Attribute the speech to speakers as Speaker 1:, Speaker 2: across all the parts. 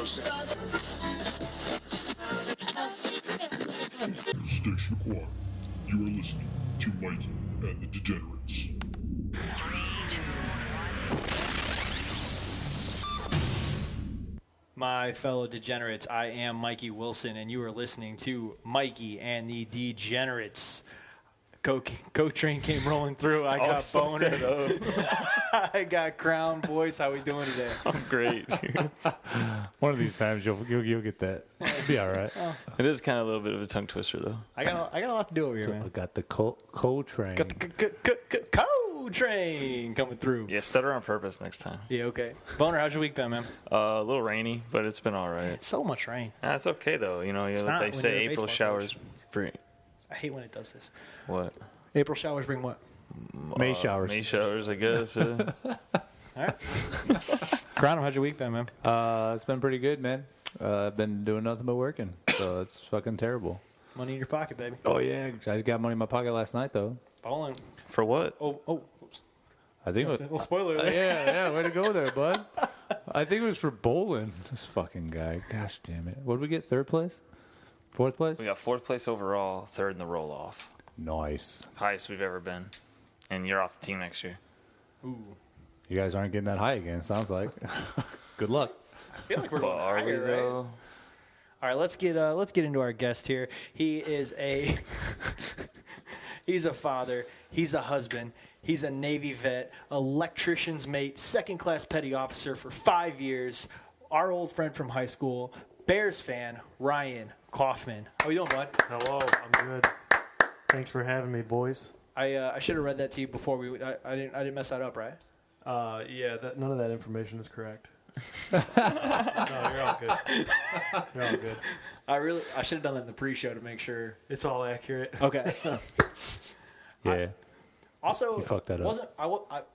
Speaker 1: Station acquired. You are listening to Mikey and the Degenerates.
Speaker 2: My fellow degenerates, I am Mikey Wilson, and you are listening to Mikey and the Degenerates. Coke train came rolling through. I got boner. I got crown. Boys, how we doing today?
Speaker 3: I'm great, dude.
Speaker 4: One of these times you'll get that. It'll be all right.
Speaker 3: It is kind of a little bit of a tongue twister, though.
Speaker 2: I got a lot to do over here,
Speaker 4: I
Speaker 2: man.
Speaker 4: got the cold train.
Speaker 2: Got the coke train coming through.
Speaker 3: Yeah, stutter on purpose next time.
Speaker 2: Yeah, okay. Boner, how's your week been, man?
Speaker 3: A little rainy, but it's been all right.
Speaker 2: So much rain.
Speaker 3: That's okay, though. You know,
Speaker 2: not
Speaker 3: they
Speaker 2: when
Speaker 3: say
Speaker 2: you're a
Speaker 3: April
Speaker 2: baseball
Speaker 3: showers bring...
Speaker 2: I hate when it does this.
Speaker 3: What?
Speaker 2: April showers bring what?
Speaker 4: May showers.
Speaker 3: May showers, I guess.
Speaker 2: All right. Crown, how's your week been, man?
Speaker 4: It's been pretty good, man. I've been doing nothing but working, so it's fucking terrible.
Speaker 2: Money in your pocket, baby.
Speaker 4: Oh yeah, I just got money in my pocket last night though.
Speaker 2: Bowling.
Speaker 3: For what?
Speaker 2: Oh. Oops.
Speaker 4: I think it was.
Speaker 2: Little spoiler there.
Speaker 4: Yeah, way to go there, bud. I think it was for bowling. This fucking guy. Gosh damn it. What did we get? Third place? Fourth place?
Speaker 3: We got fourth place overall, third in the roll-off.
Speaker 4: Nice.
Speaker 3: Highest we've ever been. And you're off the team next year.
Speaker 2: Ooh.
Speaker 4: You guys aren't getting that high again, sounds like. Good luck.
Speaker 2: I feel like we're
Speaker 3: But
Speaker 2: going
Speaker 3: are we,
Speaker 2: higher, right?
Speaker 3: though?
Speaker 2: All right, let's get into our guest here. He is he's a father, he's a husband, he's a Navy vet, electrician's mate, second-class petty officer for 5 years, our old friend from high school, Bears fan, Ryan Kaufman. How you doing, bud?
Speaker 5: Hello, I'm good. Thanks for having me, boys.
Speaker 2: I should have read that to you before I didn't mess that up, right?
Speaker 5: Yeah, none of that information is correct. No, you're all good. You're all good.
Speaker 2: I should have done that in the pre-show to make sure.
Speaker 5: It's all accurate.
Speaker 2: Okay.
Speaker 4: Yeah.
Speaker 2: Also,
Speaker 4: You fucked that up.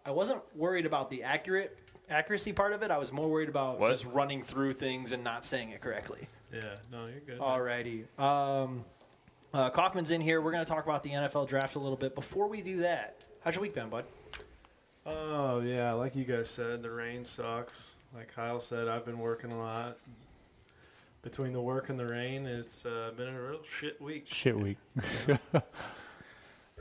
Speaker 2: I wasn't worried about the accuracy part of it. I was more worried about
Speaker 3: What?
Speaker 2: just running through things and not saying it correctly.
Speaker 5: Yeah, no, you're good.
Speaker 2: Alrighty. Kaufman's in here. We're going to talk about the NFL draft a little bit. Before we do that, how's your week been, bud?
Speaker 5: Oh, yeah, like you guys said, the rain sucks. Like Kyle said, I've been working a lot. Between the work and the rain, it's been a real shit week.
Speaker 4: Shit week.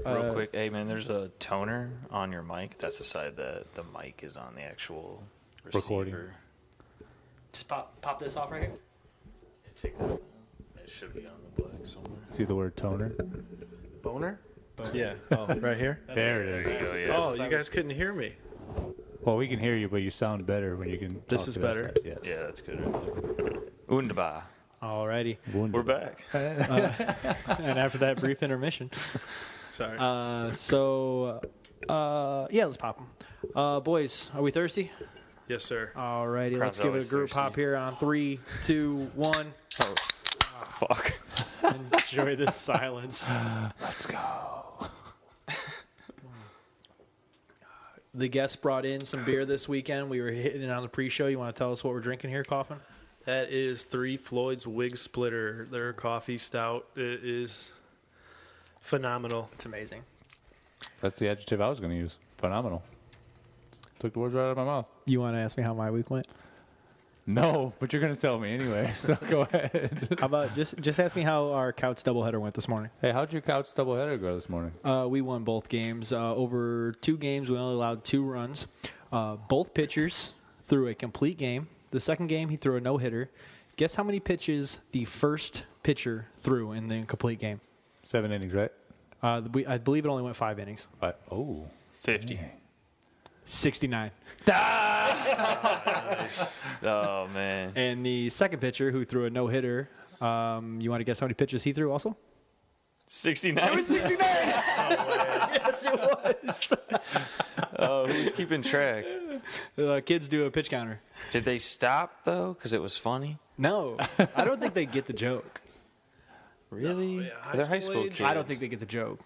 Speaker 3: Real quick, hey, man, there's a toner on your mic. That's the side that the mic is on the actual receiver.
Speaker 4: Recording.
Speaker 2: Just pop this off right here.
Speaker 3: Take that. It should be on the black somewhere.
Speaker 4: See the word toner?
Speaker 5: Boner? Yeah. Oh, right here?
Speaker 4: There it
Speaker 3: There you
Speaker 4: is.
Speaker 3: go, yeah.
Speaker 5: Oh, you guys couldn't hear me.
Speaker 4: Well, we can hear you, but you sound better when you can.
Speaker 5: This
Speaker 4: talk
Speaker 5: is
Speaker 4: to that
Speaker 5: better?
Speaker 4: side. Yes.
Speaker 3: Yeah, that's good. Wunderbar.
Speaker 2: Alrighty.
Speaker 3: We're back.
Speaker 2: And after that brief intermission.
Speaker 5: Sorry.
Speaker 2: Yeah, let's pop them. Boys, are we thirsty?
Speaker 5: Yes, sir.
Speaker 2: Alrighty,
Speaker 3: Crowd's
Speaker 2: let's give it a
Speaker 3: always
Speaker 2: group
Speaker 3: thirsty.
Speaker 2: hop here on 3, 2, 1.
Speaker 3: Oh, fuck.
Speaker 2: Enjoy this silence.
Speaker 4: Let's go.
Speaker 2: The guests brought in some beer this weekend. We were hitting it on the pre-show. You want to tell us what we're drinking here, Kaufman?
Speaker 5: That is Three Floyd's Wig Splitter. Their coffee stout. It is phenomenal.
Speaker 2: It's amazing.
Speaker 4: That's the adjective I was going to use. Phenomenal. Took the words right out of my mouth.
Speaker 2: You want to ask me how my week went?
Speaker 4: No, but you're going to tell me anyway, so go ahead.
Speaker 2: How about just ask me how our couch doubleheader went this morning?
Speaker 4: Hey, how'd your couch doubleheader go this morning?
Speaker 2: We won both games. Over 2 games, we only allowed 2 runs. Both pitchers threw a complete game. The second game, he threw a no-hitter. Guess how many pitches the first pitcher threw in the incomplete game?
Speaker 4: 7 innings, right?
Speaker 2: I believe it only went 5 innings.
Speaker 3: 50.
Speaker 2: 69.
Speaker 3: Oh, man.
Speaker 2: And the second pitcher, who threw a no-hitter, you want to guess how many pitches he threw also?
Speaker 3: 69?
Speaker 2: It was 69! Yes, it was.
Speaker 3: Oh, who's keeping track?
Speaker 2: Kids do a pitch counter.
Speaker 3: Did they stop, though, because it was funny?
Speaker 2: No, I don't think they get the joke.
Speaker 3: Really?
Speaker 5: yeah,
Speaker 3: They're high school
Speaker 5: age.
Speaker 3: kids.
Speaker 2: I don't think they get the joke.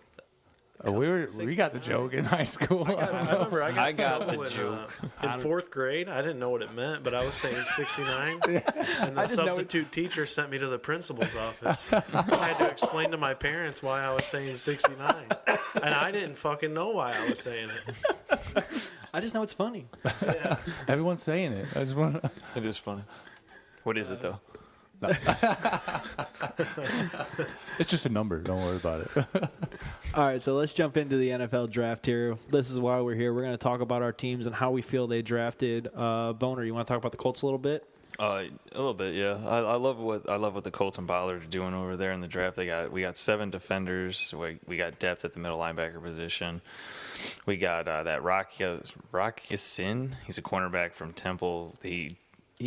Speaker 4: We got the joke in high school.
Speaker 5: I remember I got
Speaker 3: the
Speaker 5: in,
Speaker 3: joke.
Speaker 5: In 4th grade, I didn't know what it meant, but I was saying 69. And the
Speaker 2: I just know
Speaker 5: substitute teacher sent me to the principal's office. I had to explain to my parents why I was saying 69. And I didn't fucking know why I was saying it.
Speaker 2: I just know it's funny.
Speaker 5: Yeah.
Speaker 4: Everyone's saying it. I just want.
Speaker 3: It is funny. What is it though?
Speaker 4: It's just a number. Don't worry about it.
Speaker 2: All right, so let's jump into the NFL draft here. This is why we're here. We're going to talk about our teams and how we feel they drafted. Boner, you want to talk about the Colts a little bit?
Speaker 3: A little bit, yeah. I love what the Colts and Ballard are doing over there in the draft. We got 7 defenders. We got depth at the middle linebacker position. We got that Rocky Sin. He's a cornerback from Temple. He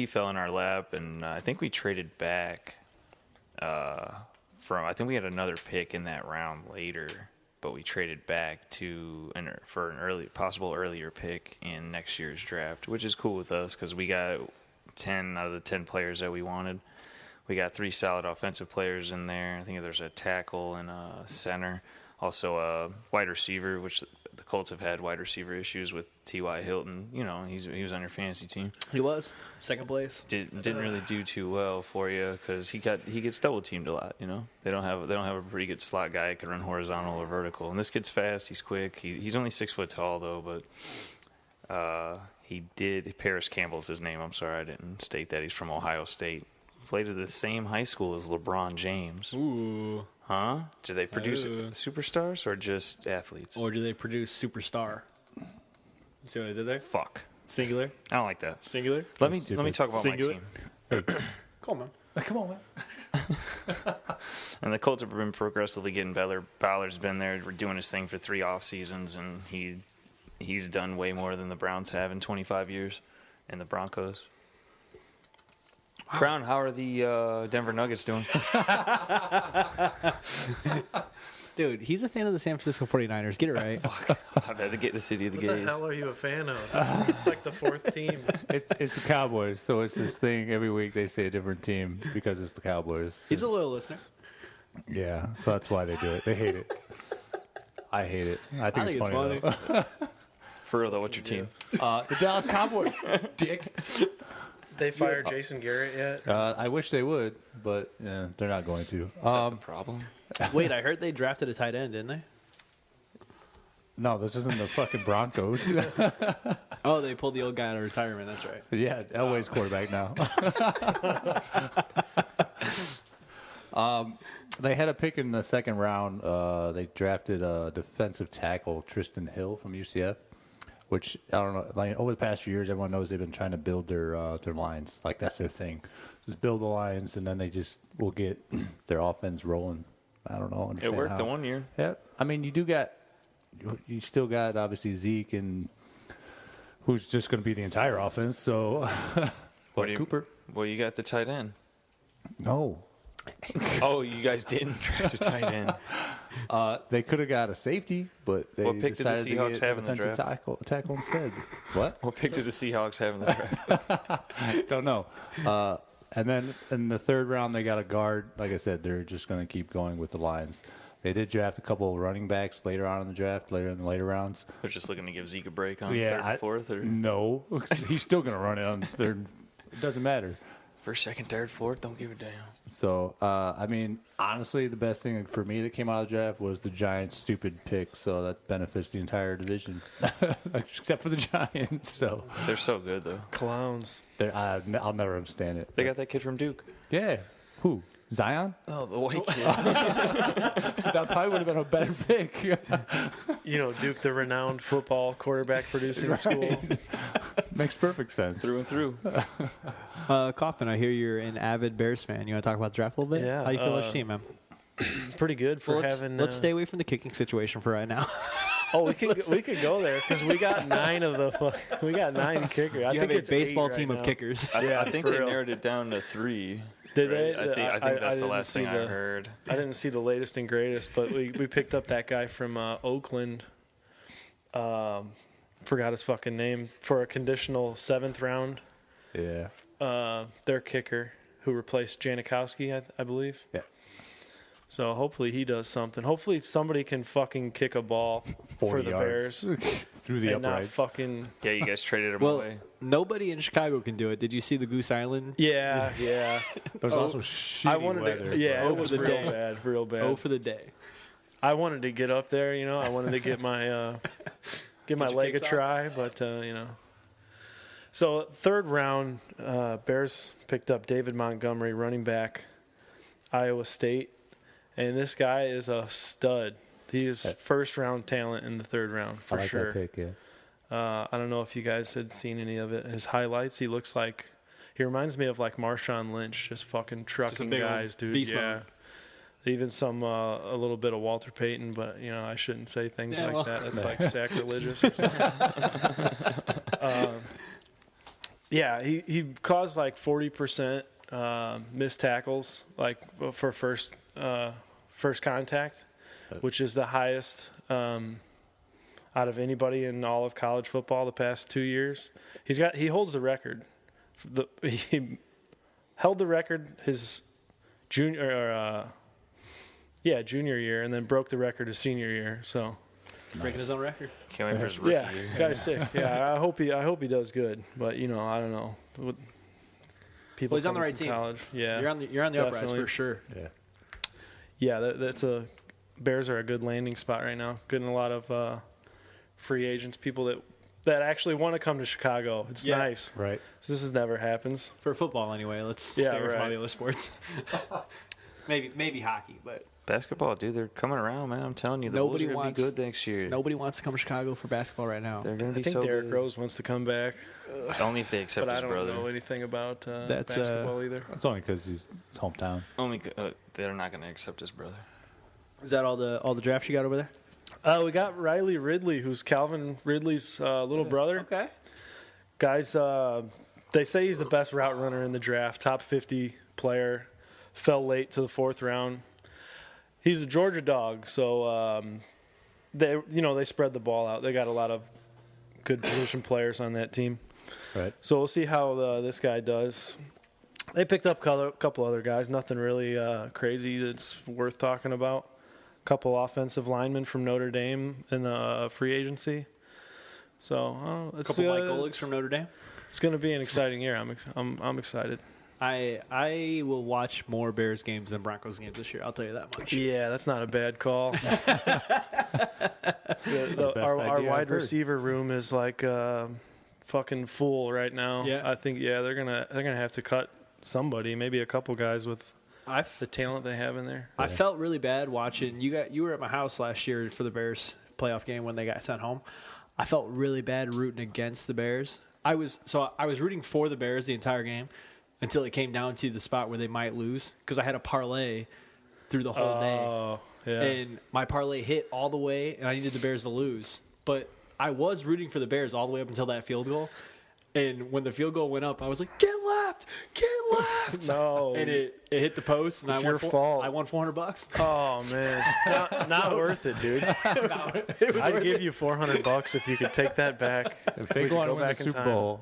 Speaker 3: fell in our lap, and I think we traded back I think we had another pick in that round later, but we traded back for an possible earlier pick in next year's draft, which is cool with us because we got 10 out of the 10 players that we wanted. We got 3 solid offensive players in there. I think there's a tackle and a center. Also a wide receiver, which the Colts have had wide receiver issues with T.Y. Hilton. You know, he was on your fantasy team.
Speaker 2: He was. Second place.
Speaker 3: Didn't really do too well for you because he gets double teamed a lot. You know, they don't have a pretty good slot guy that can run horizontal or vertical. And this kid's fast. He's quick. He's only 6 foot tall though, but Paris Campbell's his name. I'm sorry I didn't state that. He's from Ohio State. Played at the same high school as LeBron James.
Speaker 2: Ooh.
Speaker 3: Huh? Do they produce superstars or just athletes?
Speaker 2: Or do they produce superstar? See what I did there?
Speaker 3: Fuck.
Speaker 2: Singular?
Speaker 3: I don't like that.
Speaker 2: Singular?
Speaker 3: Let me talk about
Speaker 2: Singular?
Speaker 3: my team.
Speaker 2: Come on.
Speaker 4: Come on, man.
Speaker 3: And the Colts have been progressively getting better. Ballard's been there. We're doing his thing for 3 off seasons, and he's done way more than the Browns have in 25 years, and the Broncos. Crown, how are the Denver Nuggets doing?
Speaker 2: Dude, he's a fan of the San Francisco 49ers. Get it right.
Speaker 3: I've had to get the city of the
Speaker 5: What
Speaker 3: gays.
Speaker 5: the hell are you a fan of? It's like the 4th team.
Speaker 4: It's the Cowboys, so it's this thing every week they say a different team because it's the Cowboys.
Speaker 2: He's a loyal listener.
Speaker 4: Yeah, so that's why they do it. They hate it. I hate it. I think it's funny. Though.
Speaker 3: For real, though, what's your team?
Speaker 4: The Dallas Cowboys, dick.
Speaker 5: They fired Jason Garrett yet?
Speaker 4: I wish they would, but they're not going to.
Speaker 3: Is that the problem?
Speaker 2: Wait, I heard they drafted a tight end, didn't they?
Speaker 4: No, this isn't the fucking Broncos.
Speaker 2: Oh, they pulled the old guy out of retirement. That's right.
Speaker 4: Yeah, Elway's quarterback now. They had a pick in the second round. They drafted a defensive tackle, Tristan Hill from UCF, which I don't know. Like over the past few years, everyone knows they've been trying to build their lines. Like that's their thing, just build the lines, and then they just will get their offense rolling. I don't know.
Speaker 3: It worked the one year.
Speaker 4: Yeah, I mean you still got obviously Zeke and who's just going to be the entire offense. So, Cooper.
Speaker 3: Well, you got the tight end.
Speaker 4: No.
Speaker 3: Oh, you guys didn't draft a tight end.
Speaker 4: They could have got a safety, but they
Speaker 3: What pick did the
Speaker 4: decided to
Speaker 3: Seahawks
Speaker 4: get
Speaker 3: have in the
Speaker 4: defensive tackle instead. What?
Speaker 3: What pick did the Seahawks have in the draft?
Speaker 4: Don't know. And then in the third round, they got a guard. Like I said, they're just going to keep going with the Lions. They did draft a couple of running backs later on in the draft, later in the later rounds.
Speaker 3: They're just looking to give Zeke a break on
Speaker 4: Yeah,
Speaker 3: third and fourth, or
Speaker 4: No, he's still going to run it on third. It doesn't matter.
Speaker 3: first, second, third, fourth. Don't give a damn.
Speaker 4: So, I mean, honestly, the best thing for me that came out of the draft was the Giants' stupid pick. So that benefits the entire division, except for the Giants. So
Speaker 3: They're so good though.
Speaker 5: Clowns.
Speaker 4: I'll never understand it.
Speaker 3: They got that kid from Duke.
Speaker 4: Yeah, who? Zion?
Speaker 3: Oh, the white kid.
Speaker 4: That probably would have been a better pick.
Speaker 5: You know, Duke, the renowned football quarterback producing school.
Speaker 4: Makes perfect sense.
Speaker 3: Through and through.
Speaker 2: Kaufman, I hear you're an avid Bears fan. You want to talk about the draft a little bit?
Speaker 5: Yeah,
Speaker 2: How you feel about your team, man?
Speaker 5: Pretty good for
Speaker 2: Well,
Speaker 5: having.
Speaker 2: let's stay away from the kicking situation for right now.
Speaker 5: Oh, we could go there because we got 9 of the. We got 9 kickers. I
Speaker 2: You
Speaker 5: think
Speaker 2: have a
Speaker 5: it's
Speaker 2: baseball
Speaker 5: 8
Speaker 2: team
Speaker 5: right
Speaker 2: of
Speaker 5: now.
Speaker 2: kickers.
Speaker 3: I think
Speaker 5: for
Speaker 3: they
Speaker 5: real.
Speaker 3: narrowed it down to 3.
Speaker 5: Did
Speaker 3: right?
Speaker 5: they?
Speaker 3: I think that's the
Speaker 5: didn't
Speaker 3: last thing
Speaker 5: see
Speaker 3: I heard.
Speaker 5: I didn't see the latest and greatest, but we picked up that guy from Oakland. Forgot his fucking name for a conditional 7th round.
Speaker 4: Yeah.
Speaker 5: Their kicker who replaced Janikowski, I believe.
Speaker 4: Yeah.
Speaker 5: So hopefully he does something. Hopefully somebody can fucking kick a ball for
Speaker 4: 40
Speaker 5: the
Speaker 4: yards
Speaker 5: Bears
Speaker 4: through the
Speaker 5: and not
Speaker 4: uprights.
Speaker 5: fucking.
Speaker 3: Yeah, you guys traded him
Speaker 2: Well,
Speaker 3: away.
Speaker 2: nobody in Chicago can do it. Did you see the Goose Island?
Speaker 5: Yeah.
Speaker 4: There was also shitty
Speaker 5: I wanted
Speaker 4: weather.
Speaker 5: to. Yeah,
Speaker 2: Oh,
Speaker 5: it was
Speaker 2: for the
Speaker 5: real
Speaker 2: day.
Speaker 5: bad. Real bad.
Speaker 2: Oh, for the day.
Speaker 5: I wanted to get up there, I wanted to get my
Speaker 2: Get your
Speaker 5: leg a
Speaker 2: kicks
Speaker 5: try, but So third round, Bears picked up David Montgomery, running back, Iowa State, and this guy is a stud. He is first round talent in the third round for
Speaker 4: I like
Speaker 5: sure.
Speaker 4: that pick, yeah.
Speaker 5: I don't know if you guys had seen any of it. His highlights, he reminds me of like Marshawn Lynch, just fucking trucking
Speaker 2: big
Speaker 5: guys, dude.
Speaker 2: beast
Speaker 5: Yeah.
Speaker 2: mode.
Speaker 5: Even some a little bit of Walter Payton, but I shouldn't say things like that. That's like sacrilegious or something. Yeah, he caused like 40% missed tackles, like for first contact, which is the highest out of anybody in all of college football the past 2 years. He holds the record. He held the record his junior year, and then broke the record his senior year. So.
Speaker 2: Breaking his own record.
Speaker 3: Can't wait for his rookie
Speaker 5: Yeah,
Speaker 3: year.
Speaker 5: guy's sick. Yeah, I hope he does good. But I don't know. People.
Speaker 2: Well, he's on the
Speaker 5: coming
Speaker 2: right
Speaker 5: from
Speaker 2: team.
Speaker 5: college. Yeah,
Speaker 2: You're on the uprise
Speaker 5: Definitely.
Speaker 2: for sure.
Speaker 4: Yeah.
Speaker 5: yeah. That's Bears are a good landing spot right now. Getting a lot of free agents, people that actually want to come to Chicago. It's
Speaker 2: Yeah.
Speaker 5: nice.
Speaker 4: Right.
Speaker 5: This never happens.
Speaker 2: For football, anyway. Let's stay away from all the other sports. maybe hockey, but
Speaker 3: Basketball, dude, they're coming around, man. I'm telling you, the Bulls are going to be good next year.
Speaker 2: Nobody wants to come to Chicago for basketball right now.
Speaker 3: They're going to
Speaker 5: I
Speaker 3: be
Speaker 5: think
Speaker 3: so
Speaker 5: Derrick
Speaker 3: good.
Speaker 5: Rose wants to come back,
Speaker 3: Only if they accept
Speaker 5: but I
Speaker 3: his
Speaker 5: don't
Speaker 3: brother.
Speaker 5: know anything about
Speaker 2: That's,
Speaker 5: basketball either.
Speaker 4: That's only because he's his hometown.
Speaker 3: Only they're not going to accept his brother.
Speaker 2: Is that all the drafts you got over there?
Speaker 5: We got Riley Ridley, who's Calvin Ridley's little brother.
Speaker 2: Okay.
Speaker 5: Guys, they say he's the best route runner in the draft, top 50 player, fell late to the fourth round. He's a Georgia dog, so they spread the ball out. They got a lot of good position players on that team.
Speaker 4: Right.
Speaker 5: So we'll see how this guy does. They picked up a couple other guys, nothing really crazy that's worth talking about. A couple offensive linemen from Notre Dame in the free agency. So
Speaker 2: A
Speaker 5: it's
Speaker 2: couple Mike Goligs from Notre Dame.
Speaker 5: It's going to be an exciting year. I'm excited.
Speaker 2: I will watch more Bears games than Broncos games this year. I'll tell you that much.
Speaker 5: Yeah, that's not a bad call.
Speaker 4: Best
Speaker 5: Our
Speaker 4: idea I've
Speaker 5: wide
Speaker 4: heard.
Speaker 5: receiver room is like fucking full right now.
Speaker 2: Yeah.
Speaker 5: I think they're gonna have to cut somebody, maybe a couple guys with the talent they have in there.
Speaker 2: I felt really bad watching you were at my house last year for the Bears playoff game when they got sent home. I felt really bad rooting against the Bears. I was rooting for the Bears the entire game until it came down to the spot where they might lose because I had a parlay through the whole day.
Speaker 5: Oh, yeah.
Speaker 2: And my parlay hit all the way, and I needed the Bears to lose. But I was rooting for the Bears all the way up until that field goal. And when the field goal went up, I was like, "Get left! Get left!"
Speaker 5: No.
Speaker 2: And it hit the post, and
Speaker 5: It's
Speaker 2: I won
Speaker 5: your fault.
Speaker 2: I won $400.
Speaker 5: Oh man, it's not worth it, dude. I'd give you $400 if you could take that back.
Speaker 4: If they go on to win the
Speaker 5: back in
Speaker 4: Super
Speaker 5: time.
Speaker 4: Bowl,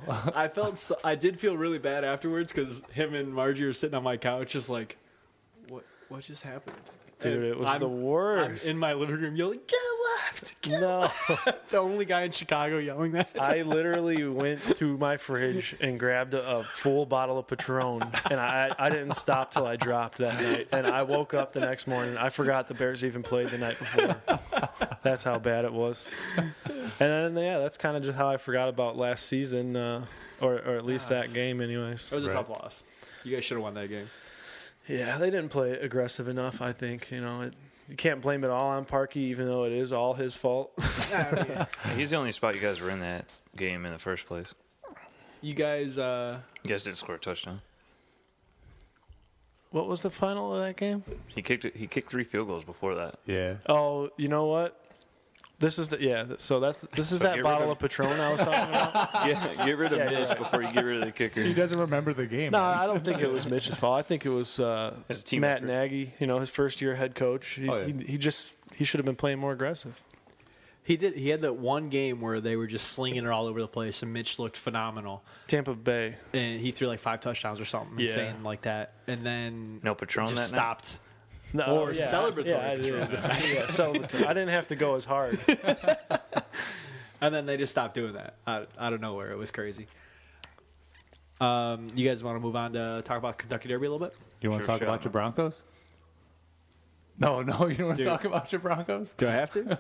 Speaker 2: I did feel really bad afterwards because him and Margie were sitting on my couch, just like, what just happened?
Speaker 5: Dude,
Speaker 2: And
Speaker 5: it was
Speaker 2: I'm-
Speaker 5: the worst.
Speaker 2: I'm in my living room yelling, "Get left!" Get
Speaker 5: No.
Speaker 2: the only guy in Chicago yelling that.
Speaker 5: I literally went to my fridge and grabbed a full bottle of Patron, and I didn't stop till I dropped that night. And I woke up the next morning. I forgot the Bears even played the night before. That's how bad it was. And then, that's kind of just how I forgot about last season, or at least that game anyways.
Speaker 2: It was a
Speaker 4: Right.
Speaker 2: tough loss. You guys should have won that game.
Speaker 5: Yeah, they didn't play aggressive enough, I think. You can't blame it all on Parkey, even though it is all his fault.
Speaker 3: Yeah, he's the only spot you guys were in that game in the first place.
Speaker 2: You guys,
Speaker 3: You guys didn't score a touchdown.
Speaker 5: What was the final of that game?
Speaker 3: He kicked 3 field goals before that.
Speaker 4: yeah.
Speaker 5: Oh, you know what? This is this is that
Speaker 3: get
Speaker 5: bottle
Speaker 3: rid
Speaker 5: of Patron I was talking about.
Speaker 3: Yeah, get rid of
Speaker 5: Yeah,
Speaker 3: Mitch
Speaker 5: right.
Speaker 3: before you get rid of the kicker.
Speaker 4: He doesn't remember the game.
Speaker 5: No,
Speaker 4: man.
Speaker 5: I don't think it was Mitch's fault. I think it was
Speaker 3: It's a team
Speaker 5: Matt
Speaker 3: effort.
Speaker 5: Nagy. His first year head coach. He
Speaker 4: Oh, yeah.
Speaker 5: he should have been playing more aggressive.
Speaker 2: he did. He had that one game where they were just slinging it all over the place, and Mitch looked phenomenal.
Speaker 5: Tampa Bay.
Speaker 2: And he threw like 5 touchdowns or something
Speaker 5: Yeah.
Speaker 2: insane like that. And then
Speaker 3: No Patron
Speaker 2: just
Speaker 3: that night?
Speaker 2: stopped.
Speaker 5: No,
Speaker 2: Or celebratory
Speaker 5: Yeah, I
Speaker 2: Patron.
Speaker 5: did. Yeah, celebratory. I didn't have to go as hard.
Speaker 2: And then they just stopped doing that out of nowhere. It was crazy. You guys want to move on to talk about Kentucky Derby a little bit?
Speaker 4: You want to
Speaker 3: Sure,
Speaker 4: talk about your Broncos? No, you don't want to
Speaker 2: Dude.
Speaker 4: talk about your Broncos?
Speaker 2: Do I have to?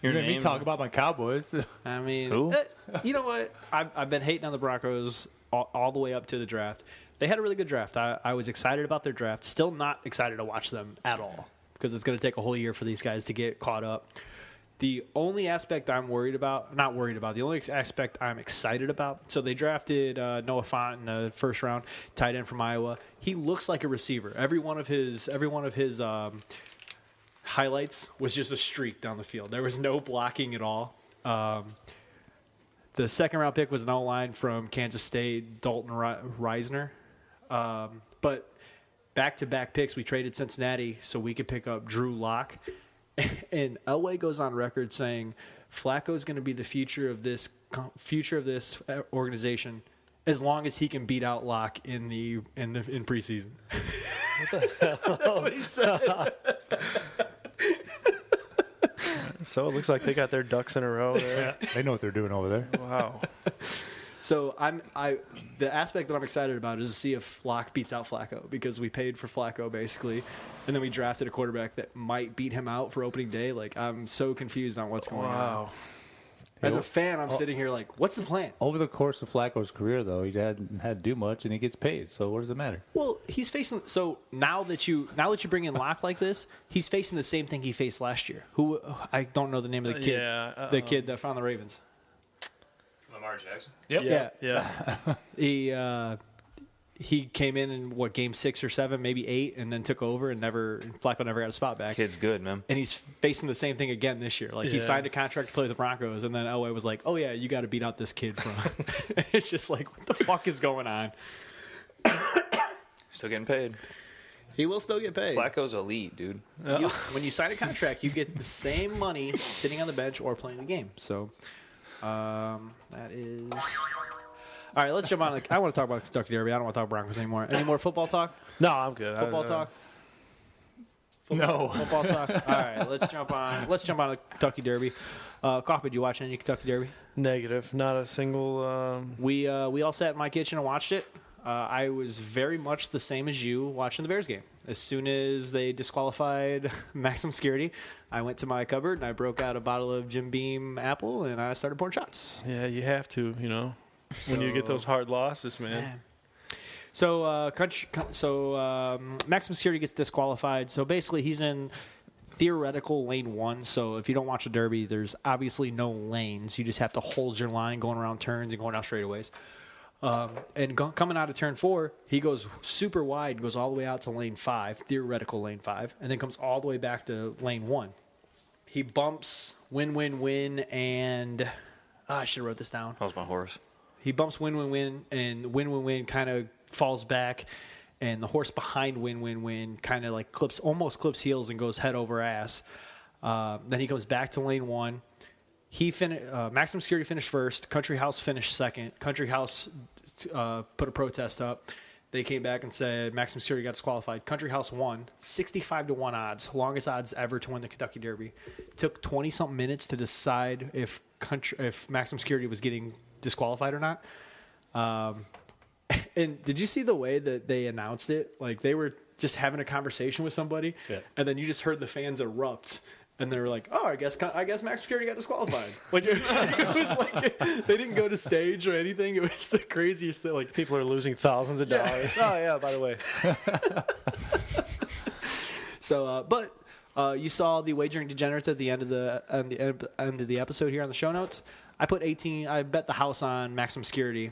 Speaker 4: You made me talk about my Cowboys.
Speaker 2: I mean,
Speaker 3: Who?
Speaker 2: you know what? I've been hating on the Broncos all the way up to the draft. They had a really good draft. I was excited about their draft. Still not excited to watch them at all because it's going to take a whole year for these guys to get caught up. The only aspect I'm the only aspect I'm excited about. So they drafted Noah Fant in the first round, tight end from Iowa. He looks like a receiver. Every one of his highlights was just a streak down the field. There was no blocking at all. The second round pick was an O-line from Kansas State, Dalton Reisner. But back-to-back picks, we traded Cincinnati so we could pick up Drew Lock. And Elway goes on record saying Flacco is going to be the future of this organization as long as he can beat out Locke in preseason. That's what he said.
Speaker 5: So it looks like they got their ducks in a row there.
Speaker 4: Yeah, they know what they're doing over there.
Speaker 5: Wow.
Speaker 2: So the aspect that I'm excited about is to see if Locke beats out Flacco because we paid for Flacco basically, and then we drafted a quarterback that might beat him out for opening day. Like I'm so confused on what's going on. As a fan, I'm sitting here like, what's the plan?
Speaker 4: Over the course of Flacco's career, though, he hadn't had to do much, and he gets paid. So what does it matter?
Speaker 2: Well, he's facing. So now that you bring in Locke like this, he's facing the same thing he faced last year. Who I don't know the name of the kid. The kid that found the Ravens.
Speaker 3: Lamar Jackson.
Speaker 5: Yep. Yeah.
Speaker 2: He came in game 6 or 7, maybe 8, and then took over, and Flacco never got a spot back.
Speaker 3: Kid's good, man.
Speaker 2: And he's facing the same thing again this year. Like he signed a contract to play with the Broncos, and then Elway was like, "Oh yeah, you got to beat out this kid from." It's just like, what the fuck is going on?
Speaker 3: Still getting paid.
Speaker 2: He will still get paid.
Speaker 3: Flacco's elite, dude.
Speaker 2: When you sign a contract, you get the same money sitting on the bench or playing the game. So that is. All right, let's jump on. I want to talk about Kentucky Derby. I don't want to talk Broncos anymore. Any more football talk?
Speaker 5: No, I'm good.
Speaker 2: Football talk?
Speaker 5: No.
Speaker 2: Football talk? All right, let's jump on the Kentucky Derby. Coffee, did you watch any Kentucky Derby?
Speaker 5: Negative. Not a single.
Speaker 2: We all sat in my kitchen and watched it. I was very much the same as you watching the Bears game. As soon as they disqualified Maximum Security, I went to my cupboard and I broke out a bottle of Jim Beam Apple and I started pouring shots.
Speaker 5: Yeah, you have to, when you get those hard losses, man.
Speaker 2: Yeah. So, Maximum Security gets disqualified. So basically, he's in theoretical lane 1. So if you don't watch the Derby, there's obviously no lanes. You just have to hold your line going around turns and going out straightaways. Coming out of turn 4, he goes super wide and goes all the way out to lane 5, theoretical lane 5, and then comes all the way back to lane 1. He bumps win, and I should have wrote this down.
Speaker 3: That was my horse.
Speaker 2: He bumps win, and win kind of falls back, and the horse behind win kind of like almost clips heels and goes head over ass. Then he comes back to lane 1. Maximum Security finished first. Country House finished second. Country House put a protest up. They came back and said Maximum Security got disqualified. Country House won, 65-1 odds, longest odds ever to win the Kentucky Derby. Took 20-something minutes to decide if Maximum Security was getting disqualified or not. And did you see the way that they announced it? Like they were just having a conversation with somebody, and then you just heard the fans erupt. And they were like, "Oh, I guess Max Security got disqualified." Like it was like they didn't go to stage or anything. It was the craziest thing. Like
Speaker 5: People are losing thousands of dollars. Oh yeah, by the way.
Speaker 2: So, but you saw the wagering degenerates at the end of the episode here on the show notes. I put 18. I bet the house on Maximum Security,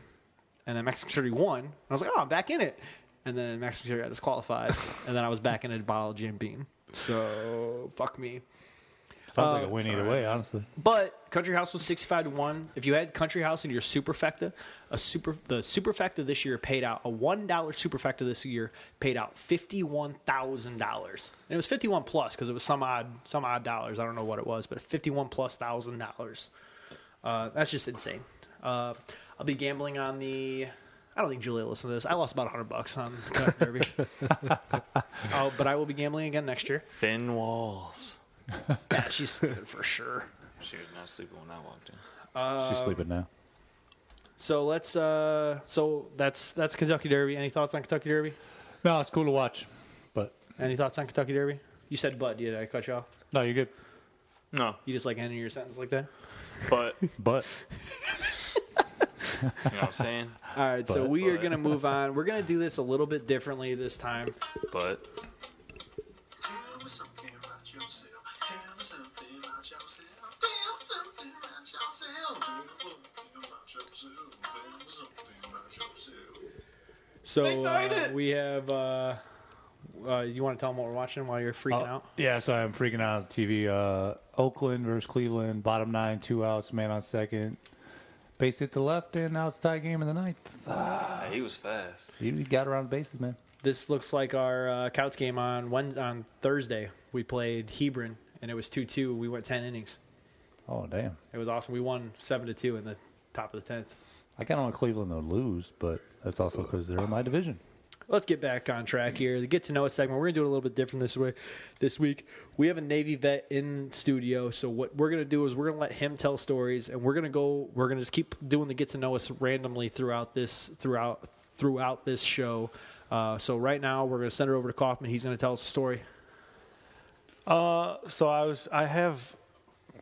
Speaker 2: and then Maximum Security won. And I was like, "Oh, I'm back in it." And then Maximum Security got disqualified, and then I was back in a bottle of Jim Beam. So fuck me.
Speaker 4: Sounds like a win either way, honestly.
Speaker 2: But Country House was 65-1. If you had Country House in your superfecta, the superfecta this year paid out a $1 superfecta this year paid out $51,000. And it was 51 plus because it was some odd dollars. I don't know what it was, but $51,000+. That's just insane. I'll be gambling on the. I don't think Julia listened to this. I lost about $100 on the Kentucky Derby. But I will be gambling again next year.
Speaker 3: Thin walls.
Speaker 2: Yeah, she's sleeping for sure.
Speaker 3: She was not sleeping when I walked in.
Speaker 4: She's sleeping now.
Speaker 2: So let's. So that's Kentucky Derby. Any thoughts on Kentucky Derby?
Speaker 4: No, it's cool to watch, but
Speaker 2: Any thoughts on Kentucky Derby? You said but. Did I cut you off?
Speaker 4: no, you're good.
Speaker 3: No,
Speaker 2: You just like ending your sentence like that?
Speaker 3: but
Speaker 4: But
Speaker 3: you know what I'm saying.
Speaker 2: All right, so
Speaker 4: But-
Speaker 2: we are going to move on. We're going to do this a little bit differently this time.
Speaker 3: But
Speaker 1: Tell me something about yourself. Tell me something about yourself. Tell me something about yourself. Tell me about yourself. Tell me something about yourself.
Speaker 2: So we have. You want to tell them what we're watching while you're freaking out?
Speaker 4: yeah, so I'm freaking out on TV. Oakland versus Cleveland, bottom 9, 2 outs, man on second. Base hit to left, and now it's tie game in the ninth.
Speaker 3: he was fast.
Speaker 4: He got around the bases, man.
Speaker 2: This looks like our Couts game on Thursday. We played Hebron, and it was 2-2. We went 10 innings.
Speaker 4: Oh, damn.
Speaker 2: It was awesome. We won 7-2 in the top of the 10th.
Speaker 4: I kind of want Cleveland to lose, but that's also because they're in my division.
Speaker 2: Let's get back on track here. The Get to Know Us segment, we're going to do it a little bit different this week. We have a Navy vet in studio, so what we're going to do is we're going to let him tell stories, and we're going to just keep doing the Get to Know Us randomly throughout this show. So right now, we're going to send it over to Kaufman. He's going to tell us a story.
Speaker 5: So I have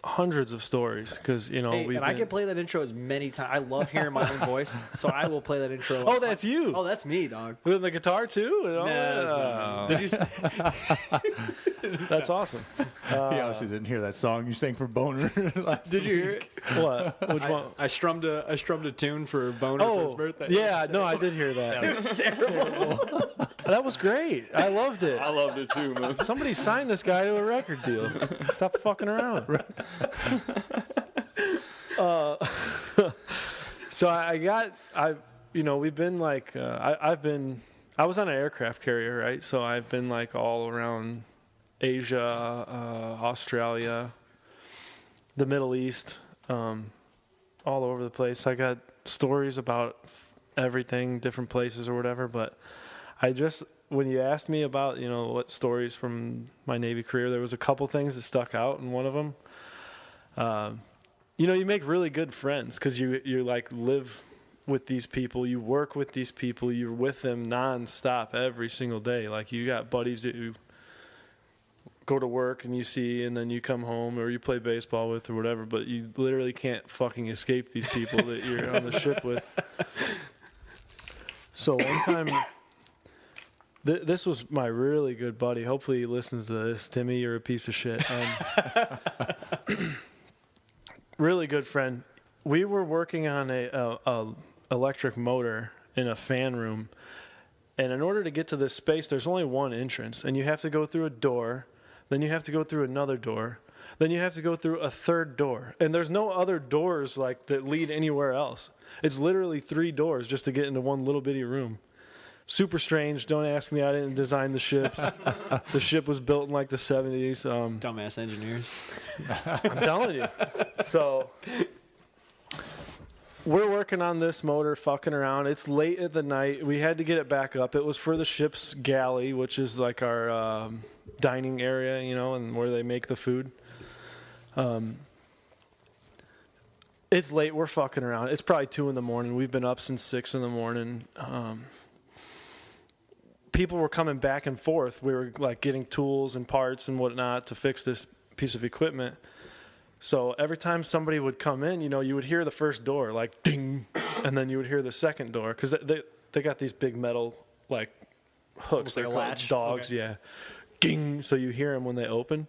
Speaker 5: hundreds of stories because
Speaker 2: Hey, and I can play that intro as many times. I love hearing my own voice, so I will play that intro.
Speaker 5: Oh, that's you.
Speaker 2: Oh, that's me, dog.
Speaker 5: With the guitar too. And all
Speaker 2: No,
Speaker 5: that?
Speaker 2: that's not me. Did you?
Speaker 5: That's awesome.
Speaker 4: He obviously didn't hear that song you sang for Boner last
Speaker 2: Did you hear it?
Speaker 5: What? Which one?
Speaker 2: I strummed a tune for Boner for his birthday.
Speaker 5: Yeah, no, I did hear that. It was terrible. That was great. I loved it.
Speaker 3: I loved it too, man.
Speaker 5: Somebody signed this guy to a record deal. Stop fucking around. So we've been like, I was on an aircraft carrier, right? So I've been like all around Asia, Australia, the Middle East, all over the place. I got stories about everything, different places or whatever, but when you asked me about, what stories from my Navy career, there was a couple things that stuck out, and one of them, you make really good friends because you like live with these people, you work with these people, you're with them nonstop every single day. Like you got buddies that you go to work and you see, and then you come home or you play baseball with or whatever, but you literally can't fucking escape these people that you're on the ship with. So one time, this was my really good buddy. Hopefully he listens to this. Timmy, you're a piece of shit. Really good friend. We were working on a electric motor in a fan room, and in order to get to this space, there's only one entrance, and you have to go through a door, then you have to go through another door, then you have to go through a third door, and there's no other doors like that lead anywhere else. It's literally 3 doors just to get into one little bitty room. Super strange. Don't ask me. I didn't design the ships. The ship was built in like the 70s.
Speaker 2: Dumbass engineers.
Speaker 5: I'm telling you. So we're working on this motor, fucking around. It's late at the night. We had to get it back up. It was for the ship's galley, which is like our dining area, and where they make the food. It's late. We're fucking around. It's probably 2 a.m. We've been up since 6 a.m. People were coming back and forth. We were like getting tools and parts and whatnot to fix this piece of equipment. So every time somebody would come in, you would hear the first door like ding, and then you would hear the second door because they got these big metal like hooks. They're
Speaker 2: like a
Speaker 5: called
Speaker 2: latch?
Speaker 5: dogs,
Speaker 2: Okay.
Speaker 5: yeah. Ding, so you hear them when they open.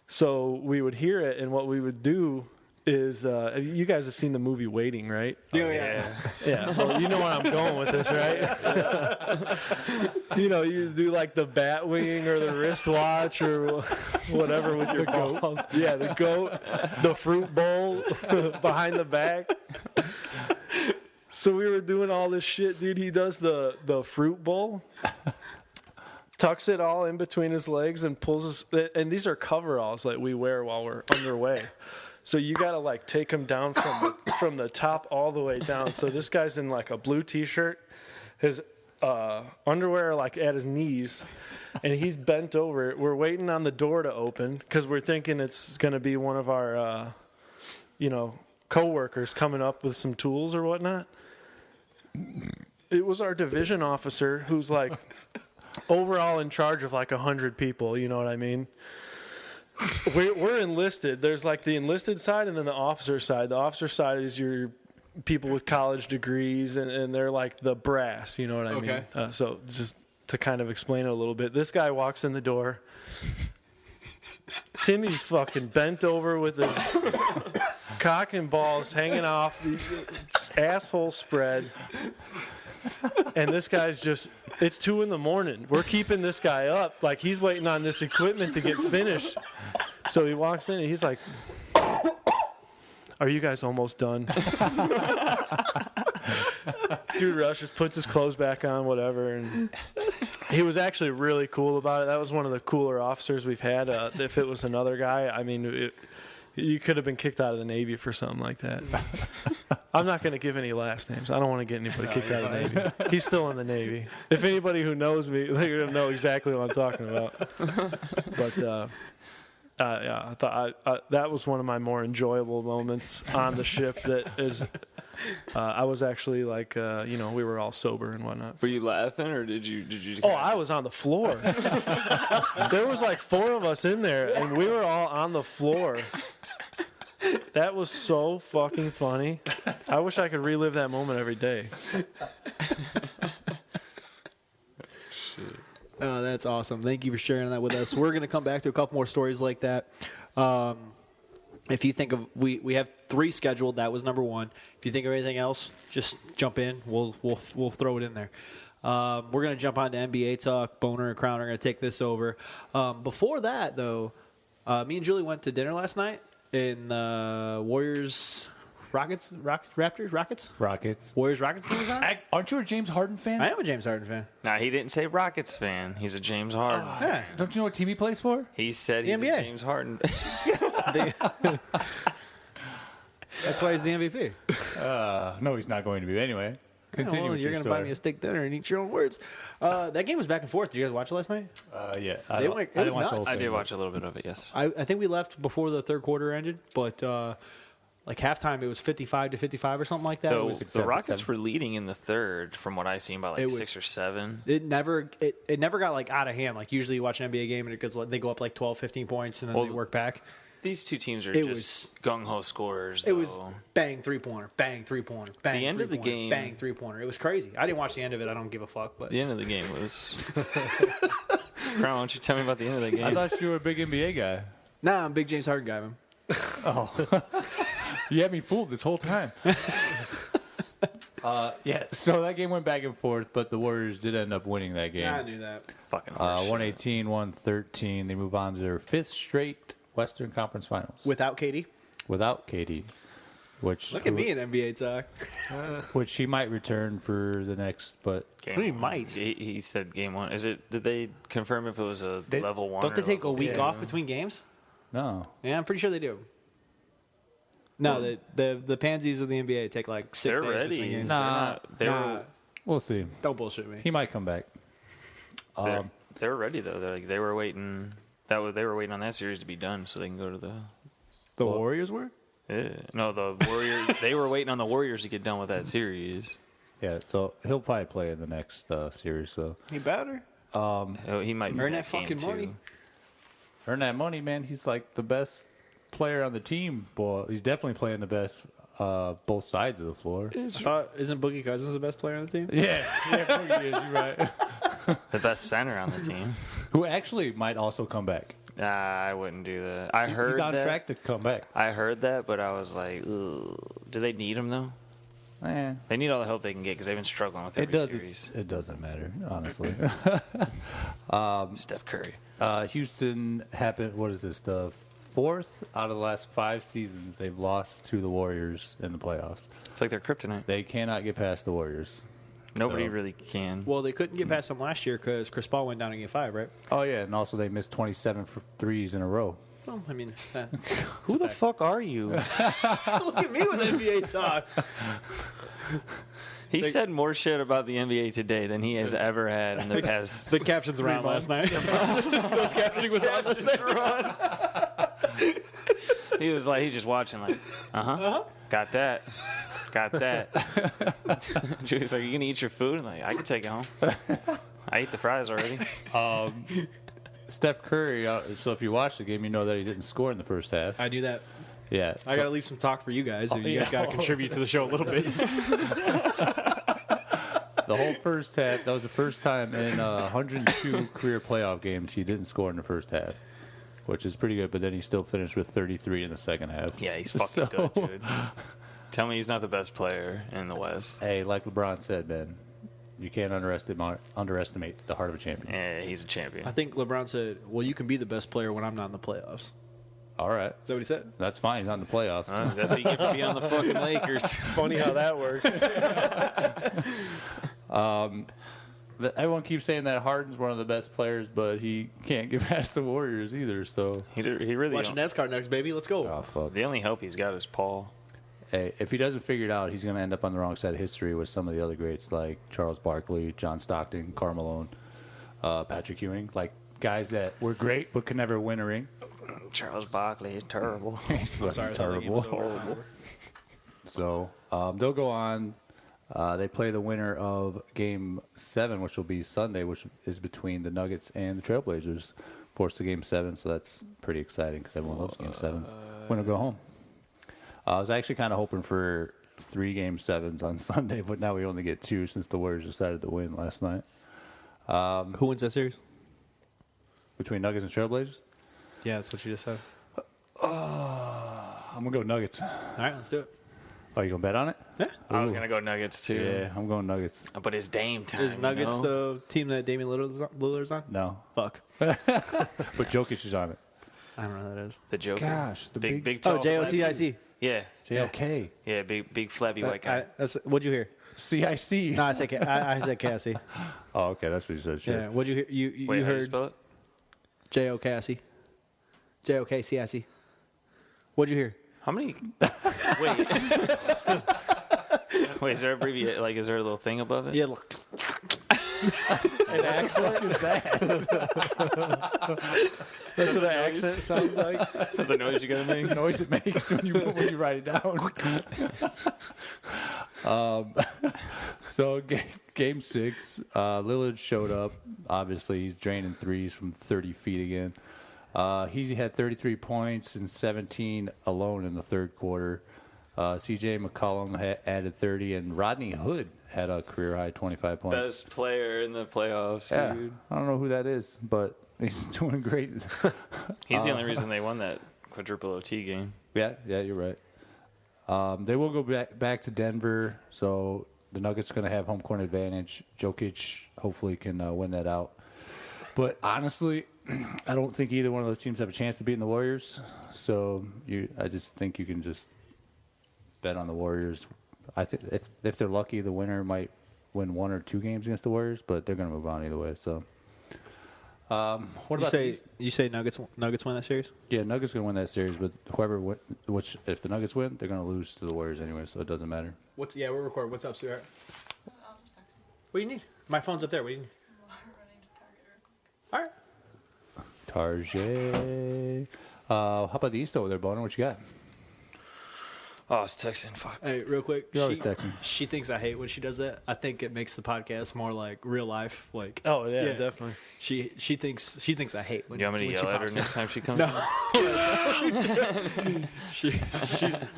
Speaker 5: So we would hear it, and what we would do is you guys have seen the movie Waiting, right?
Speaker 2: Yeah.
Speaker 5: Yeah, well, you know where I'm going with this, right? You do like the bat wing or the wristwatch or whatever with your balls. Yeah, the goat, the fruit bowl behind the back. So we were doing all this shit, dude. He does the fruit bowl, tucks it all in between his legs and pulls his, and these are coveralls that we wear while we're underway. So you got to like take him down from the top all the way down. So this guy's in like a blue t-shirt, his underwear like at his knees, and he's bent over. We're waiting on the door to open because we're thinking it's going to be one of our, co-workers coming up with some tools or whatnot. It was our division officer who's like overall in charge of like 100 people. You know what I mean? we're enlisted. There's like the enlisted side and then the officer side. The officer side is your people with college degrees, and they're like the brass. You know what I
Speaker 2: Okay.
Speaker 5: mean? So just to kind of explain it a little bit, this guy walks in the door. Timmy's fucking bent over with his cock and balls hanging off, these asshole spread. And this guy's just, it's 2 a.m. We're keeping this guy up. Like, he's waiting on this equipment to get finished. So he walks in and he's like, are you guys almost done? Dude rushes, puts his clothes back on, whatever. And he was actually really cool about it. That was one of the cooler officers we've had. If it was another guy, I mean, you could have been kicked out of the Navy for something like that. I'm not going to give any last names. I don't want to get anybody kicked out of the Navy. He's still in the Navy. If anybody who knows me, they're going to know exactly what I'm talking about. But yeah, I thought that was one of my more enjoyable moments on the ship. That is, I was actually like, we were all sober and whatnot.
Speaker 3: Were you laughing, or did you?
Speaker 5: Oh, I was on the floor. There was like 4 of us in there, and we were all on the floor. That was so fucking funny. I wish I could relive that moment every day.
Speaker 6: Oh, that's awesome. Thank you for sharing that with us. We're going to come back to a couple more stories like that. If you think of, we have 3 scheduled. That was number 1. If you think of anything else, just jump in. We'll throw it in there. We're going to jump on to NBA talk. Boner and Crown are going to take this over. Before that, though, me and Julie went to dinner last night in Warriors. Rockets? Warriors Rockets game was on?
Speaker 4: Aren't you a James Harden fan?
Speaker 6: I am a James Harden fan.
Speaker 3: Nah, he didn't say Rockets fan. He's a James Harden.
Speaker 6: Yeah.
Speaker 4: Don't you know what team he plays for?
Speaker 3: He said
Speaker 6: The
Speaker 3: he's a
Speaker 6: NBA.
Speaker 3: James Harden.
Speaker 6: That's why he's the MVP.
Speaker 4: No, he's not going to be anyway. Continue
Speaker 6: Well,
Speaker 4: with
Speaker 6: you're
Speaker 4: your
Speaker 6: going to buy
Speaker 4: story.
Speaker 6: me a steak dinner and eat your own words. That game was back and forth. Did you guys watch it last night?
Speaker 4: Yeah,
Speaker 6: They went- it was
Speaker 4: watch the whole
Speaker 6: nuts.
Speaker 3: I
Speaker 4: thing,
Speaker 3: did
Speaker 4: but-
Speaker 3: watch a little bit of it, yes.
Speaker 6: I think we left before the third quarter ended, but like halftime it was 55-55 or something like that. It was
Speaker 3: The Rockets were leading in the third, from what I seen, by like
Speaker 6: It was-
Speaker 3: 6 or 7.
Speaker 6: it never got like out of hand. Like usually you watch an NBA game and it goes like, they go up like 12, 15 points and then
Speaker 3: Well,
Speaker 6: they work back.
Speaker 3: These two teams are
Speaker 6: It
Speaker 3: just gung-ho scorers,
Speaker 6: It
Speaker 3: though.
Speaker 6: was bang 3-pointer, bang 3-pointer, bang
Speaker 3: The end of the
Speaker 6: three-pointer,
Speaker 3: game-
Speaker 6: bang 3-pointer. It was crazy. I didn't watch the end of it. I don't give a fuck. But
Speaker 3: The end of the game was... Crown, why don't you tell me about the end of the
Speaker 4: I
Speaker 3: game?
Speaker 4: thought you were a big NBA guy.
Speaker 6: nah, I'm a big James Harden guy, man.
Speaker 4: You had me fooled this whole time. Yeah, so that game went back and forth, but the Warriors did end up winning that game.
Speaker 6: I knew that.
Speaker 3: Fucking horseshit.
Speaker 4: 118, 113. They move on to their 5th straight Western Conference Finals
Speaker 6: Without KD.
Speaker 4: without KD, which
Speaker 6: Look at me in NBA talk.
Speaker 4: which he might return for the next, but
Speaker 3: Game
Speaker 6: What do you
Speaker 3: one.
Speaker 6: might?
Speaker 3: He said game 1. Did they confirm if it was a
Speaker 4: They-
Speaker 3: level 1?
Speaker 6: Don't they
Speaker 3: or
Speaker 6: take a
Speaker 3: level
Speaker 6: week
Speaker 3: 2?
Speaker 6: off between games?
Speaker 4: no.
Speaker 6: Yeah, I'm pretty sure they do. No, the pansies of the NBA take like 6
Speaker 3: They're
Speaker 6: days
Speaker 3: ready.
Speaker 6: between games.
Speaker 4: Nah.
Speaker 3: They
Speaker 4: We'll see.
Speaker 6: Don't bullshit me.
Speaker 4: He might come back.
Speaker 3: they were ready though. They were waiting. They were waiting on that series to be done so they can go to the.
Speaker 6: The Warriors were?
Speaker 3: No, the Warriors. They were waiting on the Warriors to get done with that series.
Speaker 4: Yeah, so he'll probably play in the next series. So
Speaker 6: He better.
Speaker 3: Oh, he might
Speaker 6: Earn
Speaker 3: be
Speaker 6: that
Speaker 3: game
Speaker 6: fucking money.
Speaker 3: 2.
Speaker 4: earn that money, man. He's like the best player on the team. Well, he's definitely playing the best both sides of the floor.
Speaker 6: Isn't Boogie Cousins the best player on the team?
Speaker 4: Yeah, Boogie is. You're right.
Speaker 3: The best center on the team.
Speaker 4: Who actually might also come back.
Speaker 3: Nah, I wouldn't do that. I heard
Speaker 4: He's on
Speaker 3: that.
Speaker 4: track to come back.
Speaker 3: I heard that, but I was like, ugh. Do they need him though? They need all the help they can get because they've been struggling with every series.
Speaker 4: It doesn't matter, honestly.
Speaker 3: Steph Curry.
Speaker 4: Houston happened. What is this? The 4th out of the last 5 seasons they've lost to the Warriors in the playoffs.
Speaker 3: It's like their kryptonite.
Speaker 4: They cannot get past the Warriors.
Speaker 3: Nobody
Speaker 4: So-
Speaker 3: really can.
Speaker 6: Well, they couldn't get past them last year because Chris Paul went down in Game 5, right?
Speaker 4: Oh yeah, and also they missed 27 threes in a row.
Speaker 6: Well, I mean,
Speaker 3: Who the fuck are you?
Speaker 6: look at me with NBA talk.
Speaker 3: He said more shit about the NBA today than he has ever had in the past.
Speaker 6: The captions around last night. Those captioning was on last night.
Speaker 3: He was like, he's just watching, like, got that. Julie's like, you gonna eat your food? I'm like, I can take it home. I ate the fries already.
Speaker 4: Steph Curry. So if you watch the game, you know that he didn't score in the first half.
Speaker 6: I knew that.
Speaker 4: Yeah,
Speaker 6: I got to leave some talk for you guys. And you guys got to contribute to the show a little bit.
Speaker 4: The whole first half. That was the first time in 102 career playoff games he didn't score in the first half, which is pretty good. But then he still finished with 33 in the second half.
Speaker 3: Yeah, he's fucking good, dude. Tell me he's not the best player in the West.
Speaker 4: Hey, like LeBron said, man, you can't underestimate the heart of a champion.
Speaker 3: Yeah, he's a champion.
Speaker 6: I think LeBron said, well, you can be the best player when I'm not in the playoffs.
Speaker 4: All right,
Speaker 6: Is that what he said?
Speaker 4: that's fine. He's not in the playoffs.
Speaker 3: That's what you get for being on the fucking Lakers.
Speaker 5: Funny how that works.
Speaker 4: Everyone keeps saying that Harden's one of the best players, but he can't get past the Warriors either. So,
Speaker 3: He really
Speaker 6: Watching NASCAR next, baby. Let's go.
Speaker 4: oh fuck.
Speaker 3: The only hope he's got is Paul.
Speaker 4: Hey, if he doesn't figure it out, he's going to end up on the wrong side of history with some of the other greats like Charles Barkley, John Stockton, Karl Malone, Patrick Ewing, like guys that were great but could never win a ring.
Speaker 3: Charles Barkley is terrible.
Speaker 6: I'm sorry. I thought the game was over. It's over.
Speaker 4: So they'll go on. They play the winner of Game 7, which will be Sunday, which is between the Nuggets and the Trailblazers. Forced to Game 7, so that's pretty exciting because everyone loves Game 7s. Winner go home. I was actually kind of hoping for 3 Game 7s on Sunday, but now we only get 2 since the Warriors decided to win last night.
Speaker 6: Who wins that series?
Speaker 4: Between Nuggets and Trailblazers?
Speaker 6: Yeah, that's what you just said.
Speaker 4: I'm going to go Nuggets.
Speaker 6: All right, let's do it.
Speaker 4: Oh, you going to bet on it?
Speaker 6: Yeah.
Speaker 3: I was going to go Nuggets, too.
Speaker 4: Yeah, I'm going Nuggets.
Speaker 3: But it's Dame time.
Speaker 6: Is Nuggets
Speaker 3: you know?
Speaker 6: the team that Damian Lillard's on?
Speaker 4: No.
Speaker 6: Fuck.
Speaker 4: But Jokic is on it.
Speaker 6: I don't know who that is.
Speaker 3: The Joker?
Speaker 4: Gosh, the big-
Speaker 3: big
Speaker 6: Oh,
Speaker 3: tall
Speaker 6: JOCIC.
Speaker 3: Yeah.
Speaker 4: JOK.
Speaker 3: Yeah, big flabby white guy.
Speaker 6: What'd you hear?
Speaker 4: CIC.
Speaker 6: No, I said I said Cassie.
Speaker 4: Oh, okay. That's what you said. Sure.
Speaker 6: Yeah. What'd you hear? You
Speaker 3: Wait, how do you
Speaker 6: heard
Speaker 3: spell it?
Speaker 6: J O Cassie. JOKCIC. What'd you hear?
Speaker 3: How many? Wait. Wait, is there is there a little thing above it?
Speaker 6: Yeah. Look.
Speaker 5: An accent? Is that? That's what an accent sounds like.
Speaker 3: Is that the noise you gotta make?
Speaker 4: The noise it makes when you write it down. So game 6, Lillard showed up. Obviously, he's draining threes from 30 feet again. He had 33 points and 17 alone in the third quarter. C.J. McCollum added 30, and Rodney Hood had a career-high 25 points.
Speaker 3: Best player in the playoffs,
Speaker 4: Yeah,
Speaker 3: dude.
Speaker 4: I don't know who that is, but he's doing great.
Speaker 3: He's the only reason they won that quadruple OT game.
Speaker 4: Yeah, you're right. They will go back to Denver, so the Nuggets are going to have home court advantage. Jokic hopefully can win that out. But honestly, I don't think either one of those teams have a chance to beat the Warriors. So I just think you can just bet on the Warriors. I think if they're lucky, the winner might win 1 or 2 games against the Warriors, but they're going to move on either way. So, what about
Speaker 6: you say Nuggets win that series?
Speaker 4: Yeah, Nuggets going to win that series, but if the Nuggets win, they're going to lose to the Warriors anyway, so it doesn't matter.
Speaker 6: We're recording. What's up, sweetheart? What do you need? My phone's up there. What do you need? All right.
Speaker 4: Tarjay. How about the East over there, Boner? What you got?
Speaker 3: Oh, I was texting. Fuck.
Speaker 6: Hey, real quick.
Speaker 4: You're always texting.
Speaker 6: She thinks I hate when she does that. I think it makes the podcast more like real life. Like,
Speaker 5: Oh, yeah, definitely.
Speaker 6: She thinks I hate when.
Speaker 3: You want me to
Speaker 6: when she
Speaker 3: yell at her
Speaker 6: pops
Speaker 3: next
Speaker 6: in.
Speaker 3: time she comes?
Speaker 6: No.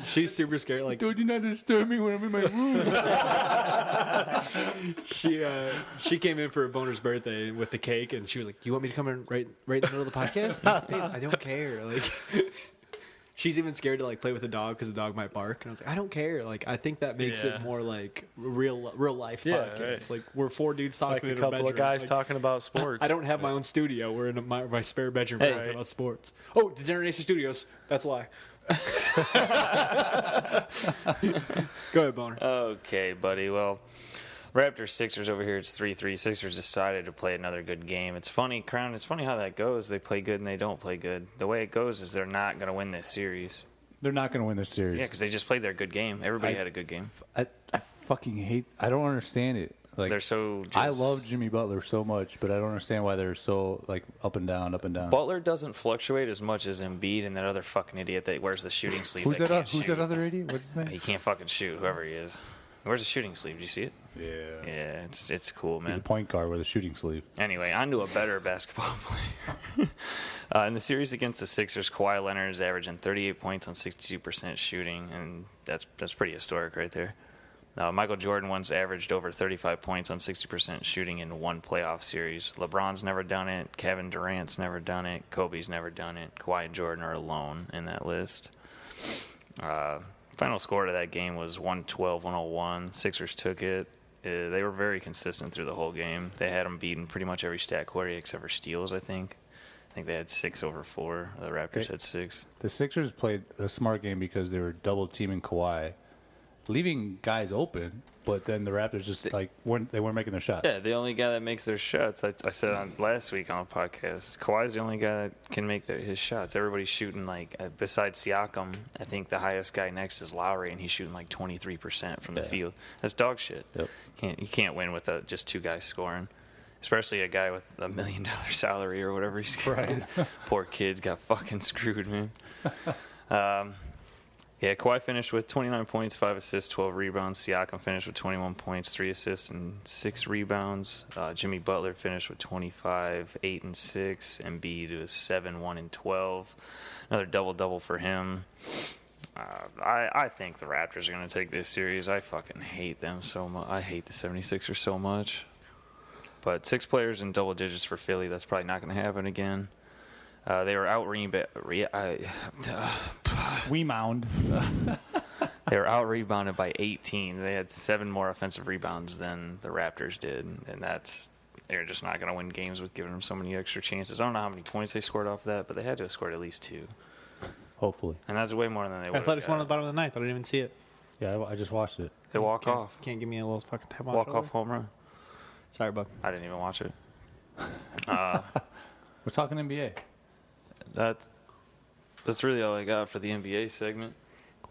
Speaker 6: She's super scared. Like,
Speaker 4: Don't you not disturb me when I'm in my room?
Speaker 6: she came in for a Boner's birthday with the cake, and she was like, "You want me to come in right in the middle of the podcast?" Like, babe, I don't care. Like, she's even scared to like play with the dog because the dog might bark. And I was like, I don't care. Like, I think that makes it more like real life podcast.
Speaker 5: Right.
Speaker 6: Like, we're 4 dudes talking
Speaker 5: Like
Speaker 6: in
Speaker 5: a couple of
Speaker 6: bedroom.
Speaker 5: guys
Speaker 6: Like,
Speaker 5: talking about sports.
Speaker 6: I don't have my own studio. We're in my spare bedroom
Speaker 3: Hey.
Speaker 6: talking about sports. Oh, Degenerates Studios. That's a lie. Go ahead, Boner.
Speaker 3: Okay, buddy. Well, Raptors Sixers over here. It's 3-3. Sixers decided to play another good game. It's funny, Crown. It's funny how that goes. They play good and they don't play good. The way it goes is they're not going to win this series.
Speaker 4: They're not going to win this series.
Speaker 3: Yeah, because they just played their good game. Everybody had a good game.
Speaker 4: I fucking hate. I don't understand it. Like,
Speaker 3: They're so.
Speaker 4: I love Jimmy Butler so much, but I don't understand why they're so like up and down, up and down.
Speaker 3: Butler doesn't fluctuate as much as Embiid and that other fucking idiot that wears the shooting sleeve.
Speaker 4: Who's that?
Speaker 3: Can't
Speaker 4: Who's
Speaker 3: shoot.
Speaker 4: that other idiot? What's his name?
Speaker 3: He can't fucking shoot. Whoever he is. He wears a shooting sleeve. Did you see it? Yeah, it's cool, man.
Speaker 4: He's a point guard with a shooting sleeve.
Speaker 3: Anyway, on to a better basketball player. In the series against the Sixers, Kawhi Leonard is averaging 38 points on 62% shooting, and that's pretty historic right there. Michael Jordan once averaged over 35 points on 60% shooting in one playoff series. LeBron's never done it. Kevin Durant's never done it. Kobe's never done it. Kawhi and Jordan are alone in that list. Final score to that game was 112-101. Sixers took it. They were very consistent through the whole game. They had them beaten pretty much every stat category except for steals, I think. I think they had 6 over 4. The Raptors had 6.
Speaker 4: The Sixers played a smart game because they were double teaming Kawhi, leaving guys open, but then the Raptors just weren't making their shots.
Speaker 3: Yeah, the only guy that makes their shots, I said last week on the podcast, Kawhi's the only guy that can make his shots. Everybody's shooting besides Siakam, I think the highest guy next is Lowry, and he's shooting 23% from the field. That's dog shit.
Speaker 4: Yep.
Speaker 3: You can't win with just 2 guys scoring, especially a guy with $1 million salary or whatever he's getting. Right. Poor kid's got fucking screwed, man. Yeah, Kawhi finished with 29 points, 5 assists, 12 rebounds. Siakam finished with 21 points, 3 assists, and 6 rebounds. Jimmy Butler finished with 25, 8 and 6. Embiid was 7, 1 and 12. Another double-double for him. I think the Raptors are going to take this series. I fucking hate them so much. I hate the 76ers so much. But 6 players in double digits for Philly, that's probably not going to happen again. They were They were out rebounded by 18. They had 7 more offensive rebounds than the Raptors did, and they're just not going to win games with giving them so many extra chances. I don't know how many points they scored off that, but they had to have scored at least 2.
Speaker 4: Hopefully.
Speaker 3: And that's way more than they would.
Speaker 2: Athletics won at the bottom of the ninth. I didn't even see it.
Speaker 4: Yeah, I just watched it.
Speaker 3: They walk off.
Speaker 2: Can't give me a little fucking tap on
Speaker 3: Walk off home run.
Speaker 2: Sorry, bud.
Speaker 3: I didn't even watch it.
Speaker 4: We're talking NBA.
Speaker 3: That's really all I got for the NBA segment.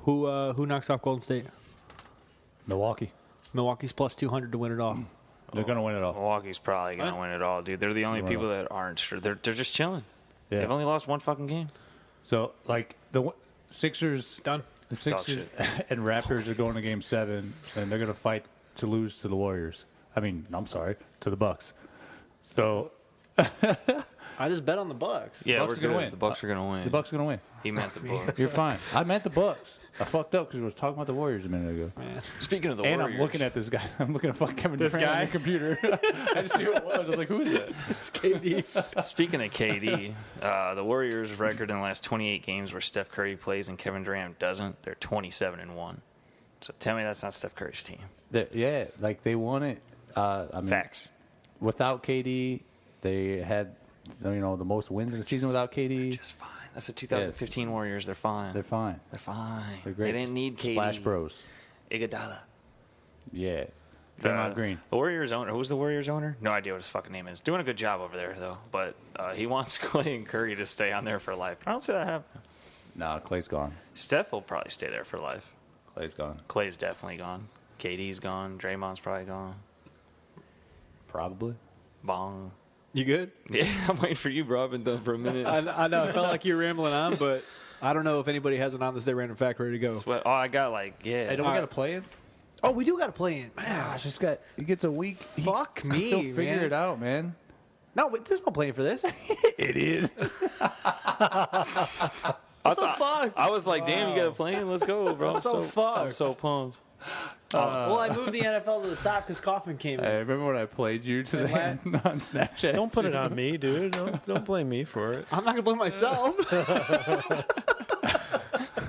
Speaker 2: Who knocks off Golden State?
Speaker 4: Milwaukee.
Speaker 2: Milwaukee's plus 200 to win it all.
Speaker 4: They're going to win it all.
Speaker 3: Milwaukee's probably going to win it all, dude. They're the only people that aren't sure. They're just chilling.
Speaker 4: Yeah.
Speaker 3: They've only lost 1 fucking game.
Speaker 4: So, the Sixers
Speaker 2: done.
Speaker 4: The Sixers and Raptors are going to Game 7, and they're going to fight to lose to the Warriors. To the Bucks. So
Speaker 2: I just bet on the Bucks.
Speaker 3: Yeah,
Speaker 4: Bucks are going to win.
Speaker 3: The Bucks are going to win.
Speaker 4: The Bucks are going to win.
Speaker 3: He meant the Bucks.
Speaker 4: You're fine. I meant the Bucks. I fucked up because we were talking about the Warriors a minute ago.
Speaker 2: Man.
Speaker 3: Speaking of the
Speaker 4: Warriors.
Speaker 3: Warriors.
Speaker 4: And I'm looking at this guy. I'm looking at fucking Kevin Durant on the computer. I didn't see who it was. I was like, who is that?
Speaker 2: It's KD.
Speaker 3: Speaking of KD, the Warriors' record in the last 28 games where Steph Curry plays and Kevin Durant doesn't, they're 27-1. So tell me that's not Steph Curry's team.
Speaker 4: They won it.
Speaker 3: Facts.
Speaker 4: Without KD, they had the most wins in the season without KD.
Speaker 3: Just fine. That's the 2015 Warriors. They're fine.
Speaker 4: They're fine.
Speaker 3: They're fine.
Speaker 4: They're great.
Speaker 3: They didn't need KD.
Speaker 4: Splash Bros.
Speaker 3: Iguodala.
Speaker 4: Yeah. Draymond Green.
Speaker 3: The Warriors owner. Who's the Warriors owner? No idea what his fucking name is. Doing a good job over there, though. But he wants Clay and Curry to stay on there for life. I don't see that happening.
Speaker 4: No, Clay's gone.
Speaker 3: Steph will probably stay there for life.
Speaker 4: Clay's gone.
Speaker 3: Clay's definitely gone. KD's gone. Draymond's probably gone.
Speaker 4: Probably.
Speaker 3: Bong.
Speaker 2: You good?
Speaker 3: Yeah, I'm waiting for you, bro. I've been done for a minute.
Speaker 2: I know. I felt like you were rambling on, but I don't know if anybody has an on this day random fact ready to go.
Speaker 3: Oh, I got
Speaker 4: Hey, don't we got to play it?
Speaker 2: Oh, we do got to play it. Man,
Speaker 4: Gosh, he gets a week.
Speaker 2: Fuck me,
Speaker 4: He'll figure it out, man.
Speaker 2: No, but there's no playing for this.
Speaker 4: Idiot.
Speaker 2: I'm so fucked.
Speaker 3: I was like, damn, you got to play it? Let's go, bro.
Speaker 2: I'm so fucked.
Speaker 3: I'm so pumped.
Speaker 2: Well, I moved the NFL to the top because Coffin came in.
Speaker 4: I remember when I played you today on Snapchat.
Speaker 5: Don't put it on me, dude. Don't blame me for it.
Speaker 2: I'm not gonna blame myself.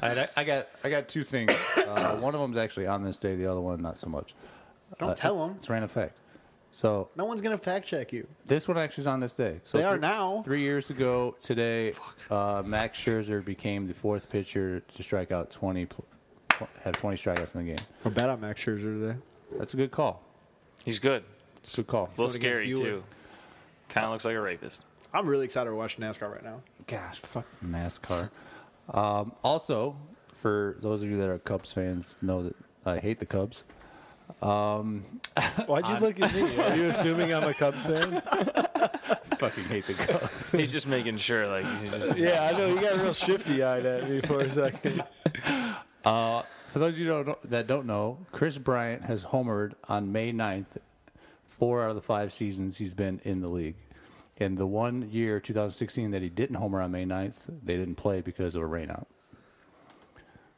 Speaker 4: I got 2 things. One of them's actually on this day. The other one, not so much.
Speaker 2: Don't tell them.
Speaker 4: It's random fact. So
Speaker 2: No one's gonna fact check you.
Speaker 4: this one actually is on this day. So
Speaker 2: They are now.
Speaker 4: 3 years ago today, Max Scherzer became the 4th pitcher to strike out 20 strikeouts in the game.
Speaker 2: We're bad on Max Scherzer today.
Speaker 4: That's a good call.
Speaker 3: He's good.
Speaker 4: Good call.
Speaker 3: A little
Speaker 2: Going against
Speaker 3: scary,
Speaker 2: Bueller.
Speaker 3: too. Kind of looks like a rapist.
Speaker 2: I'm really excited to watch NASCAR right now.
Speaker 4: Gosh, fuck NASCAR. Also, for those of you that are Cubs fans, know that I hate the Cubs.
Speaker 5: Why'd you look at me? Are you assuming I'm a Cubs fan?
Speaker 4: Fucking hate the Cubs.
Speaker 3: He's just making sure, like, he's just...
Speaker 5: Yeah, I know. You got real shifty-eyed at me for a second.
Speaker 4: For those of you that don't know, Chris Bryant has homered on May 9th 4 out of the 5 seasons he's been in the league. And the 1 year, 2016, that he didn't homer on May 9th, they didn't play because of a rainout.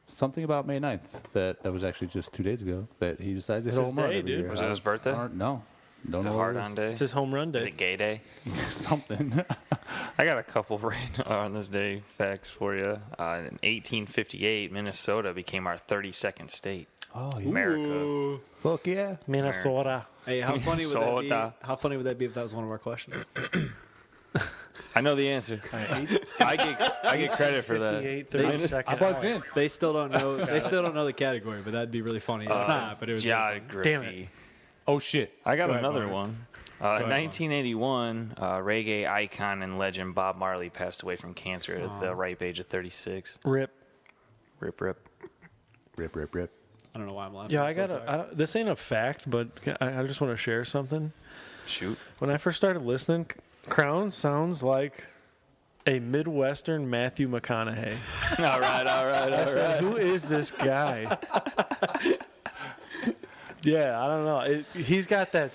Speaker 4: Something about May 9th that was actually just 2 days ago that he decides to hit a home run every year.
Speaker 3: Was it his birthday?
Speaker 4: No. Don't
Speaker 3: Is it
Speaker 4: know
Speaker 3: hard on day?
Speaker 5: It's his home run day.
Speaker 3: Is it gay day?
Speaker 4: Something.
Speaker 3: I got a couple right on this day facts for you. In 1858, Minnesota became our 32nd state.
Speaker 4: Oh, yeah.
Speaker 3: America.
Speaker 4: Fuck yeah.
Speaker 5: Minnesota.
Speaker 6: Hey, how funny would that be?
Speaker 3: Minnesota.
Speaker 6: How funny would that be if that was one of our questions?
Speaker 3: I know the answer. I get credit for that.
Speaker 5: 58, 32nd.
Speaker 4: I buzzed in.
Speaker 6: They still don't know. They still don't know the category, but that'd be really funny. It's not, but it was.
Speaker 3: Geography.
Speaker 5: Damn it.
Speaker 4: Oh, shit.
Speaker 3: I got
Speaker 6: Go ahead,
Speaker 3: another
Speaker 6: Mark.
Speaker 3: one.
Speaker 6: ahead,
Speaker 3: In 1981, reggae icon and legend Bob Marley passed away from cancer at the ripe age of 36.
Speaker 5: Rip.
Speaker 3: Rip, rip.
Speaker 4: Rip, rip, rip.
Speaker 6: I don't know why I'm laughing.
Speaker 5: Yeah,
Speaker 6: I'm
Speaker 5: I
Speaker 6: so
Speaker 5: got
Speaker 6: sorry.
Speaker 5: this ain't a fact, but I just want to share something.
Speaker 3: Shoot.
Speaker 5: When I first started listening, Crown sounds like a Midwestern Matthew McConaughey.
Speaker 3: All right.
Speaker 5: I said, who is this guy? Yeah, I don't know. He's got that.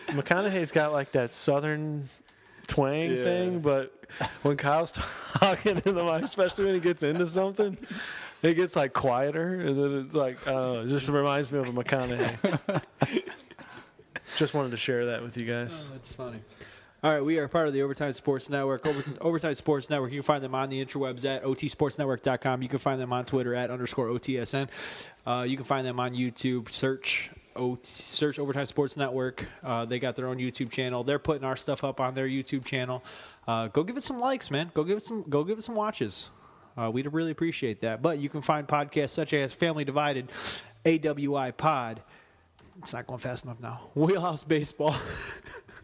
Speaker 5: McConaughey's got like that Southern twang thing, but when Kyle's talking to the mic, especially when he gets into something, it gets like quieter, and then it's like I don't know. It just reminds me of a McConaughey. Just wanted to share that with you guys.
Speaker 6: Oh, that's funny. All right, we are part of the Overtime Sports Network. Overtime Sports Network, you can find them on the interwebs at otsportsnetwork.com. You can find them on Twitter at _OTSN. You can find them on YouTube. Search Overtime Sports Network. They got their own YouTube channel. They're putting our stuff up on their YouTube channel. Go give it some likes, man. Go give it some watches. We'd really appreciate that. But you can find podcasts such as Family Divided, AWI Pod. It's not going fast enough now. Wheelhouse Baseball,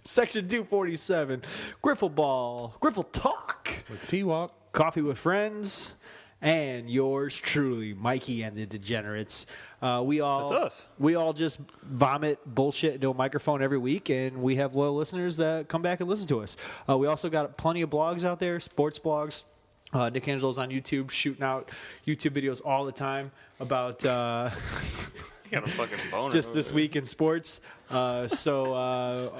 Speaker 6: Section 247, Griffle Ball, Griffle Talk,
Speaker 4: With T-Walk.
Speaker 6: Coffee with Friends, and yours truly, Mikey and the Degenerates. We all
Speaker 3: That's us.
Speaker 6: We all just vomit bullshit into a microphone every week, and we have loyal listeners that come back and listen to us. We also got plenty of blogs out there, sports blogs. Nick Angelo's on YouTube, shooting out YouTube videos all the time about
Speaker 3: You got a fucking boner.
Speaker 6: just this week in sports. So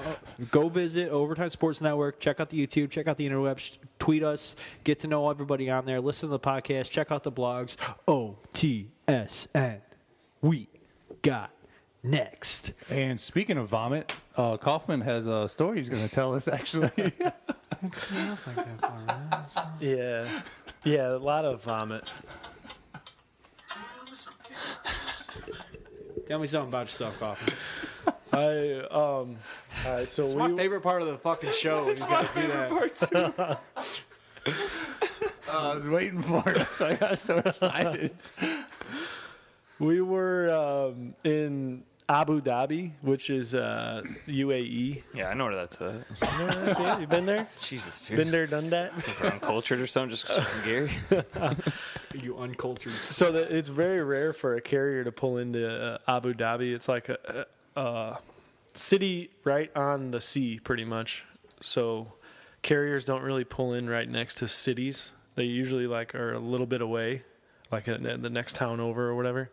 Speaker 6: go visit Overtime Sports Network. Check out the YouTube. Check out the interwebs. Tweet us. Get to know everybody on there. Listen to the podcast. Check out the blogs. OTSN. We got next.
Speaker 4: And speaking of vomit, Kaufman has a story he's going to tell us, actually.
Speaker 5: Yeah, a lot of vomit.
Speaker 6: Tell me something about yourself, Coffee.
Speaker 5: All right, so
Speaker 6: It's my favorite part of the fucking show. He's got to do that.
Speaker 4: I was waiting for it, so I got so excited.
Speaker 5: We were in Abu Dhabi, which is UAE.
Speaker 3: Yeah, I know where that's at.
Speaker 5: See, you been there?
Speaker 3: Jesus, dude.
Speaker 5: Been there, done that?
Speaker 3: Think we're uncultured or something just 'cause we're from Gary?
Speaker 6: You uncultured.
Speaker 5: So it's very rare for a carrier to pull into Abu Dhabi. It's like a city right on the sea, pretty much. So carriers don't really pull in right next to cities. They usually like are a little bit away, like the next town over or whatever.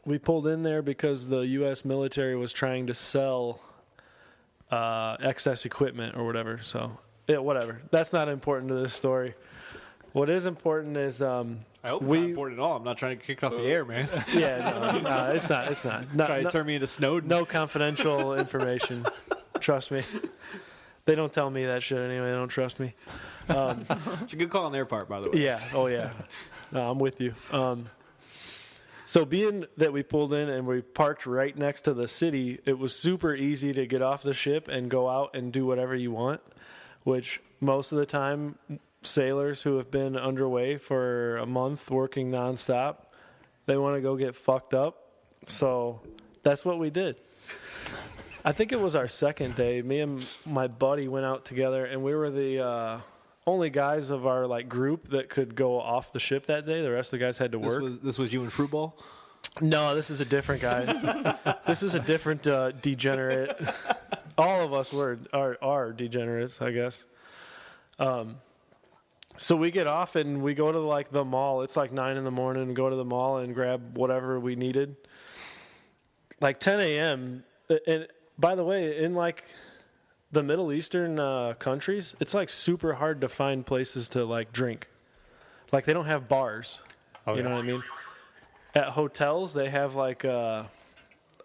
Speaker 5: We pulled in there because the U.S. military was trying to sell excess equipment or whatever. So, yeah, whatever. That's not important to this story. What is important is
Speaker 6: I hope it's not important at all. I'm not trying to kick off the air, man.
Speaker 5: no, it's not. It's not.
Speaker 6: Trying to turn me into Snowden.
Speaker 5: No confidential information. Trust me. They don't tell me that shit anyway. They don't trust me.
Speaker 6: It's a good call on their part, by the way.
Speaker 5: Yeah. Oh, yeah. No, I'm with you. So being that we pulled in and we parked right next to the city, it was super easy to get off the ship and go out and do whatever you want, which most of the time sailors who have been underway for a month working nonstop, they want to go get fucked up. So that's what we did. I think it was our second day. Me and my buddy went out together, and we were the only guys of our like group that could go off the ship that day. The rest of the guys had to work.
Speaker 6: This was you and Fruitball?
Speaker 5: No, this is a different guy. This is a different degenerate. All of us are degenerates, I guess. So we get off and we go to like the mall. It's like 9 in the morning and go to the mall and grab whatever we needed. Like 10 a.m. And by the way, in like the Middle Eastern countries, it's like super hard to find places to like drink. Like they don't have bars. You know what I mean? At hotels, they have like a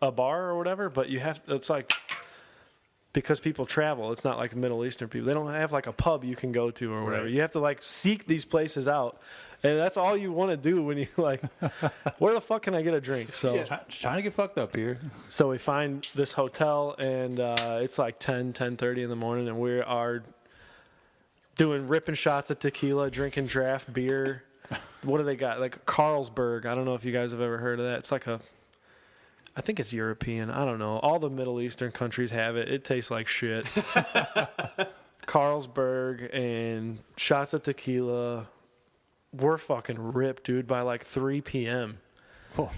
Speaker 5: bar or whatever, but it's like, because people travel, it's not like Middle Eastern people. They don't have like a pub you can go to or whatever. Right. You have to like seek these places out. And that's all you want to do when you like, where the fuck can I get a drink? So
Speaker 4: trying to get fucked up here.
Speaker 5: So we find this hotel and it's like 10:30 in the morning and we are ripping shots of tequila, drinking draft beer. What do they got? Like Carlsberg. I don't know if you guys have ever heard of that. It's like I think it's European. I don't know. All the Middle Eastern countries have it. It tastes like shit. Carlsberg and shots of tequila. We're fucking ripped, dude, by like 3 p.m. Oh.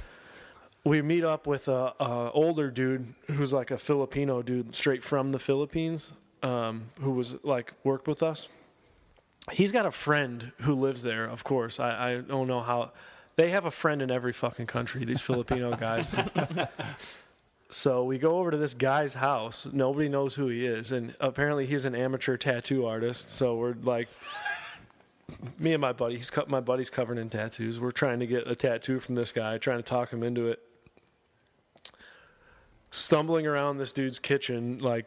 Speaker 5: We meet up with a older dude who's like a Filipino dude straight from the Philippines who was like worked with us. He's got a friend who lives there, of course. I don't know how. They have a friend in every fucking country, these Filipino guys. So we go over to this guy's house. Nobody knows who he is. And apparently he's an amateur tattoo artist. So we're like, me and my buddy, my buddy's covered in tattoos. We're trying to get a tattoo from this guy, trying to talk him into it. Stumbling around this dude's kitchen, like,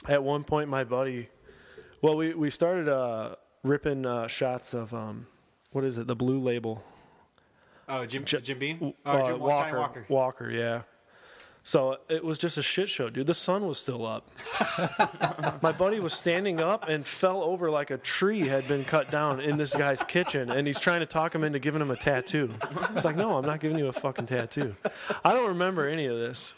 Speaker 5: at one point my buddy, well, we started ripping shots of, what is it, the Blue Label.
Speaker 6: Oh, Jim Beam?
Speaker 5: Walker.
Speaker 6: Walker.
Speaker 5: Walker, yeah. So it was just a shit show, dude. The sun was still up. My buddy was standing up and fell over like a tree had been cut down in this guy's kitchen, and he's trying to talk him into giving him a tattoo. It's like, no, I'm not giving you a fucking tattoo. I don't remember any of this.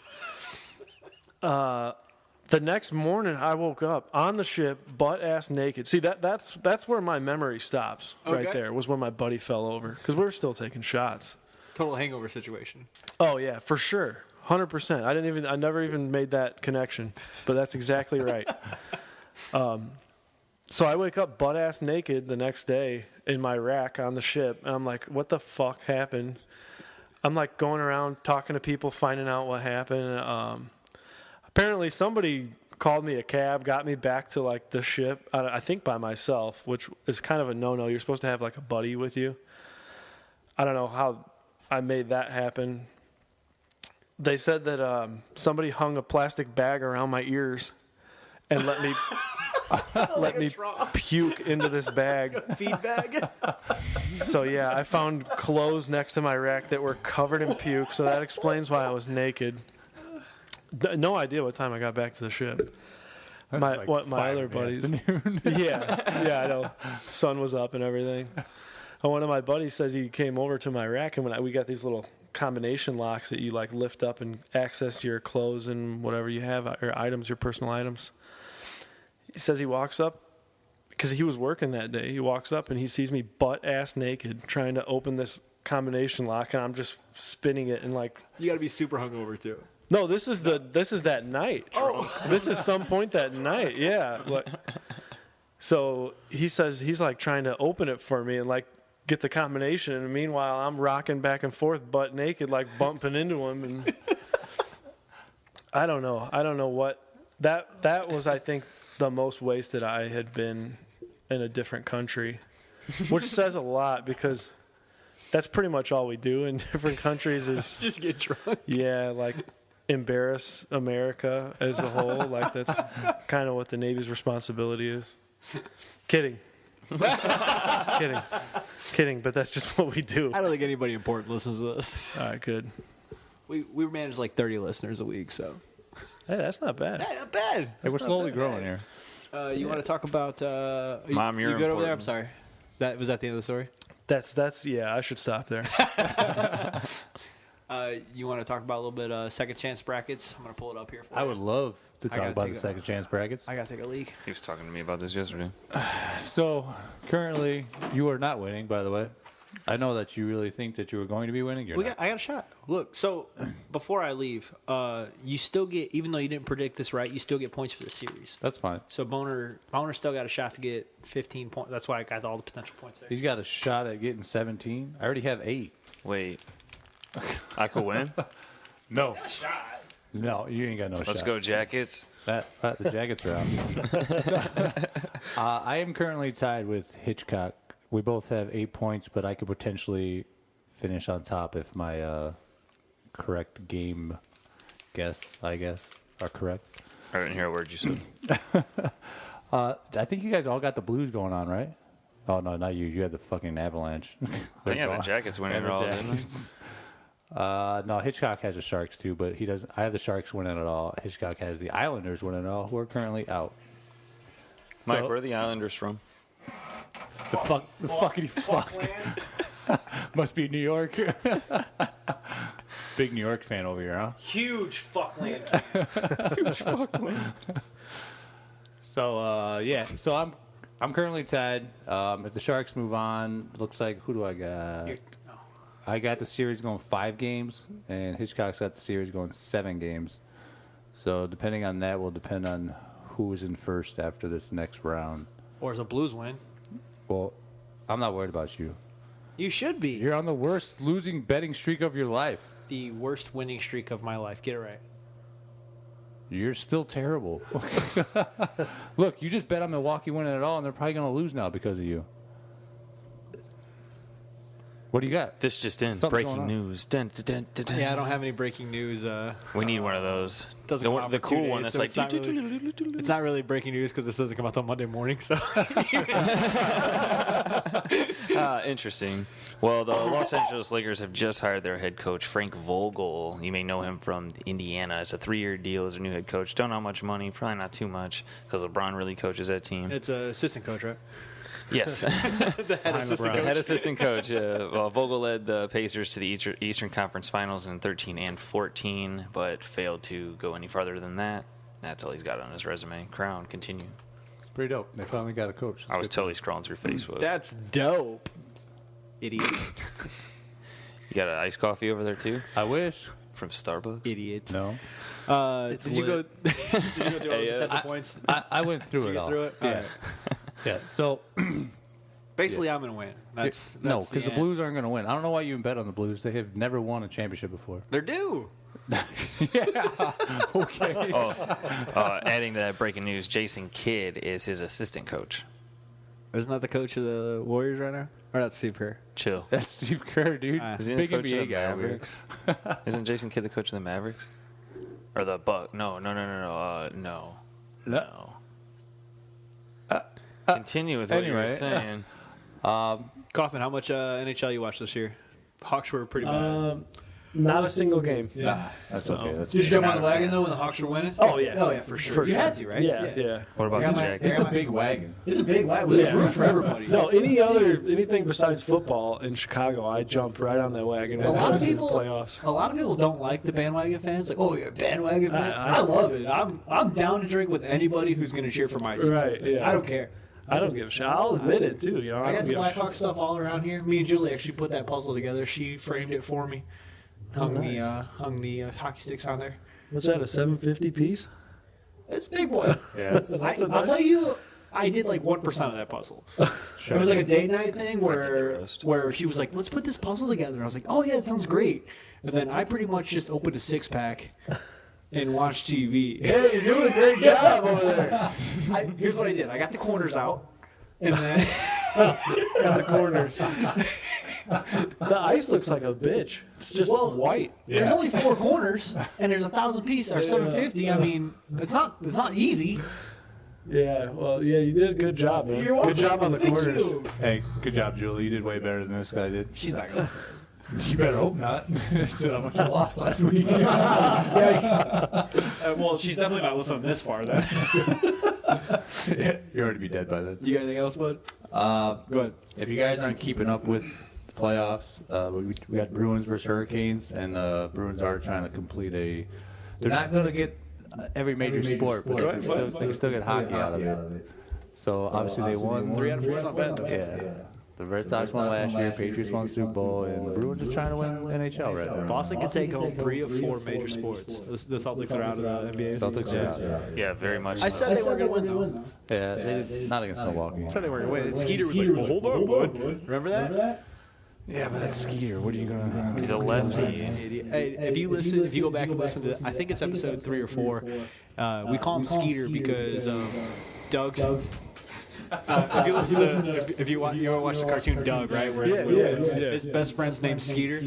Speaker 5: The next morning, I woke up on the ship, butt-ass naked. See, that's where my memory stops, right there, was when my buddy fell over, because we were still taking shots.
Speaker 6: Total hangover situation.
Speaker 5: Oh, yeah, for sure. 100%. I never even made that connection, but that's exactly right. So I wake up butt-ass naked the next day in my rack on the ship, and I'm like, what the fuck happened? I'm like going around talking to people, finding out what happened. Apparently somebody called me a cab, got me back to like the ship, I think by myself, which is kind of a no-no. You're supposed to have like a buddy with you. I don't know how I made that happen. They said that somebody hung a plastic bag around my ears and let me puke into this bag.
Speaker 6: Feed bag?
Speaker 5: So yeah, I found clothes next to my rack that were covered in puke, so that explains why I was naked. No idea what time I got back to the ship. My other buddies. Yeah, I know. Sun was up and everything. And one of my buddies says he came over to my rack, and we got these little combination locks that you like lift up and access your clothes and whatever you have, or items, your personal items. He says he walks up, because he was working that day, he walks up and he sees me butt-ass naked trying to open this combination lock, and I'm just spinning it and like...
Speaker 6: You got to be super hungover, too.
Speaker 5: No, this is that night. Oh. This is some point that night. Yeah. So he says he's like trying to open it for me and like get the combination, and meanwhile I'm rocking back and forth butt naked, like bumping into him, and I don't know what that was. I think the most wasted I had been in a different country, which says a lot, because that's pretty much all we do in different countries is
Speaker 6: just get drunk.
Speaker 5: Yeah, like embarrass America as a whole. Like that's kind of what the Navy's responsibility is. Kidding. Kidding, but that's just what we do.
Speaker 6: I don't think anybody important listens to this.
Speaker 5: All right, good.
Speaker 6: We manage like 30 listeners a week, so.
Speaker 5: Hey, that's not bad.
Speaker 6: Hey, not bad.
Speaker 4: Hey, we're slowly growing here.
Speaker 6: You want to talk about...
Speaker 3: Mom, you're
Speaker 6: you good over there? I'm
Speaker 3: important.
Speaker 6: sorry. Was that the end of the story?
Speaker 5: That's yeah, I should stop there.
Speaker 6: You want to talk about a little bit second chance brackets? I'm going to pull it up here for you.
Speaker 4: I would love to talk
Speaker 6: gotta
Speaker 4: about
Speaker 6: take
Speaker 4: the
Speaker 6: a-
Speaker 4: second chance brackets.
Speaker 6: I got to take a leak.
Speaker 3: He was talking to me about this yesterday.
Speaker 4: So currently, you are not winning, by the way. I know that you really think that you were going to be winning.
Speaker 6: I got a shot. Look, so before I leave, you still get, even though you didn't predict this right, you still get points for the series.
Speaker 4: That's fine.
Speaker 6: So Boner still got a shot to get 15 points. That's why I got all the potential points there.
Speaker 4: He's got a shot at getting 17. I already have 8.
Speaker 3: Wait. I could win?
Speaker 4: No.
Speaker 6: Got a shot.
Speaker 4: No, you ain't got no shot.
Speaker 3: Let's go, Jackets.
Speaker 4: The Jackets are out. I am currently tied with Hitchcock. We both have 8 points, but I could potentially finish on top if my correct game guess, I guess, are correct.
Speaker 3: I didn't hear a word you said.
Speaker 4: I think you guys all got the Blues going on, right? Oh, no, not you. You had the fucking Avalanche.
Speaker 3: I think I have the Jackets winning it all, didn't I?
Speaker 4: No, Hitchcock has the Sharks too, but he doesn't. I have the Sharks winning it all. Hitchcock has the Islanders winning it all, who are currently out.
Speaker 3: Mike,
Speaker 4: So-
Speaker 3: where are the Islanders from?
Speaker 4: The fuckity fuck. Must be New York. Big New York fan over here, huh?
Speaker 6: Huge fuckland fan.
Speaker 4: So yeah, so I'm currently tied. If the Sharks move on, looks like who do I got? I got the series going 5 games, and Hitchcock's got the series going 7 games. So depending on that will depend on who is in first after this next round.
Speaker 6: Or as a Blues win.
Speaker 4: Well, I'm not worried about you.
Speaker 6: You should be.
Speaker 4: You're on the worst losing betting streak of your life.
Speaker 6: The worst winning streak of my life. Get it right.
Speaker 4: You're still terrible. Look, you just bet on Milwaukee winning it all, and they're probably going to lose now because of you. What do you got?
Speaker 3: This just in.
Speaker 4: Something's going
Speaker 3: Breaking
Speaker 4: on.
Speaker 3: news. Dun, dun, dun, dun, dun.
Speaker 6: Yeah, I don't have any breaking news.
Speaker 3: We need one of those.
Speaker 6: Doesn't
Speaker 3: The,
Speaker 6: come
Speaker 3: one,
Speaker 6: out
Speaker 3: the
Speaker 6: for 2
Speaker 3: cool
Speaker 6: days,
Speaker 3: one that's
Speaker 6: so
Speaker 3: like...
Speaker 6: it's not really- It's not really breaking news because this doesn't come out till Monday morning. So
Speaker 3: Interesting. Well, the Los Angeles Lakers have just hired their head coach, Frank Vogel. You may know him from Indiana. It's a 3-year deal as a new head coach. Don't know how much money. Probably not too much because LeBron really coaches that team.
Speaker 6: it's an assistant coach, right?
Speaker 3: Yes.
Speaker 6: The head assistant coach.
Speaker 3: Head assistant coach. Well, Vogel led the Pacers to the Eastern Conference Finals in 13 and 14, but failed to go any farther than that. That's all he's got on his resume. Crown, continue.
Speaker 4: It's pretty dope. They finally got a coach.
Speaker 3: I was totally scrolling through Facebook.
Speaker 6: That's dope. Idiot.
Speaker 3: You got an iced coffee over there, too?
Speaker 4: I wish.
Speaker 3: From Starbucks?
Speaker 6: Idiot.
Speaker 4: No.
Speaker 6: Did you go through all the potential points?
Speaker 4: I went through it
Speaker 6: Get
Speaker 4: all.
Speaker 6: through it?
Speaker 4: Yeah.
Speaker 6: All right.
Speaker 4: Yeah. So,
Speaker 6: Basically, I'm going to win. That's
Speaker 4: no, because the
Speaker 6: end.
Speaker 4: Blues aren't going to win. I don't know why you even bet on the Blues. They have never won a championship before.
Speaker 6: They're due.
Speaker 4: Okay.
Speaker 3: Adding to that breaking news, Jason Kidd is his assistant coach.
Speaker 6: Isn't that the coach of the Warriors right now? Or that's Steve Kerr?
Speaker 3: Chill.
Speaker 4: That's Steve Kerr, dude.
Speaker 6: Ah.
Speaker 3: Is he
Speaker 4: Big
Speaker 3: the coach
Speaker 4: NBA
Speaker 3: of the
Speaker 4: guy over here.
Speaker 3: Mavericks? Isn't Jason Kidd the coach of the Mavericks? Or the Buck? No. No. Continue with what you were
Speaker 4: anyway.
Speaker 3: saying.
Speaker 6: Kaufman, how much NHL you watched this year? Hawks were pretty bad.
Speaker 5: Not a single game.
Speaker 4: That's okay. That's
Speaker 6: Did you jump on the wagon, though, when the Hawks were winning?
Speaker 5: Oh, yeah.
Speaker 6: Oh, yeah, for sure. You had to, right?
Speaker 5: Yeah.
Speaker 3: What about the Jackets?
Speaker 4: It's a big wagon.
Speaker 6: It's a big wagon. It's room for everybody.
Speaker 5: No, anything besides football in Chicago, I jumped right on that wagon.
Speaker 6: A lot of
Speaker 5: in the
Speaker 6: people,
Speaker 5: playoffs.
Speaker 6: a lot of people don't like the bandwagon fans. Like, oh, you're a bandwagon fan.
Speaker 5: I-
Speaker 6: I love it. I'm down to drink with anybody who's going to cheer for my team.
Speaker 5: Right, yeah.
Speaker 6: I don't care.
Speaker 5: I don't give a shit. I'll admit it too. You know,
Speaker 6: I got
Speaker 5: don't
Speaker 6: the
Speaker 5: give a
Speaker 6: Blackhawks stuff all around here. Me and Julie actually put that puzzle together. She framed it for me. Hung the hockey sticks on there.
Speaker 5: What's that? A $7.50 piece?
Speaker 6: It's a big boy.
Speaker 4: Yeah.
Speaker 6: I'll tell you, I did like 1% of that puzzle. It was like a day night thing where she was like, "Let's put this puzzle together." And I was like, "Oh yeah, it sounds great." And then I pretty much just opened a 6-pack and watched TV.
Speaker 5: Hey, you're doing a great job over there.
Speaker 6: Here's what I did: I got the corners out, and then
Speaker 5: Got the corners. The ice looks like a bitch. It's just white.
Speaker 6: there's only 4 corners, and there's 1,000 pieces or 750. I mean, it's not easy.
Speaker 5: Yeah, well, yeah, you did a good job, man.
Speaker 6: You're welcome.
Speaker 5: Good job on the
Speaker 6: Thank
Speaker 5: corners.
Speaker 6: you.
Speaker 4: Hey, good job, Julie. You did way better than this guy did.
Speaker 6: She's not gonna.
Speaker 4: You better hope not. Still how much I lost last week.
Speaker 6: Yikes. Well, she's definitely not listening this far then.
Speaker 4: You're already be dead by then.
Speaker 6: You got anything else, bud?
Speaker 4: Go
Speaker 6: ahead.
Speaker 4: If you guys aren't keeping up with the playoffs, we got Bruins versus Hurricanes, and the Bruins are trying to complete a. They're not going to get every major sport, but they can still get hockey out of it. So obviously they won
Speaker 6: 3 out of 4 is not bad though.
Speaker 4: Yeah, The Red Sox won last year, Patriots won the Super Bowl, and the Bruins are trying to win NHL right now.
Speaker 2: Boston can take home 3 of 4 major sports. The Celtics are out of the NBA.
Speaker 4: Celtics are out.
Speaker 3: Yeah, very much.
Speaker 2: I said they were going to win, though.
Speaker 4: Yeah, not against Milwaukee.
Speaker 2: I said they were going to win. And Skeeter was like, well, hold on, bud. Remember that?
Speaker 4: Yeah, but that's Skeeter. What are you gonna?
Speaker 3: He's a lefty.
Speaker 2: Hey, if you go back and listen to, I think it's episode 3 or 4, we call him Skeeter because Doug's. If you listen to, if you ever watch the cartoon Doug, right? Where his best friend's name's Skeeter.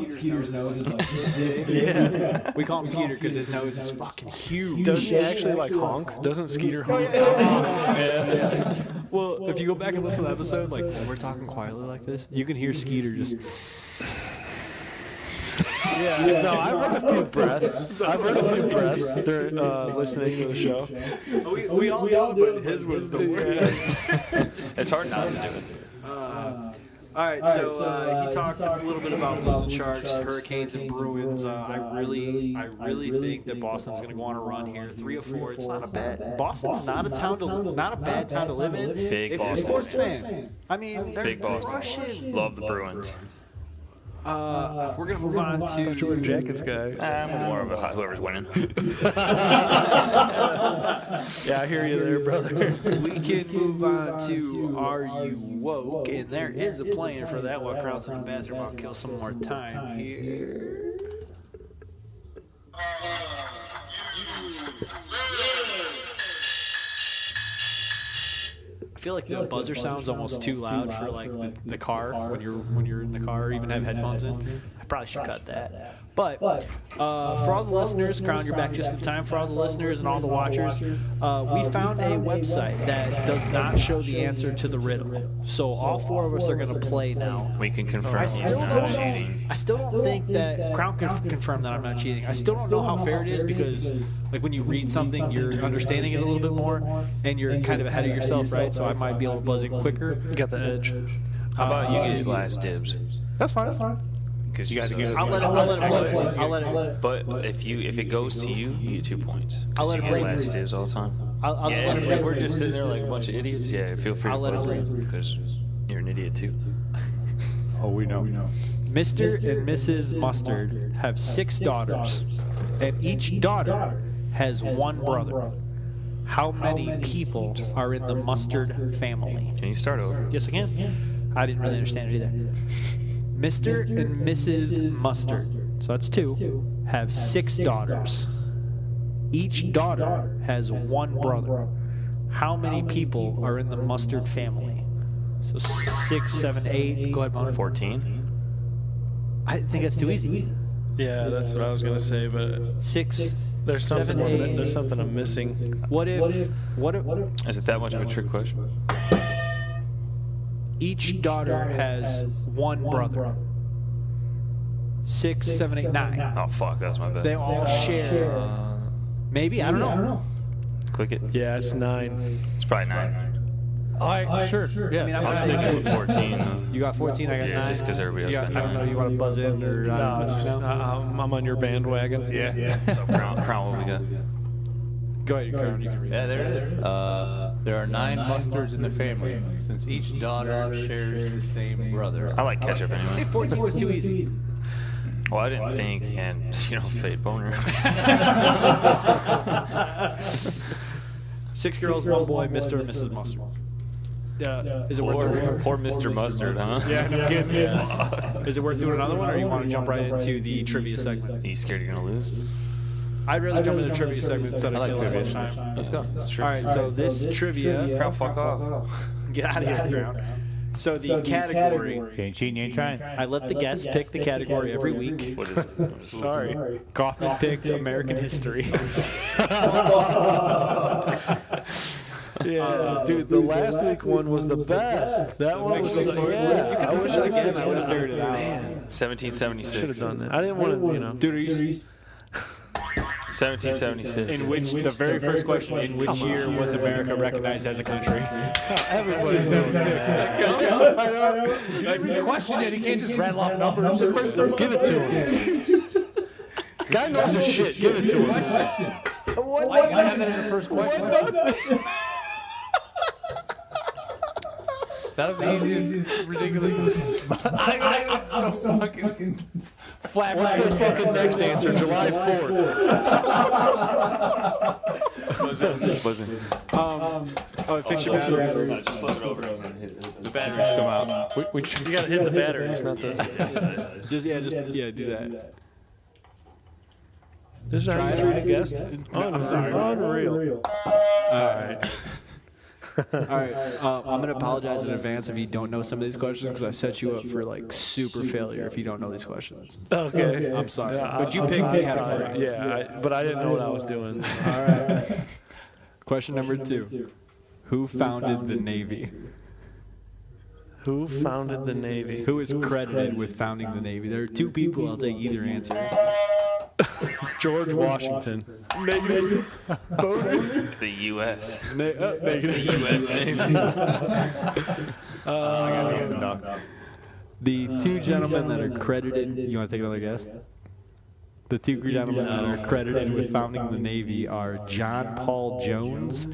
Speaker 2: Skeeter's nose is like this. Yeah. We call him Skeeter because his nose is fucking huge.
Speaker 5: Does he actually like honk? Doesn't Skeeter honk?
Speaker 2: Yeah. Well, if you go back and listen to the episode, like when we're talking quietly like this, you can hear Skeeter just.
Speaker 5: Yeah, no, I've heard a few breaths. During listening to the show.
Speaker 2: We all do it, but his was the worst.
Speaker 3: It's hard not to do it.
Speaker 2: All right, so he talked a little bit about Blues and Sharks, Hurricanes, and Bruins. I really think that Boston's going to go on a run here, 3 or 4. It's not a bad. Boston's not a bad town to live in.
Speaker 3: Big
Speaker 2: if you're a
Speaker 3: Boston
Speaker 2: sports
Speaker 3: fan.
Speaker 2: fan, I mean, they're
Speaker 3: Big Boston.
Speaker 2: crushing.
Speaker 3: Love the Bruins.
Speaker 2: We're going to move on to.
Speaker 5: You were a Jackets guy.
Speaker 3: I'm more of a whoever's winning.
Speaker 5: Yeah, I hear you there, brother.
Speaker 2: We can move on to Are You Woke? And there is a plan for that while Crowd's in the bathroom. I'll kill some more time here. I feel like the buzzer sounds almost too loud for like the car when you're in the car or even have headphones in. I probably should cut that. But for all the listeners, Crown, you're back just in time. For all the listeners and all the watchers, we found a website that does not show the answer to the riddle. So all 4 of us are going to play now.
Speaker 3: We can confirm
Speaker 2: I
Speaker 3: he's
Speaker 2: still
Speaker 3: not
Speaker 2: don't know.
Speaker 3: cheating.
Speaker 2: I still don't think that Crown can confirm that I'm not cheating. I still don't know how fair it is because, like, when you read something, you're understanding it a little bit more, and you're kind of ahead of yourself, right? So I might be able to buzz it quicker.
Speaker 5: You got the edge.
Speaker 3: How about you get last dibs?
Speaker 5: That's fine.
Speaker 3: Because you got to
Speaker 2: I'll let it. I'll let it.
Speaker 3: But if it goes to you, you get 2 points.
Speaker 2: I'll let it
Speaker 3: you
Speaker 2: break.
Speaker 3: get last dibs all the time.
Speaker 2: I'll just
Speaker 3: Yeah,
Speaker 2: let it
Speaker 3: if
Speaker 2: break.
Speaker 3: we're just sitting there like a bunch of idiots, yeah, feel free
Speaker 2: I'll
Speaker 3: to
Speaker 2: let it
Speaker 3: put
Speaker 2: break.
Speaker 3: because you're an idiot too.
Speaker 4: Oh, we know.
Speaker 2: Mr. and Mrs. Mustard have 6 daughters, and each daughter has 1 brother. How many people are in the Mustard family?
Speaker 3: Can you start over?
Speaker 2: Yes, I can. I didn't really understand it either. Mr. and Mrs. Mustard, so that's 2, have 6 daughters. Each daughter has 1 brother. How many people are in the Mustard family? So 6, 7, 8. Go ahead, Boner.
Speaker 3: 14.
Speaker 2: I think that's too easy.
Speaker 5: Yeah, that's what I was gonna say, but
Speaker 2: 6.
Speaker 5: there's something
Speaker 2: 7, 8.
Speaker 5: there's something I'm missing.
Speaker 2: What if
Speaker 3: Is it that much of a trick question?
Speaker 2: each daughter has 1 brother? 6, 7, 8, 9.
Speaker 3: Oh fuck, that's my bad.
Speaker 2: They all share. Maybe, I don't know.
Speaker 3: Click it.
Speaker 5: Yeah, it's 9.
Speaker 3: It's probably 9.
Speaker 4: All right, sure. Yeah.
Speaker 2: I mean,
Speaker 3: I'm sticking with 14.
Speaker 2: You got 14, I got 9.
Speaker 3: Yeah, just 'cause everybody else got
Speaker 2: I don't know,
Speaker 3: 9.
Speaker 2: you want to buzz in or
Speaker 5: No, just, I'm on your bandwagon.
Speaker 2: Yeah.
Speaker 3: So crown what we got?
Speaker 2: Go ahead, Crown. You can read.
Speaker 4: Yeah, there it is. There are 9 mustards in the family, since each daughter shares the same brother.
Speaker 3: I like ketchup anyway.
Speaker 2: 14 was too easy.
Speaker 3: Well, I didn't think, and fade boner.
Speaker 2: 6 girls, 1 boy, Mr. and Mrs. Mustard. Is it worth
Speaker 3: Poor Mr. Mustard, huh?
Speaker 2: Yeah, no kidding. Is it worth doing another one, or you want to jump right into the trivia segment?
Speaker 3: Are you scared you're gonna lose?
Speaker 2: I'd rather jump into the trivia segment instead of
Speaker 4: I like
Speaker 2: killing
Speaker 4: trivia.
Speaker 2: time.
Speaker 4: Let's go.
Speaker 2: All right, so this trivia.
Speaker 3: Crown, fuck off.
Speaker 2: Get out of here, Crown. So the category.
Speaker 4: You ain't cheating, you ain't trying.
Speaker 2: I let the guests pick the category every week.
Speaker 3: What is it?
Speaker 2: Sorry. Kaufman picked American history.
Speaker 5: Yeah, dude, the last week one was the best. That one was the
Speaker 2: I wish I could. I would have figured it out.
Speaker 3: 1776.
Speaker 5: Should have done that. I didn't want to,
Speaker 2: Dude, are you
Speaker 3: 1776.
Speaker 2: in which the very first question? In which year was America recognized as a country?
Speaker 5: Everybody's doing
Speaker 4: The question is, you can't just rattle off numbers.
Speaker 5: Give it to him. Guy knows his shit. Give it to him.
Speaker 4: Why you gotta have that in the first question? That was the easiest, ridiculous. I'm so fucking flat.
Speaker 5: What's the fucking next answer? July 4th.
Speaker 3: Wasn't.
Speaker 5: Fix your battery.
Speaker 3: Just flip it over and hit it.
Speaker 2: The batteries come out.
Speaker 5: You gotta hit the batteries, not the.
Speaker 2: Do that.
Speaker 5: This is how you treat a guest? Unreal.
Speaker 2: All right. I'm going to apologize in advance if you don't know some of these questions because I set you up for like super failure if you don't know these questions.
Speaker 5: Okay.
Speaker 2: I'm sorry.
Speaker 5: Yeah,
Speaker 2: but you picked the category.
Speaker 5: Yeah, but I didn't know what I was doing.
Speaker 2: All right. Question number 2. Who founded the Navy?
Speaker 5: Who founded the Navy?
Speaker 2: Who is credited with founding the Navy? There are 2 people. I'll take either answer.
Speaker 5: George Washington. Negative.
Speaker 3: The U.S.
Speaker 2: Negative.
Speaker 3: The U.S. Navy.
Speaker 2: The 2 gentlemen that are credited. You want to take another guess? The 2 gentlemen that are credited with founding the Navy are John Paul Jones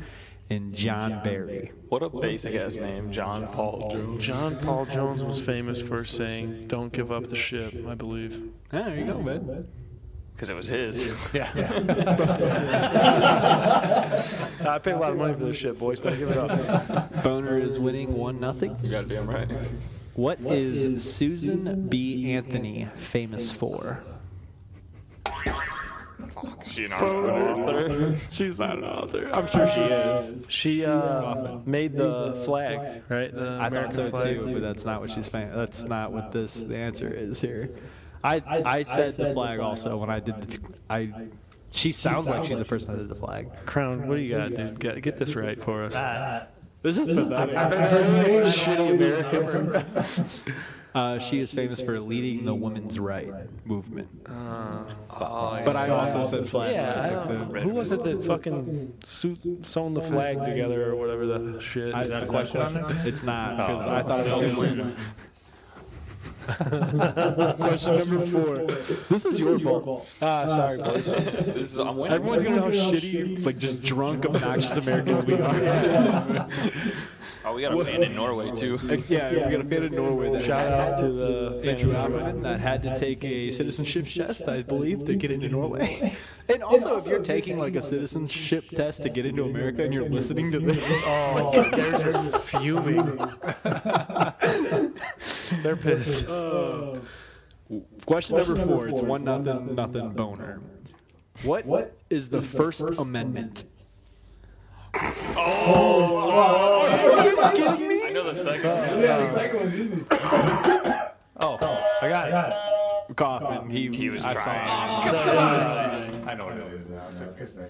Speaker 2: and John Barry.
Speaker 3: What a basic ass name, John Paul Jones.
Speaker 5: John Paul Jones was famous for saying, "Don't give up the ship," I believe.
Speaker 2: Ah, there you go, man.
Speaker 3: Because it was his.
Speaker 5: I paid a lot of money for this shit, boys. Don't give it up.
Speaker 2: Boner is winning 1-0.
Speaker 3: You got damn right.
Speaker 2: What is Susan B. Anthony famous for?
Speaker 3: She's not an author.
Speaker 2: She's not an author. I'm sure she is.
Speaker 5: She made the flag, right? The
Speaker 2: I
Speaker 5: American
Speaker 2: thought so
Speaker 5: flag.
Speaker 2: too, but that's not what she's famous. That's not what the answer is here. I said the flag also when I did she sounds like she's the person that did the flag.
Speaker 5: Crown, what do you got, dude? Get this right for us.
Speaker 2: This is pathetic.
Speaker 5: Shitty Americans.
Speaker 2: She is famous for leading the women's right movement. But I also said flag.
Speaker 5: Yeah,
Speaker 2: I took the,
Speaker 5: who was it that fucking sewn the flag together or whatever the shit?
Speaker 4: Is that a question on there?
Speaker 2: it's not because I thought it was. Question number 4. This is your fault.
Speaker 5: Sorry, boys.
Speaker 2: Everyone's gonna know how shitty, like just drunk, obnoxious Americans we are.
Speaker 3: Oh, we got a fan in Norway, too.
Speaker 2: Yeah, we got a fan in Norway. That
Speaker 5: Shout out to the
Speaker 2: Andrew Ackerman that had to take a citizenship test, I believe, to get into Norway. And also, if you're taking like a citizenship test to get into America and you're listening to this,
Speaker 5: they're just fuming. They're pissed.
Speaker 2: Question number 4. It's 1-0 Boner. What is the First Amendment?
Speaker 3: I know the second.
Speaker 4: The second was easy.
Speaker 2: I got it. Kaufman. He
Speaker 3: was
Speaker 2: I
Speaker 3: trying.
Speaker 4: I know what it is now.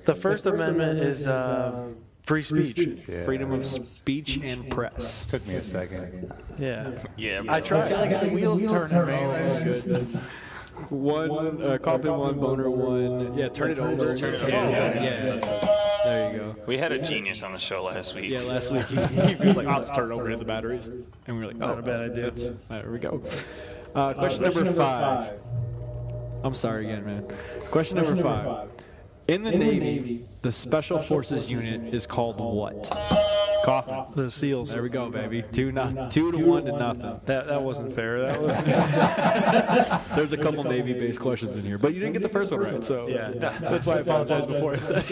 Speaker 5: The First Amendment is free speech.
Speaker 2: Freedom of speech and press.
Speaker 4: Took me a second.
Speaker 5: Yeah.
Speaker 3: Yeah.
Speaker 5: I tried.
Speaker 4: Like the wheels turning, man. That's good.
Speaker 2: Kaufman 1, Boner 1. Yeah, turn it over.
Speaker 3: turn it over.
Speaker 2: Yeah. There you go.
Speaker 3: We had a genius on the show last week.
Speaker 2: Yeah, last week he was like, I'll just turn it over to the batteries. And we were like,
Speaker 5: Not a bad idea.
Speaker 2: There we go. Question number 5. I'm sorry again, man. Question number 5. In the Navy, the Special Forces unit is called what? Kaufman.
Speaker 5: The SEALs.
Speaker 2: There we go, baby. 2 to 1 to nothing.
Speaker 5: That wasn't fair. That was.
Speaker 2: There's a couple Navy-based questions in here, but you didn't get the first one right, so
Speaker 5: Yeah.
Speaker 2: that's why I apologize before I said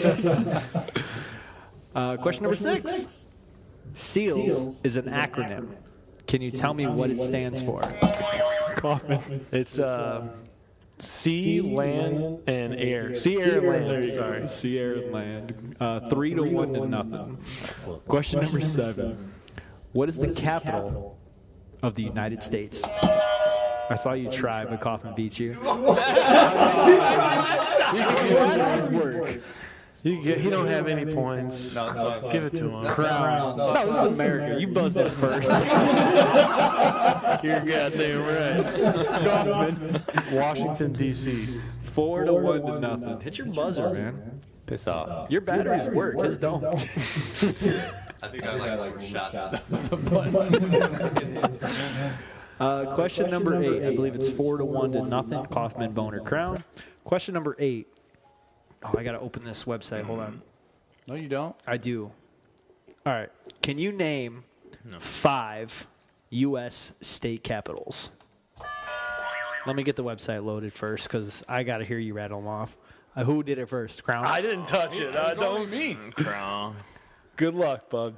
Speaker 2: it. Question number 6. SEALs is an acronym. Can you tell me what it stands for? Kaufman.
Speaker 5: It's sea, land, and air. Sea, air, and land. Sorry.
Speaker 2: Sea, air, and land. 3 to 1 to nothing. Question number 7. What is the capital of the United States? I saw you try, but Kaufman beat you.
Speaker 5: He don't have any points. Give it to him.
Speaker 2: Crown. No, this is America. You buzzed it first.
Speaker 5: You're goddamn right. Kaufman. Washington, D.C.
Speaker 2: 4 to 1 to nothing. Hit your buzzer, man.
Speaker 4: Piss off.
Speaker 2: Your batteries work. His don't.
Speaker 7: I think I like shot.
Speaker 2: Question number 8. I believe it's 4 to 1 to nothing. Kaufman, Boner, Crown. Question number 8. Oh, I got to open this website. Hold on.
Speaker 4: No, you don't.
Speaker 2: I do. All right. Can you name
Speaker 6: 5 U.S. state capitals. Let me get the website loaded first because I got to hear you rattle them off. Who did it first? Crown?
Speaker 5: I didn't touch it. I don't mean.
Speaker 3: Crown.
Speaker 5: Good luck, bud.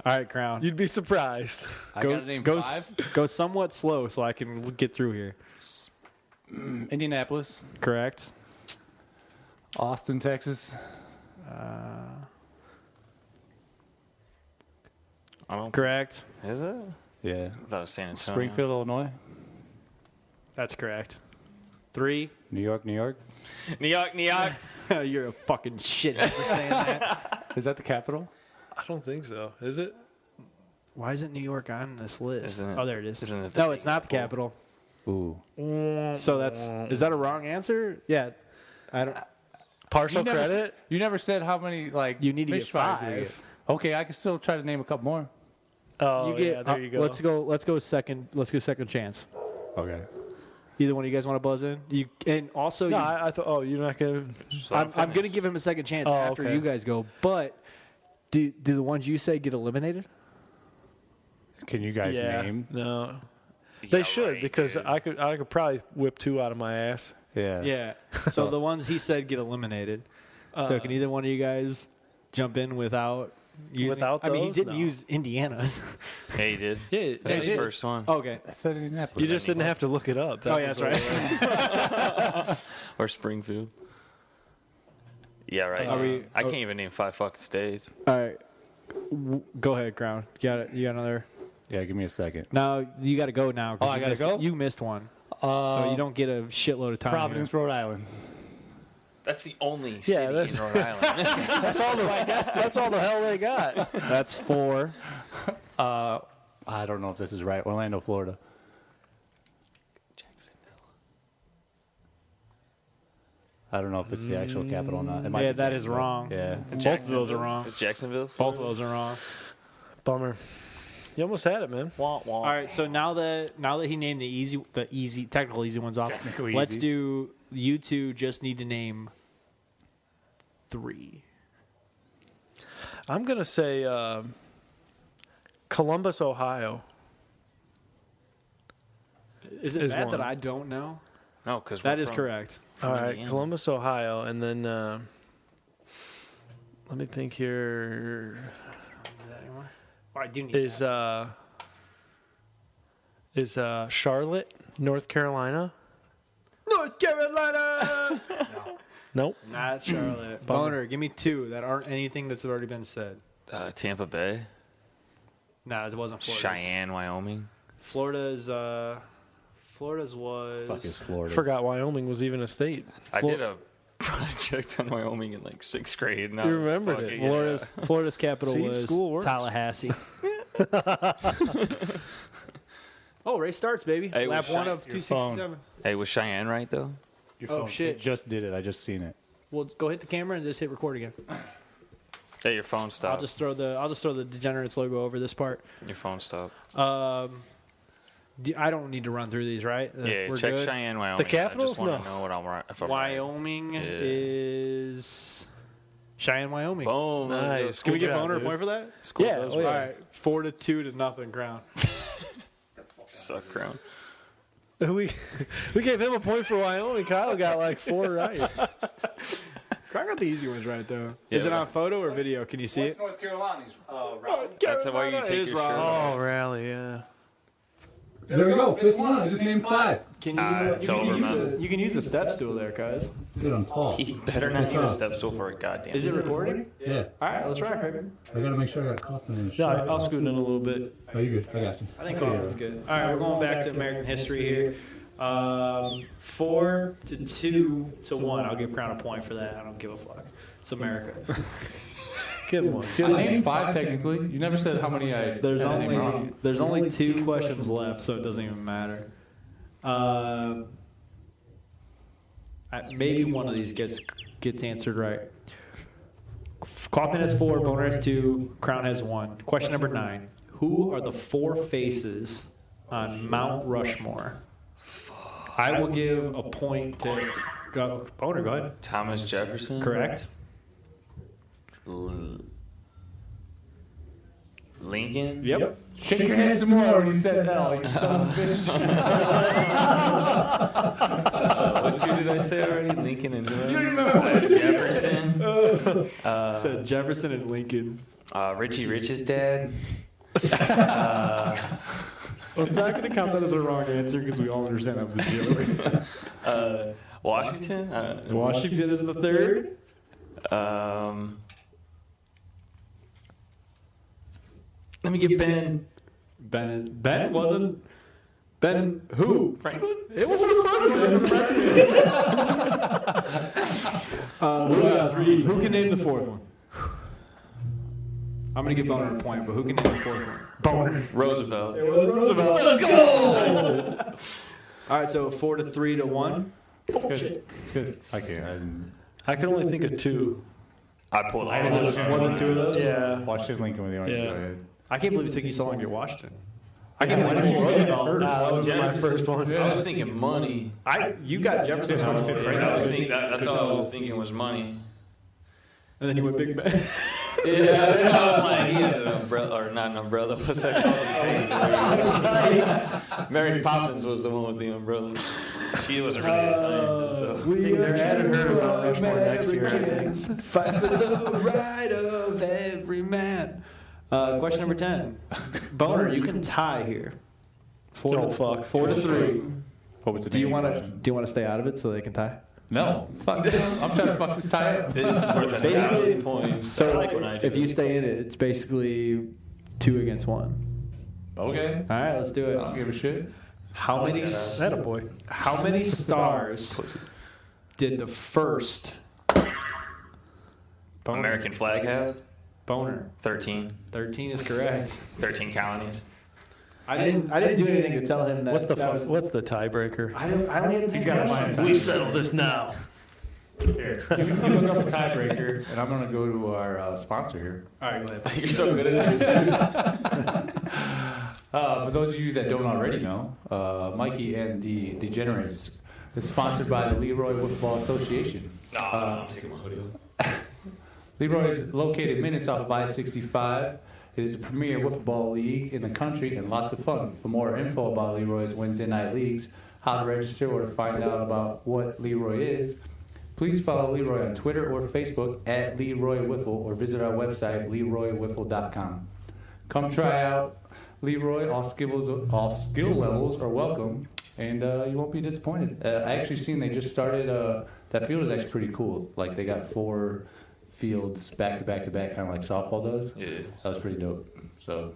Speaker 6: All right, Crown.
Speaker 5: You'd be surprised.
Speaker 4: I got to name
Speaker 6: go,
Speaker 4: 5.
Speaker 6: go somewhat slow so I can get through here.
Speaker 4: Indianapolis,
Speaker 6: Correct.
Speaker 4: Austin, Texas,
Speaker 3: I don't.
Speaker 6: Correct.
Speaker 3: Is it?
Speaker 4: yeah,
Speaker 3: I thought it was San Antonio.
Speaker 4: Springfield, Illinois,
Speaker 6: That's correct. 3.
Speaker 4: New York, New York.
Speaker 3: New York, New York.
Speaker 6: You're a fucking shithead for saying that.
Speaker 4: Is that the capital?
Speaker 5: I don't think so. Is it?
Speaker 6: Why isn't New York on this list?
Speaker 3: Isn't it-
Speaker 6: Oh, there it is.
Speaker 3: isn't it the
Speaker 6: No,
Speaker 3: big
Speaker 6: it's not the capital.
Speaker 4: Ooh.
Speaker 6: So is that a wrong answer? Yeah. I don't.
Speaker 5: Partial
Speaker 4: You never
Speaker 5: credit?
Speaker 4: You never said how many like
Speaker 6: You need to
Speaker 4: fish
Speaker 6: get
Speaker 4: fries
Speaker 6: 5.
Speaker 4: you get. Okay, I can still try to name a couple more.
Speaker 5: Oh,
Speaker 6: You get.
Speaker 5: yeah, there you go.
Speaker 6: Let's go second. Let's go second chance.
Speaker 4: Okay.
Speaker 6: Either one of you guys want to buzz in? You and also
Speaker 5: No,
Speaker 6: you,
Speaker 5: I thought, oh, you're not going to.
Speaker 6: I'm going to give him a second chance
Speaker 5: Oh,
Speaker 6: after
Speaker 5: okay.
Speaker 6: you guys go. But do the ones you say get eliminated?
Speaker 4: Can you guys name?
Speaker 5: No.
Speaker 3: Yeah,
Speaker 5: They should
Speaker 3: right,
Speaker 5: because
Speaker 3: dude.
Speaker 5: I could probably whip 2 out of my ass.
Speaker 4: Yeah.
Speaker 6: Yeah. So the ones he said get eliminated. So can either one of you guys jump in without using?
Speaker 5: Without
Speaker 6: I mean, he
Speaker 5: those?
Speaker 6: didn't
Speaker 5: No.
Speaker 6: use Indiana's.
Speaker 3: Yeah, you did.
Speaker 5: Yeah,
Speaker 3: That's
Speaker 5: they
Speaker 3: his
Speaker 5: did.
Speaker 3: first one.
Speaker 6: Okay.
Speaker 4: I said Indianapolis.
Speaker 5: You just didn't have to look it up.
Speaker 6: Oh, yeah, that's right.
Speaker 3: Or Springfield. Yeah, right.
Speaker 6: Are we-
Speaker 3: I can't even name 5 fucking states.
Speaker 6: All right. Go ahead, Crown. You got it. You got another.
Speaker 4: Yeah, give me a second.
Speaker 6: Now you got to go now. 'Cause
Speaker 4: Oh, I
Speaker 6: you
Speaker 4: gotta
Speaker 6: missed-
Speaker 4: go?
Speaker 6: You missed one, so you don't get a shitload of time. here.
Speaker 4: Providence, Rhode Island.
Speaker 3: That's the only city
Speaker 5: that's-
Speaker 3: in Rhode Island.
Speaker 5: That's all the hell they got.
Speaker 6: That's 4.
Speaker 4: I don't know if this is right. Orlando, Florida. I don't know if it's the actual capital or not. It might
Speaker 6: Yeah,
Speaker 4: be
Speaker 6: that is
Speaker 4: Jacksonville.
Speaker 6: wrong.
Speaker 4: Yeah.
Speaker 6: Both of those are wrong.
Speaker 3: Is Jacksonville?
Speaker 6: Both of those are wrong.
Speaker 5: Bummer. You almost had it, man.
Speaker 6: All right, so now that he named the technical easy ones off,
Speaker 4: Technically
Speaker 6: let's
Speaker 4: easy.
Speaker 6: do. You two just need to name 3.
Speaker 5: I'm going to say Columbus, Ohio.
Speaker 6: Is it
Speaker 5: Is
Speaker 6: bad
Speaker 5: one.
Speaker 6: that I don't know?
Speaker 3: No, because
Speaker 6: That is correct.
Speaker 5: All right,
Speaker 3: Indiana.
Speaker 5: Columbus, Ohio. And then let me think here.
Speaker 6: I do need
Speaker 5: Is Charlotte, North Carolina?
Speaker 6: North Carolina.
Speaker 5: Nope.
Speaker 6: Not Charlotte. Boner, give me 2 that aren't anything that's already been said.
Speaker 3: Tampa Bay,
Speaker 6: No, it wasn't Florida.
Speaker 3: Cheyenne, Wyoming.
Speaker 6: Florida's was.
Speaker 4: Fuck is Florida.
Speaker 5: Forgot Wyoming was even a state.
Speaker 3: I did a project on Wyoming in like 6th grade. And I
Speaker 5: You
Speaker 3: was
Speaker 5: remembered
Speaker 3: fucking-
Speaker 5: it.
Speaker 6: Florida's capital
Speaker 5: See,
Speaker 6: was
Speaker 5: school works.
Speaker 6: Tallahassee. Oh, race starts, baby.
Speaker 3: Hey,
Speaker 6: Lap
Speaker 3: was
Speaker 6: 1
Speaker 3: Chey-
Speaker 6: of
Speaker 4: your
Speaker 6: 267.
Speaker 3: Hey, was Cheyenne right though?
Speaker 4: Your
Speaker 6: Oh,
Speaker 4: phone.
Speaker 6: shit.
Speaker 4: It just did it. I just seen it.
Speaker 6: Well, go hit the camera and just hit record again.
Speaker 3: Hey, your phone stopped.
Speaker 6: I'll just throw the Degenerates logo over this part.
Speaker 3: Your phone stopped.
Speaker 6: I don't need to run through these, right?
Speaker 3: Yeah,
Speaker 6: We're
Speaker 3: check
Speaker 6: good?
Speaker 3: Cheyenne, Wyoming.
Speaker 5: capitals?
Speaker 3: I just want
Speaker 5: No.
Speaker 3: to know what I'm right. If I'm right.
Speaker 6: Wyoming
Speaker 3: Yeah.
Speaker 6: is Cheyenne, Wyoming.
Speaker 3: Boom. Let's go.
Speaker 5: Nice.
Speaker 6: Can we
Speaker 5: Good
Speaker 6: give
Speaker 5: job,
Speaker 6: Boner a
Speaker 5: dude.
Speaker 6: point for that?
Speaker 3: School
Speaker 5: Yeah,
Speaker 3: does
Speaker 5: oh, yeah.
Speaker 6: All right, 4-2-0 Crown.
Speaker 3: Suck crown.
Speaker 5: We gave him a point for Wyoming. Kyle got like 4 right.
Speaker 6: Crown got the easy ones right though.
Speaker 3: Yeah,
Speaker 6: Is it
Speaker 3: we
Speaker 6: on
Speaker 3: got-
Speaker 6: photo or video? Can you see it?
Speaker 4: North Carolina's route?
Speaker 3: That's why you
Speaker 6: It
Speaker 3: take
Speaker 6: is
Speaker 3: your shirt
Speaker 6: wrong.
Speaker 3: off.
Speaker 5: Oh, rally, yeah.
Speaker 8: There we go. 5th one. I just named 5.
Speaker 6: Can you?
Speaker 3: It's over, man.
Speaker 6: You can use the step stool there, cuz.
Speaker 8: Dude, I'm tall.
Speaker 3: He better not use a step stool for a goddamn.
Speaker 6: Is it recording?
Speaker 8: Yeah.
Speaker 6: All right, let's rock, baby.
Speaker 8: I gotta make sure I got coffee in the
Speaker 5: No,
Speaker 8: shot.
Speaker 5: I'll scoot in a little bit.
Speaker 8: Oh, you good. I got you.
Speaker 6: I think Kaufman's good. All right, we're going back to American history here. 4-2-1. I'll give Crown a point for that. I don't give a fuck. It's America.
Speaker 5: Give him one.
Speaker 4: I named 5 technically. You never said how many I.
Speaker 6: There's
Speaker 4: had named
Speaker 6: only
Speaker 4: wrong.
Speaker 6: there's only 2 questions left, so it doesn't even matter. Maybe one of these gets answered right. Kaufman has 4, Boner has 2, Crown has 1. Question number 9: Who are the 4 faces on Mount Rushmore? I will give a point to Boner. Go ahead.
Speaker 3: Thomas Jefferson.
Speaker 6: Correct.
Speaker 3: Lincoln?
Speaker 2: Yep.
Speaker 4: Shake your head some more when he says L, you son of a bitch.
Speaker 3: What two did I say already? Lincoln and Jefferson.
Speaker 2: Said Jefferson and Lincoln.
Speaker 3: Richie Rich's dad.
Speaker 2: I'm not going to count that as a wrong answer because we all understand that was a joke.
Speaker 3: Washington?
Speaker 2: Washington is the third.
Speaker 3: Let me get Ben.
Speaker 2: Ben wasn't. Ben who?
Speaker 3: Franklin?
Speaker 2: It wasn't a president. It was a president. We got three. Who can name the fourth one? I'm going to give Boner a point, but who can name the fourth one? Boner.
Speaker 3: Roosevelt.
Speaker 2: It was Roosevelt. Let's go! All right, so 4-3 to 1.
Speaker 4: It's good. It's good. I can't.
Speaker 5: I can only think of two.
Speaker 3: I pulled all
Speaker 2: Was it two of those?
Speaker 5: Yeah.
Speaker 4: Washington, Lincoln were the only two I had.
Speaker 2: I can't believe it took you so long to get Washington.
Speaker 5: I can
Speaker 2: Why did you say that first?
Speaker 5: That was my first one.
Speaker 3: I was thinking money.
Speaker 2: You got Jefferson.
Speaker 3: I was thinking that's all I was thinking was money.
Speaker 2: And then you went Big Ben.
Speaker 3: Yeah, I was like, he had an umbrella, or not an umbrella. What's that called? Mary Poppins was the one with the umbrella. She wasn't really a scientist, though.
Speaker 2: We are adding her about Rushmore next year. Fight for the right of every man. Question number 10. Boner, you can tie here. 4-3.
Speaker 4: What was the
Speaker 2: Do you
Speaker 4: name?
Speaker 2: want to stay out of it so they can tie?
Speaker 4: No. Fuck it. I'm trying to fuck this tie up.
Speaker 3: This is worth 1,000 points.
Speaker 2: So
Speaker 3: I like when I do
Speaker 2: if you
Speaker 3: this.
Speaker 2: stay in it, it's basically 2 against 1.
Speaker 4: Okay.
Speaker 2: All right, let's do
Speaker 4: I
Speaker 2: it.
Speaker 4: don't give a shit.
Speaker 2: How many stars did the first
Speaker 3: American flag have?
Speaker 2: Boner?
Speaker 3: 13.
Speaker 2: 13 is correct.
Speaker 3: 13 colonies.
Speaker 2: I didn't do anything to tell him that.
Speaker 5: What's the
Speaker 2: that was,
Speaker 5: what's the tiebreaker?
Speaker 2: I only had to find
Speaker 5: We settle this now.
Speaker 4: Here, you look up a tiebreaker, and I'm going to go to our sponsor here.
Speaker 2: All right, go ahead.
Speaker 3: You're so good at this.
Speaker 4: For those of you that don't already know, Mikey and the Degenerates is sponsored by the Leroy Football Association.
Speaker 3: I'm taking my hoodie off.
Speaker 4: Leroy is located minutes off of I-65. It is a premier football league in the country and lots of fun. For more info about Leroy's Wednesday night leagues, how to register, or to find out about what Leroy is, please follow Leroy on Twitter or Facebook at Leroy Wiffle, or visit our website, LeroyWiffle.com. Come try out Leroy. All skill levels are welcome, and you won't be disappointed. I actually seen they just started. That field is actually pretty cool. Like they got 4 fields back to back to back, kind of like softball does.
Speaker 3: Yeah.
Speaker 4: That was pretty dope. So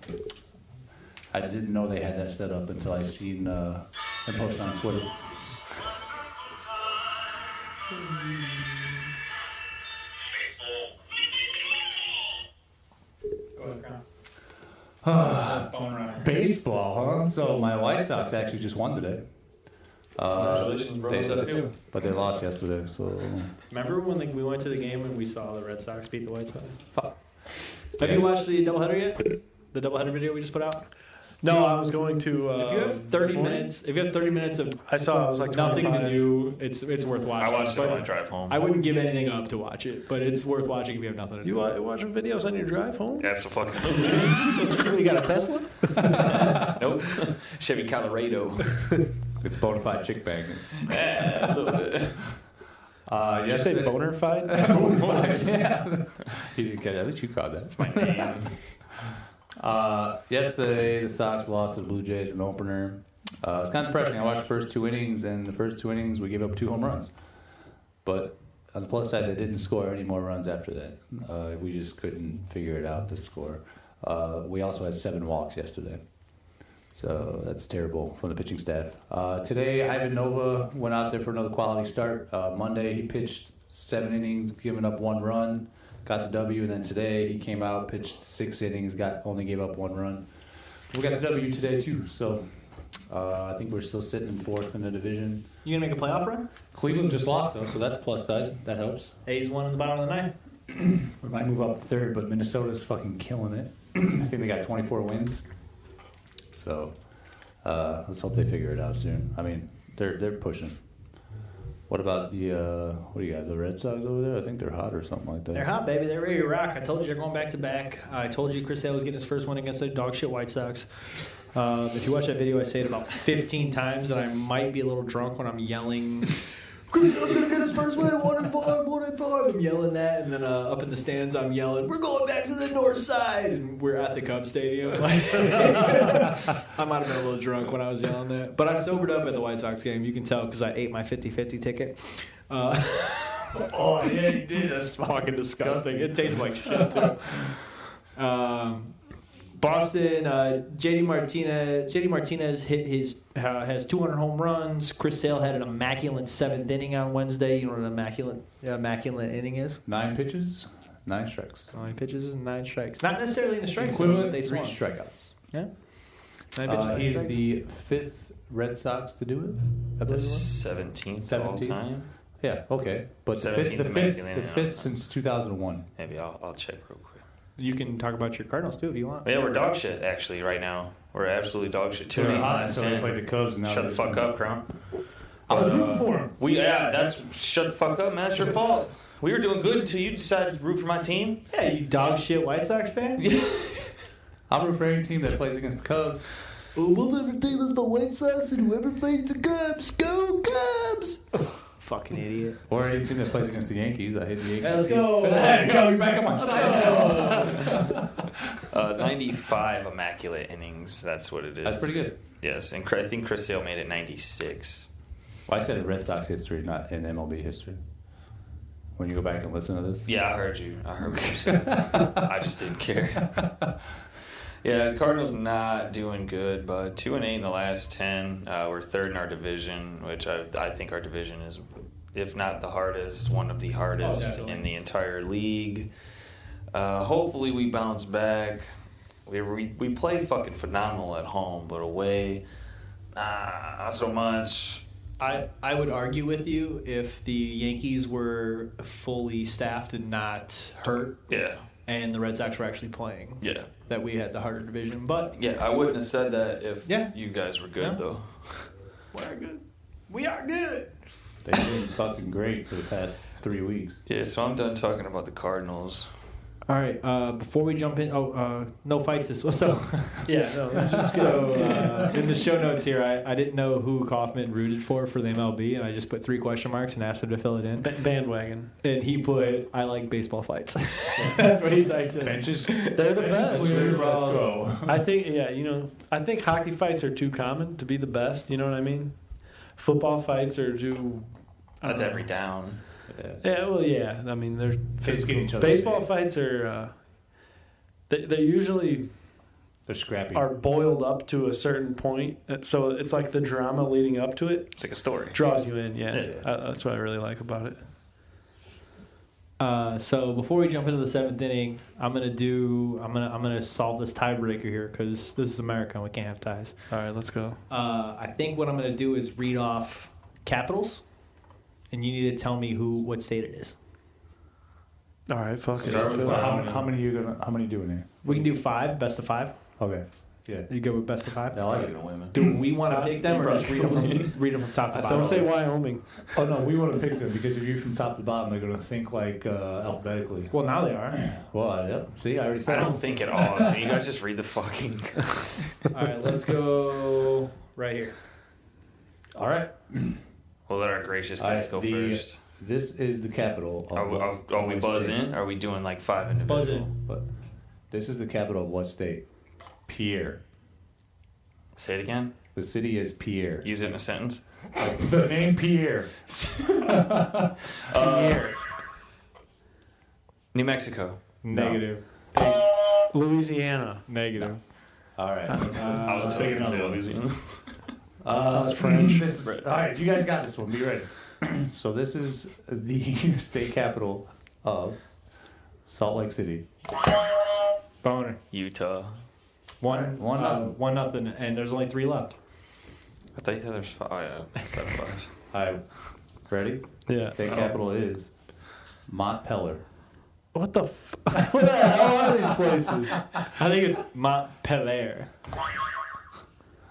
Speaker 4: I didn't know they had that set up until I seen them post on Twitter. Baseball, huh? So my White Sox actually just won today.
Speaker 3: Congratulations, bro. How's that feel?
Speaker 4: But they lost yesterday, so
Speaker 2: Remember when we went to the game and we saw the Red Sox beat the White Sox?
Speaker 4: fuck.
Speaker 2: Have you watched the doubleheader yet? The doubleheader video we just put out?
Speaker 5: No, I was going to.
Speaker 2: If you have 30 minutes, of
Speaker 5: I saw it was like
Speaker 2: nothing to
Speaker 5: 25.
Speaker 2: do, it's worth watching.
Speaker 3: I watched it
Speaker 2: But
Speaker 3: on my drive home.
Speaker 2: I wouldn't give anything up to watch it, but it's worth watching if you have nothing to do.
Speaker 5: You watching videos on your drive home?
Speaker 3: Absolutely.
Speaker 2: You got a Tesla?
Speaker 3: Nope. Chevy Colorado.
Speaker 4: It's bona fide chick banging.
Speaker 3: Yeah, a little bit.
Speaker 5: Did you say boner fight?
Speaker 4: Yeah. He didn't get it. At least you caught that.
Speaker 3: That's my name.
Speaker 4: Yesterday, the Sox lost to the Blue Jays in the opener. It's kind of depressing. I watched the first 2 innings, and the first 2 innings we gave up 2 home runs. But on the plus side, they didn't score any more runs after that. We just couldn't figure it out to score. We also had 7 walks yesterday. So that's terrible from the pitching staff. Today, Ivan Nova went out there for another quality start. Monday, he pitched 7 innings, giving up 1 run, got the W. And then today, he came out, pitched 6 innings, only gave up 1 run. We got the W today, too. So I think we're still sitting in 4th in the division.
Speaker 2: You gonna make a playoff run?
Speaker 4: Cleveland just lost, though, so that's plus side. That helps.
Speaker 2: A's won in the bottom of the ninth.
Speaker 4: We might move up to 3rd, but Minnesota's fucking killing it. I think they got 24 wins. So let's hope they figure it out soon. I mean, they're pushing. What about the what do you got? The Red Sox over there? I think they're hot or something like that.
Speaker 2: They're hot, baby. They're ready to rock. I told you they're going back to back. I told you Chris Sale was getting his first win against the dog shit White Sox. If you watch that video, I say it about 15 times, and I might be a little drunk when I'm yelling. Chris Sale's gonna get his first win. 1-5, 1-5. I'm yelling that, and then up in the stands, I'm yelling, "We're going back to the north side," and we're at the Cubs stadium. I might have been a little drunk when I was yelling that, but I sobered up at the White Sox game. You can tell because I ate my 50-50 ticket. Oh yeah, you did. That's fucking disgusting. It tastes like shit too. Boston, JD Martinez hit his has 200 home runs. Chris Sale had an immaculate 7th inning on Wednesday. You know what an immaculate inning is?
Speaker 4: 9 pitches, 9 strikes.
Speaker 2: 9 pitches and 9 strikes. Not necessarily in the strike zone,
Speaker 4: Equivalent
Speaker 2: but they
Speaker 4: 3
Speaker 2: swung.
Speaker 4: strikeouts.
Speaker 2: Yeah. 9 pitches, 9
Speaker 4: He's
Speaker 2: strikes.
Speaker 4: the 5th Red Sox to do it. I
Speaker 3: The
Speaker 4: believe it was.
Speaker 3: 17th of all
Speaker 4: 17th?
Speaker 3: time.
Speaker 4: Yeah. Okay. But the
Speaker 3: 17th
Speaker 4: fifth
Speaker 3: immaculate
Speaker 4: the
Speaker 3: inning.
Speaker 4: 5th since 2001.
Speaker 3: Maybe I'll check real quick.
Speaker 2: You can talk about your Cardinals too if you want.
Speaker 3: Yeah, we're dog shit actually right now. We're absolutely dog shit. 2
Speaker 4: They're
Speaker 3: 8
Speaker 4: hot,
Speaker 3: last
Speaker 4: so they
Speaker 3: 10.
Speaker 4: played the Cubs. And now
Speaker 3: Shut the fuck up, Crown.
Speaker 4: I was rooting for him.
Speaker 3: That's shut the fuck up, man. That's your fault. We were doing good until you decided to root for my team.
Speaker 2: Yeah, you dog shit White Sox fan.
Speaker 4: I'm rooting for any team that plays against the Cubs.
Speaker 2: Whoever team the White Sox and whoever plays the Cubs, go Cubs! Fucking idiot.
Speaker 4: Or any team that plays against the Yankees. I hate the Yankees.
Speaker 2: Hey, let's go.
Speaker 4: There you go. You're back on my side.
Speaker 3: 95 immaculate innings. That's what it is.
Speaker 4: That's pretty good.
Speaker 3: Yes, and I think Chris Sale made it 96.
Speaker 4: Well, I said in Red Sox history, not in MLB history. When you go back and listen to this.
Speaker 3: Yeah, I heard you. I heard what you said. I just didn't care. Yeah, Cardinals not doing good, but 2 8 in the last 10. We're 3rd in our division, which I think our division is, if not the hardest, one of the hardest in the entire league. Hopefully we bounce back. We play fucking phenomenal at home, but away, not so much.
Speaker 2: I would argue with you if the Yankees were fully staffed and not hurt.
Speaker 3: Yeah.
Speaker 2: And the Red Sox were actually playing.
Speaker 3: Yeah.
Speaker 2: That we had the harder division. But
Speaker 3: Yeah, I wouldn't have said that if
Speaker 2: Yeah.
Speaker 3: you guys were good,
Speaker 2: Yeah.
Speaker 3: though.
Speaker 2: we are good. We are good.
Speaker 4: They've been fucking great for the past 3 weeks.
Speaker 3: Yeah, so I'm done talking about the Cardinals.
Speaker 2: All right. Before we jump in, no fights this one. So
Speaker 5: Yeah, no, it's just
Speaker 2: So in the show notes here, I didn't know who Kaufman rooted for the MLB, and I just put 3 question marks and asked him to fill it in.
Speaker 5: bandwagon.
Speaker 2: And he put, "I like baseball fights." That's what he typed in.
Speaker 4: Benches.
Speaker 5: They're the best.
Speaker 4: Let's go.
Speaker 5: I think, I think hockey fights are too common to be the best. You know what I mean? Football fights are too.
Speaker 3: That's every down.
Speaker 5: Yeah, well, yeah. I mean, they're
Speaker 4: Fists get each other.
Speaker 5: baseball fights are. They usually
Speaker 4: They're scrappy.
Speaker 5: are boiled up to a certain point, so it's like the drama leading up to it
Speaker 3: It's like a story.
Speaker 5: draws you in. Yeah,
Speaker 3: Yeah.
Speaker 5: That's what I really like about it.
Speaker 2: So before we jump into the 7th inning, I'm gonna solve this tiebreaker here because this is America and we can't have ties.
Speaker 5: All right, let's go.
Speaker 2: I think what I'm gonna do is read off capitals, and you need to tell me what state it is.
Speaker 5: All right, fuck it.
Speaker 4: Start with
Speaker 5: Let's do it.
Speaker 4: how many doing here?
Speaker 2: We can do 5, best of 5.
Speaker 4: Okay. Yeah.
Speaker 2: You go with best of 5.
Speaker 4: I like it.
Speaker 2: Do we want to pick them or just read them from top to bottom?
Speaker 5: Don't say Wyoming.
Speaker 4: Oh no, we want to pick them because if you're from top to bottom, they're going to think like alphabetically.
Speaker 2: Well, now they are.
Speaker 4: Well, yeah. See, I already
Speaker 3: I
Speaker 4: said.
Speaker 3: don't think at all. You guys just read the fucking.
Speaker 2: All right, let's go right here.
Speaker 4: All right.
Speaker 3: We'll let our gracious
Speaker 4: All right,
Speaker 3: guys go first.
Speaker 4: This is the capital. Of
Speaker 3: Are we
Speaker 4: what
Speaker 3: buzz
Speaker 4: state?
Speaker 3: in? Are we doing like 5 individual?
Speaker 2: Buzz in.
Speaker 4: But this is the capital of what state? Pierre.
Speaker 3: Say it again.
Speaker 4: The city is Pierre.
Speaker 3: Use it in a sentence.
Speaker 4: The name Pierre.
Speaker 3: Pierre. New Mexico.
Speaker 2: Negative.
Speaker 5: Louisiana.
Speaker 2: Negative.
Speaker 4: All right.
Speaker 3: I was
Speaker 4: thinking
Speaker 3: thinking
Speaker 4: another one.
Speaker 3: Louisiana.
Speaker 5: Sounds French.
Speaker 4: All right, you guys got this one. Be ready. So this is the state capital of Salt Lake City.
Speaker 2: Boner.
Speaker 3: Utah.
Speaker 2: One
Speaker 4: nothing.
Speaker 2: 1-0, and there's only 3 left.
Speaker 3: I thought you said there's 5. Oh, yeah. Instead of 5.
Speaker 4: All right, ready?
Speaker 5: Yeah.
Speaker 4: State capital is Montpelier.
Speaker 5: What the? What the hell are these places?
Speaker 2: I think it's Montpelier.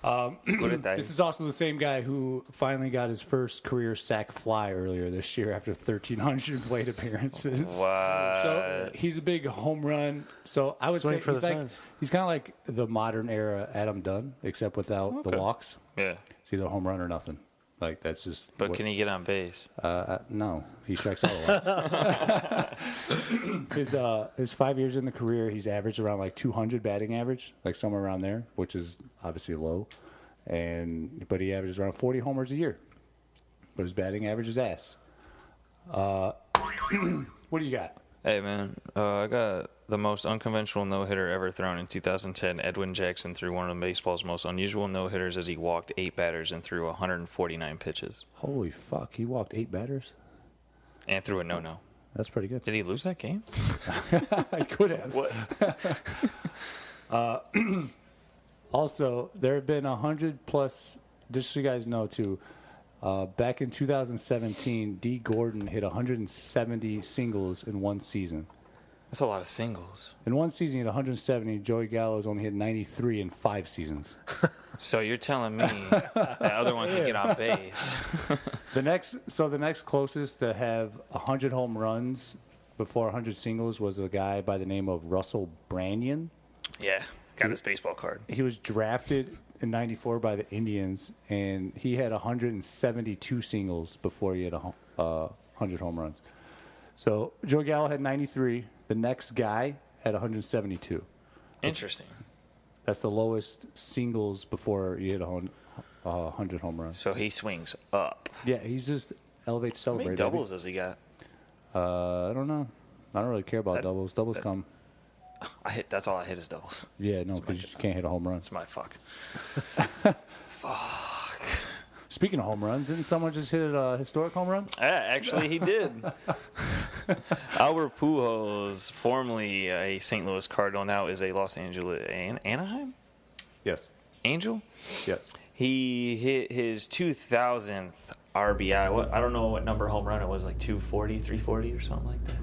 Speaker 4: This is also the same guy who finally got his first career sack fly earlier this year after 1,300 plate appearances.
Speaker 3: What?
Speaker 4: So he's a big home run. So I would
Speaker 5: Swing
Speaker 4: say
Speaker 5: for
Speaker 4: he's
Speaker 5: the
Speaker 4: like
Speaker 5: fence.
Speaker 4: he's kind of like the modern era Adam Dunn, except without the walks.
Speaker 3: Yeah.
Speaker 4: It's either home run or nothing. Like that's just.
Speaker 3: But can he get on base?
Speaker 4: No, he strikes out a lot. His 5 years in the career, he's averaged around like 200 batting average, like somewhere around there, which is obviously low. But he averages around 40 homers a year. But his batting average is ass. What do you got?
Speaker 3: Hey, man, I got the most unconventional no-hitter ever thrown in 2010. Edwin Jackson threw one of baseball's most unusual no-hitters as he walked 8 batters and threw 149 pitches.
Speaker 4: Holy fuck, he walked 8 batters?
Speaker 3: And threw a no-no.
Speaker 4: That's pretty good.
Speaker 3: Did he lose that game?
Speaker 4: I could have.
Speaker 3: What?
Speaker 4: Also, there have been 100 plus, just so you guys know too, back in 2017, D. Gordon hit 170 singles in one season.
Speaker 3: That's a lot of singles.
Speaker 4: In one season, he had 170. Joey Gallo's only hit 93 in 5 seasons.
Speaker 3: So you're telling me that other one can get on base?
Speaker 4: The next closest to have 100 home runs before 100 singles was a guy by the name of Russell Branyan.
Speaker 3: Yeah, got his baseball card.
Speaker 4: He was drafted in 94 by the Indians, and he had 172 singles before he had 100 home runs. So Joe Gallo had 93. The next guy had 172.
Speaker 3: Interesting.
Speaker 4: That's the lowest singles before you hit 100 home runs.
Speaker 3: So he swings up.
Speaker 4: Yeah, he's just elevate to
Speaker 3: How
Speaker 4: celebrate.
Speaker 3: many doubles does he got?
Speaker 4: I don't know. I don't really care about doubles. Doubles come.
Speaker 3: That's all I hit is doubles.
Speaker 4: Yeah, no, because you can't hit a home run.
Speaker 3: That's my fuck.
Speaker 4: Speaking of home runs, didn't someone just hit a historic home run?
Speaker 3: Yeah, actually, he did. Albert Pujols, formerly a St. Louis Cardinal, now is a Los Angeles Anaheim
Speaker 4: Yes.
Speaker 3: Angel.
Speaker 4: Yes.
Speaker 3: He hit his 2000th RBI. I don't know what number home run it was, like 240, 340 or something like that.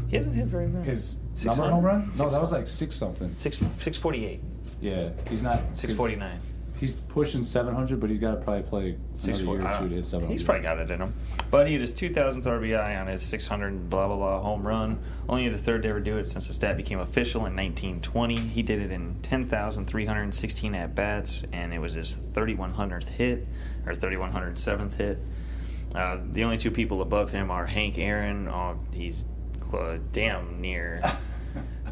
Speaker 3: He hasn't hit very many.
Speaker 8: His
Speaker 3: 600?
Speaker 8: number home run? No, that was like 6 something.
Speaker 3: 648,
Speaker 8: Yeah, he's not
Speaker 3: 649.
Speaker 8: He's pushing 700, but he's got to probably play another year or two to hit 700.
Speaker 3: He's probably got it in him. But he hit his 2000th RBI on his 600 blah, blah, blah home run. Only the third to ever do it since the stat became official in 1920. He did it in 10,316 at-bats, and it was his 3,100th hit, or 3,107th hit. The only 2 people above him are Hank Aaron. Oh, he's damn near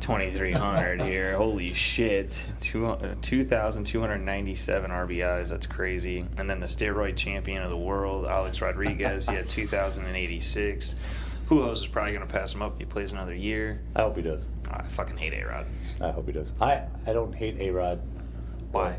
Speaker 3: 2,300 here. Holy shit. 2,297 RBIs. That's crazy. And then the steroid champion of the world, Alex Rodriguez, he had 2,086. Pujols is probably going to pass him up if he plays another year.
Speaker 4: I hope he does.
Speaker 3: I fucking hate A-Rod.
Speaker 4: I hope he does. I don't hate A-Rod.
Speaker 3: Why?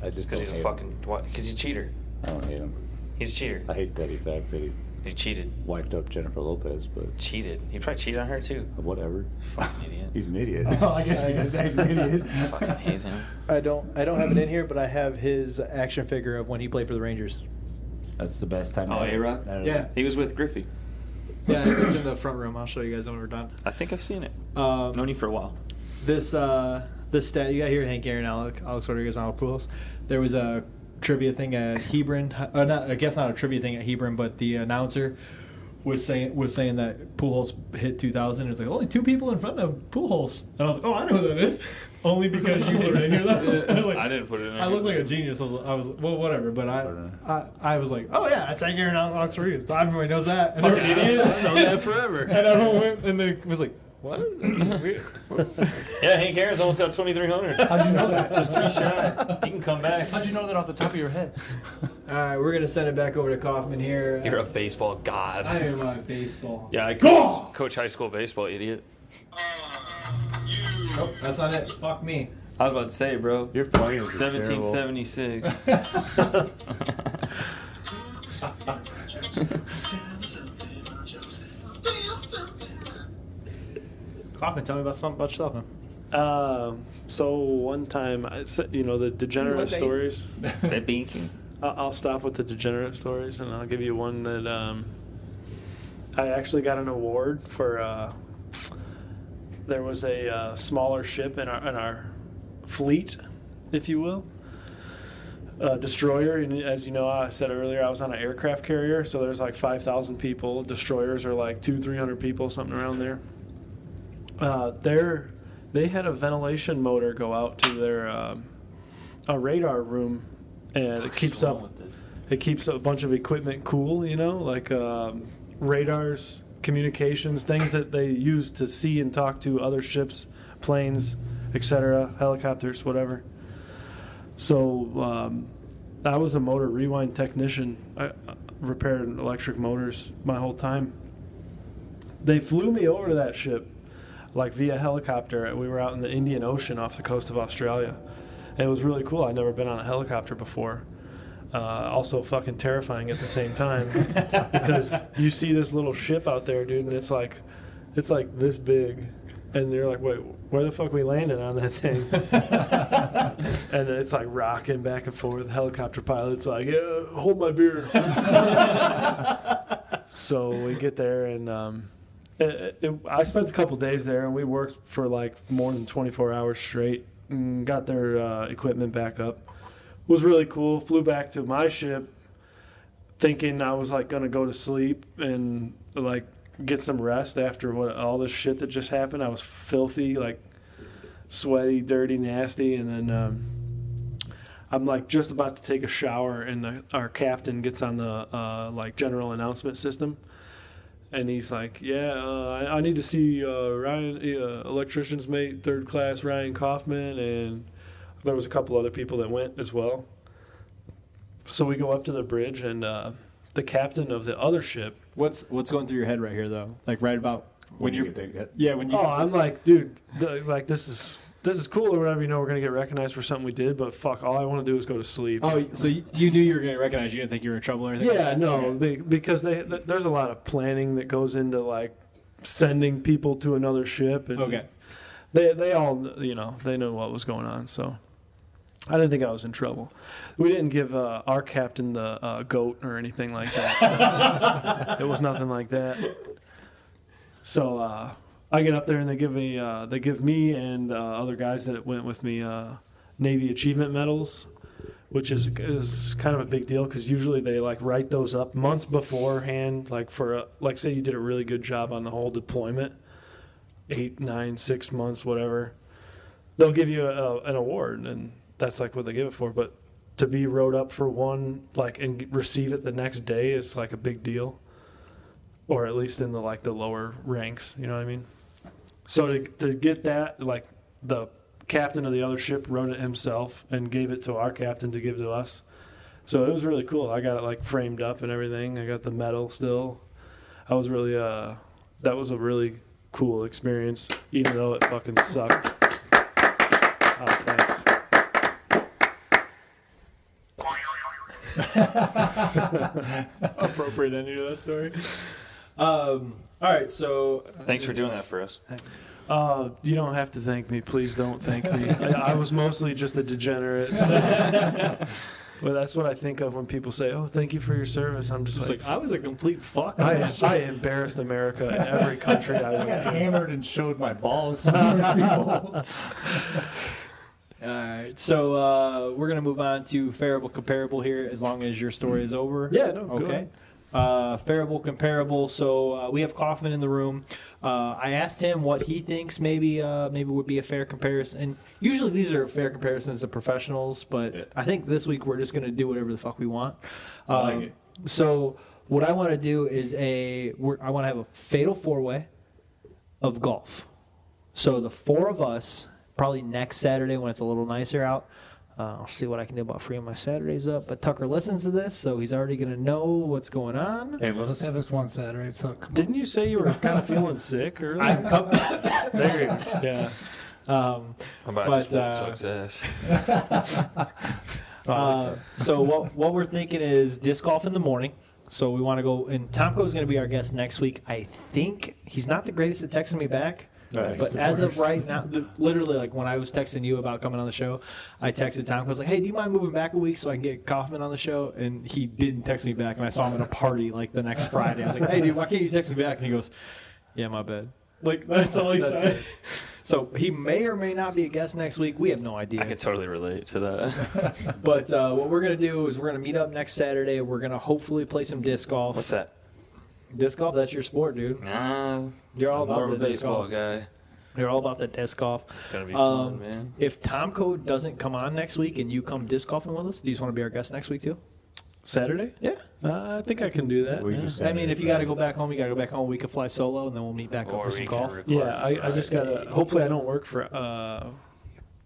Speaker 4: I just
Speaker 3: Because
Speaker 4: don't
Speaker 3: he's a
Speaker 4: hate
Speaker 3: fucking... What? Because he's a cheater.
Speaker 4: him. I don't hate him.
Speaker 3: He's a cheater.
Speaker 4: I hate that fact that he
Speaker 3: He cheated.
Speaker 4: wiped up Jennifer Lopez, but
Speaker 3: Cheated. He probably cheated on her, too.
Speaker 4: whatever.
Speaker 3: Fucking idiot.
Speaker 4: He's an idiot.
Speaker 8: I guess he's an idiot.
Speaker 3: Fucking hate him.
Speaker 2: I don't have it in here, but I have his action figure of when he played for the Rangers.
Speaker 8: That's the best time.
Speaker 3: Oh,
Speaker 8: ever.
Speaker 3: A-Rod?
Speaker 2: Yeah.
Speaker 3: He was with Griffey.
Speaker 2: Yeah, it's in the front room. I'll show you guys when we're done.
Speaker 3: I think I've seen it.
Speaker 2: Um,
Speaker 3: Known you for a while.
Speaker 2: This stat you got here, Hank Aaron, Alex Rodriguez, Albert Pujols. There was a trivia thing at Hebron. I guess not a trivia thing at Hebron, but the announcer was saying that Pujols hit 2,000. It was like only 2 people in front of Pujols, and I was like, oh, I know who that is. Only because you put it in here. Like,
Speaker 3: I didn't put it in there.
Speaker 2: I look like a genius. I was well, whatever. But I was like, oh yeah, it's Hank Aaron, Alex Rodriguez. Everybody knows that. And
Speaker 5: Fucking idiot. I've known that forever.
Speaker 2: And everyone went and they was like, what?
Speaker 3: Yeah, Hank Aaron's almost got 2,300.
Speaker 8: How'd you know that?
Speaker 3: Just 3 shy. He can come back.
Speaker 8: How'd you know that off the top of your head?
Speaker 2: All right, we're gonna send it back over to Kaufman here.
Speaker 3: You're a baseball god.
Speaker 2: I am a baseball.
Speaker 3: Yeah, I coach high school baseball, idiot.
Speaker 2: Oh, that's not it. Fuck me.
Speaker 3: I was about to say, bro.
Speaker 4: Your players are
Speaker 3: 1776.
Speaker 2: Kaufman, tell me about something about yourself, man.
Speaker 5: So one time, the degenerate stories. I'll stop with the degenerate stories, and I'll give you one that I actually got an award for. There was a smaller ship in our fleet, if you will. destroyer, and as you know, I said earlier, I was on an aircraft carrier, so there's like 5,000 people. Destroyers are like 200-300 people, something around there. They had a ventilation motor go out to their a radar room, and it keeps a bunch of equipment cool, like radars, communications, things that they use to see and talk to other ships, planes, etc., helicopters, whatever. So I was a motor rewind technician. I repaired electric motors my whole time. They flew me over to that ship, like via helicopter. We were out in the Indian Ocean off the coast of Australia. And it was really cool. I'd never been on a helicopter before. Also fucking terrifying at the same time because you see this little ship out there, dude, and it's like this big. And you're like, wait, where the fuck we landing on that thing? And it's like rocking back and forth. The helicopter pilot's like, yeah, hold my beer. So we get there, and I spent a couple days there, and we worked for like more than 24 hours straight and got their equipment back up. It was really cool. Flew back to my ship thinking I was like going to go to sleep and like get some rest after all this shit that just happened. I was filthy, like sweaty, dirty, nasty, and then I'm like just about to take a shower, and our captain gets on the like general announcement system, and he's like, "Yeah, I need to see Ryan, electrician's mate, 3rd class Ryan Kaufman," and there was a couple other people that went as well. So we go up to the bridge, and the captain of the other ship.
Speaker 6: What's going through your head right here, though? Like right about when you
Speaker 8: take it.
Speaker 6: Yeah, when you.
Speaker 5: Oh, I'm like, dude, like this is cool or whatever. We're gonna get recognized for something we did, but fuck, all I want to do is go to sleep.
Speaker 6: Oh, so you knew you were gonna get recognized. You didn't think you were in trouble or anything?
Speaker 5: Yeah, no, because there's a lot of planning that goes into like sending people to another ship, and
Speaker 6: okay.
Speaker 5: They all they know what was going on, so. I didn't think I was in trouble. We didn't give our captain the goat or anything like that. So it was nothing like that. So I get up there and they give me and other guys that went with me Navy Achievement Medals, which is kind of a big deal because usually they like write those up months beforehand, like for like say you did a really good job on the whole deployment, 8, 9, 6 months, whatever. They'll give you an award, and that's like what they give it for. But to be wrote up for one, like, and receive it the next day is like a big deal, or at least in the like the lower ranks. You know what I mean? So to get that, like the captain of the other ship wrote it himself and gave it to our captain to give to us. So it was really cool. I got it like framed up and everything. I got the medal still. I was really that was a really cool experience, even though it fucking sucked. Oh, thanks.
Speaker 6: Appropriate ending to that story. All right, so
Speaker 3: Thanks for doing that for us.
Speaker 5: You don't have to thank me. Please don't thank me. I was mostly just a degenerate. Well, that's what I think of when people say, "Oh, thank you for your service." I'm just like
Speaker 6: I was a complete fuck.
Speaker 5: I embarrassed America in every country I went
Speaker 8: got
Speaker 5: to.
Speaker 8: hammered and showed my balls to numerous people.
Speaker 6: All right, so we're gonna move on to Fairable Comparable here, as long as your story is over.
Speaker 5: Yeah, no, go
Speaker 6: okay.
Speaker 5: ahead.
Speaker 6: Fairable Comparable. So we have Kaufman in the room. I asked him what he thinks maybe would be a fair comparison. And usually these are fair comparisons to professionals, but
Speaker 8: Yeah.
Speaker 6: I think this week we're just gonna do whatever the fuck we want.
Speaker 8: I like it.
Speaker 6: So what I want to do is I want to have a fatal 4-way of golf. So the 4 of us. Probably next Saturday when it's a little nicer out. I'll see what I can do about freeing my Saturdays up. But Tucker listens to this, so he's already going to know what's going on.
Speaker 8: Hey, let us have this one Saturday. So
Speaker 5: Didn't you say you were kind of feeling sick earlier?
Speaker 6: I'm
Speaker 5: There you go. Yeah.
Speaker 3: I'm about
Speaker 6: But,
Speaker 3: to success.
Speaker 6: So what we're thinking is disc golf in the morning. So we want to go, and Tomko's going to be our guest next week. I think he's not the greatest at texting me back. But as of right now, literally, like when I was texting you about coming on the show, I texted Tom. I was like, "Hey, do you mind moving back a week so I can get Kaufman on the show?" And he didn't text me back. And I saw him at a party like the next Friday. I was like, "Hey, dude, why can't you text me back?" And he goes, "Yeah, my bad." Like that's all he said.
Speaker 2: So he may or may not be a guest next week. We have no idea.
Speaker 3: I could totally relate to that.
Speaker 2: But what we're going to do is we're going to meet up next Saturday. We're going to hopefully play some disc golf.
Speaker 3: What's that?
Speaker 2: Disc golf, that's your sport, dude.
Speaker 3: Nah,
Speaker 2: You're all
Speaker 3: more
Speaker 2: about
Speaker 3: of
Speaker 2: the
Speaker 3: a
Speaker 2: disc
Speaker 3: baseball
Speaker 2: golf.
Speaker 3: guy.
Speaker 2: You're all about the disc golf.
Speaker 3: It's gonna be fun, man.
Speaker 2: If Tomco doesn't come on next week and you come disc golfing with us, do you just want to be our guest next week too?
Speaker 5: Saturday?
Speaker 2: Yeah.
Speaker 5: I think I can do that.
Speaker 8: We
Speaker 5: yeah.
Speaker 8: just
Speaker 2: I mean, if you got to go back home, you got to go back home. We could fly solo, and then we'll meet back up
Speaker 3: Or
Speaker 2: for
Speaker 3: we
Speaker 2: some
Speaker 3: can
Speaker 2: golf.
Speaker 3: record
Speaker 5: Yeah, I just
Speaker 3: Friday.
Speaker 5: gotta. Hopefully, I don't work for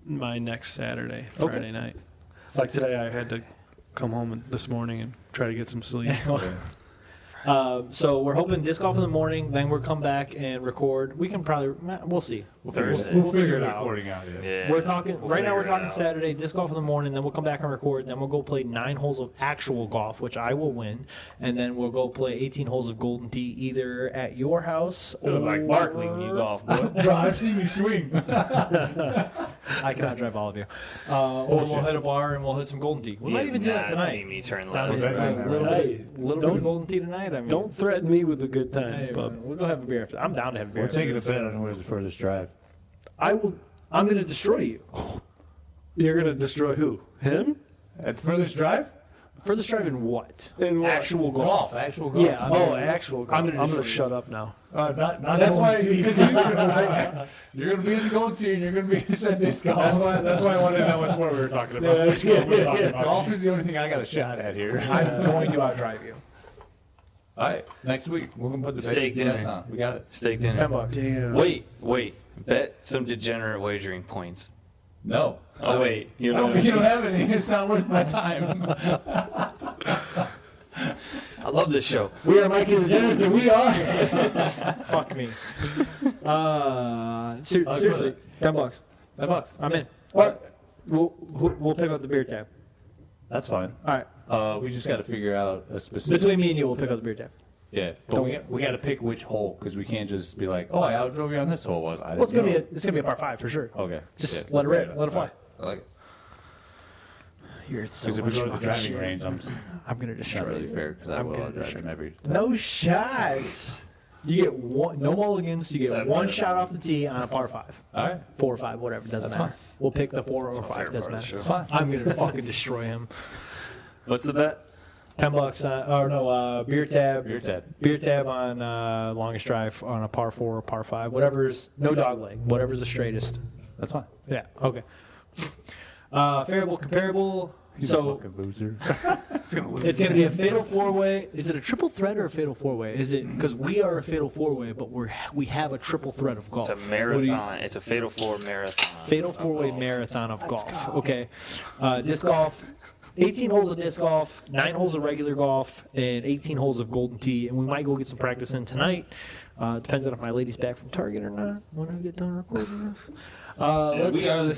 Speaker 5: my next Saturday,
Speaker 2: Okay.
Speaker 5: Friday night. Like today, I had to come home this morning and try to get some sleep.
Speaker 2: So we're hoping disc golf in the morning. Then we'll come back and record. We can probably. We'll see.
Speaker 3: Thursday.
Speaker 2: We'll figure it out.
Speaker 8: Recording out. Yeah.
Speaker 3: Yeah.
Speaker 2: We're talking
Speaker 3: We'll
Speaker 2: right now. We're
Speaker 3: figure it
Speaker 2: talking
Speaker 3: out.
Speaker 2: Saturday disc golf in the morning. Then we'll come back and record. Then we'll go play 9 holes of actual golf, which I will win, and then we'll go play 18 holes of Golden Tee either at your house or
Speaker 8: Like Barkley when you golf, boy. Bro, I've seen you swing.
Speaker 2: I cannot drive all of you. Or we'll hit a bar and we'll hit some Golden Tee. We might even do that
Speaker 3: Not see
Speaker 2: tonight.
Speaker 3: me turn
Speaker 2: Down
Speaker 3: left.
Speaker 2: here,
Speaker 8: Right.
Speaker 2: a little
Speaker 5: Hey,
Speaker 2: bit, little bit of Golden Tea tonight. I mean,
Speaker 5: Don't threaten me with a good time,
Speaker 2: Hey,
Speaker 5: bub.
Speaker 2: we'll go have a beer after. I'm down to have a beer.
Speaker 8: We're
Speaker 2: after
Speaker 8: taking a
Speaker 2: this.
Speaker 8: bet on who has the furthest drive.
Speaker 2: I'm going to destroy you.
Speaker 5: You're gonna destroy who? Him?
Speaker 8: At the furthest drive?
Speaker 2: Furthest drive in what?
Speaker 5: In what?
Speaker 2: Actual golf.
Speaker 8: Actual golf.
Speaker 2: Yeah.
Speaker 5: Actual. Golf.
Speaker 2: I'm gonna
Speaker 5: I'm
Speaker 2: destroy
Speaker 5: gonna
Speaker 2: you.
Speaker 5: shut up now.
Speaker 8: Not
Speaker 2: That's why-
Speaker 8: because you're gonna be as a gold tee and you're gonna be as a disc golf.
Speaker 2: That's why I wanted to know what sport we were talking about. Which golf we were talking about.
Speaker 8: Golf is the only thing I got a shot at here.
Speaker 2: I'm going to outdrive you.
Speaker 8: All right, next week we're gonna put the
Speaker 3: Steak dinner.
Speaker 8: on. We got it.
Speaker 3: Steak dinner.
Speaker 2: $10.
Speaker 5: Damn.
Speaker 3: Wait. Bet some degenerate wagering points.
Speaker 8: No.
Speaker 3: Oh wait, you
Speaker 8: I
Speaker 3: know.
Speaker 8: don't, you don't have any. It's not worth my time.
Speaker 3: I love this show.
Speaker 2: We are Mikey the Degenerates, and we are. Fuck me. Seriously, $10.
Speaker 8: $10.
Speaker 2: I'm in. What? We'll pick up the beer tab.
Speaker 8: That's fine.
Speaker 2: All right.
Speaker 8: We just got to figure out a specific.
Speaker 2: Between me and you, we'll pick up the beer tab.
Speaker 8: Yeah, but we got to pick which hole because we can't just be like, oh, I outdrove you on this hole.
Speaker 2: Well, it's gonna be a par 5 for sure.
Speaker 8: Okay.
Speaker 2: Just
Speaker 8: Yeah.
Speaker 2: let it rip. Let it fly.
Speaker 8: I like it.
Speaker 2: You're so
Speaker 8: Because if we
Speaker 2: much
Speaker 8: go to the
Speaker 2: fucking
Speaker 8: driving
Speaker 2: shit.
Speaker 8: range,
Speaker 2: I'm gonna
Speaker 8: it's
Speaker 2: destroy
Speaker 8: not really
Speaker 2: you.
Speaker 8: fair because I
Speaker 2: I'm
Speaker 8: will
Speaker 2: gonna
Speaker 8: outdrive
Speaker 2: destroy
Speaker 8: him every.
Speaker 2: No shots. You get one, no mulligans. You get one shot off the tee on a par 5.
Speaker 8: All right.
Speaker 2: 4 or 5, whatever. Doesn't
Speaker 8: That's
Speaker 2: matter.
Speaker 8: fine.
Speaker 2: We'll pick the 4 or
Speaker 3: It's my
Speaker 2: 5.
Speaker 3: favorite
Speaker 2: Doesn't
Speaker 3: part of the
Speaker 2: matter.
Speaker 3: show.
Speaker 2: I'm gonna fucking destroy him.
Speaker 3: What's the bet?
Speaker 2: $10. Beer tab.
Speaker 8: Beer tab.
Speaker 2: Beer tab on longest drive on a par 4 or par 5. Whatever's no dog leg. Whatever's the straightest.
Speaker 8: That's fine.
Speaker 2: Yeah. Okay. Favorable, comparable.
Speaker 8: He's
Speaker 2: So
Speaker 8: a fucking loser.
Speaker 2: it's going to be a fatal 4-way. Is it a triple threat or a fatal 4-way? Is it because we are a fatal 4-way, but we have a triple threat of golf?
Speaker 3: It's a marathon. It's a Fatal 4 marathon.
Speaker 2: Fatal 4-way marathon of golf. Okay. Disc golf. 18 holes of disc golf, 9 holes of regular golf, and 18 holes of Golden Tee. And we might go get some practice in tonight. Depends on if my lady's back from Target or not when I get done recording this.
Speaker 3: We are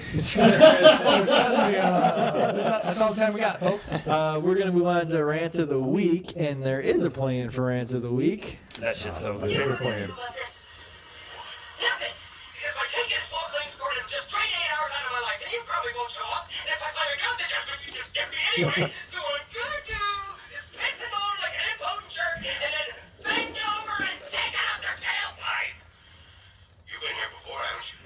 Speaker 8: That's all the time we got, folks.
Speaker 2: We're going to move on to Rant of the Week, and there is a plan for Rant of the Week.
Speaker 3: that shit's so good.
Speaker 1: Nothing. Because my ticket small claims court in just 28 hours out of my life, and you probably won't show up. And if I finally got the judgment, you just skip me anyway. So what I'm gonna do is piss it on like an impotent jerk, and then bend over and take out their tailpipe. You've been here before, haven't you?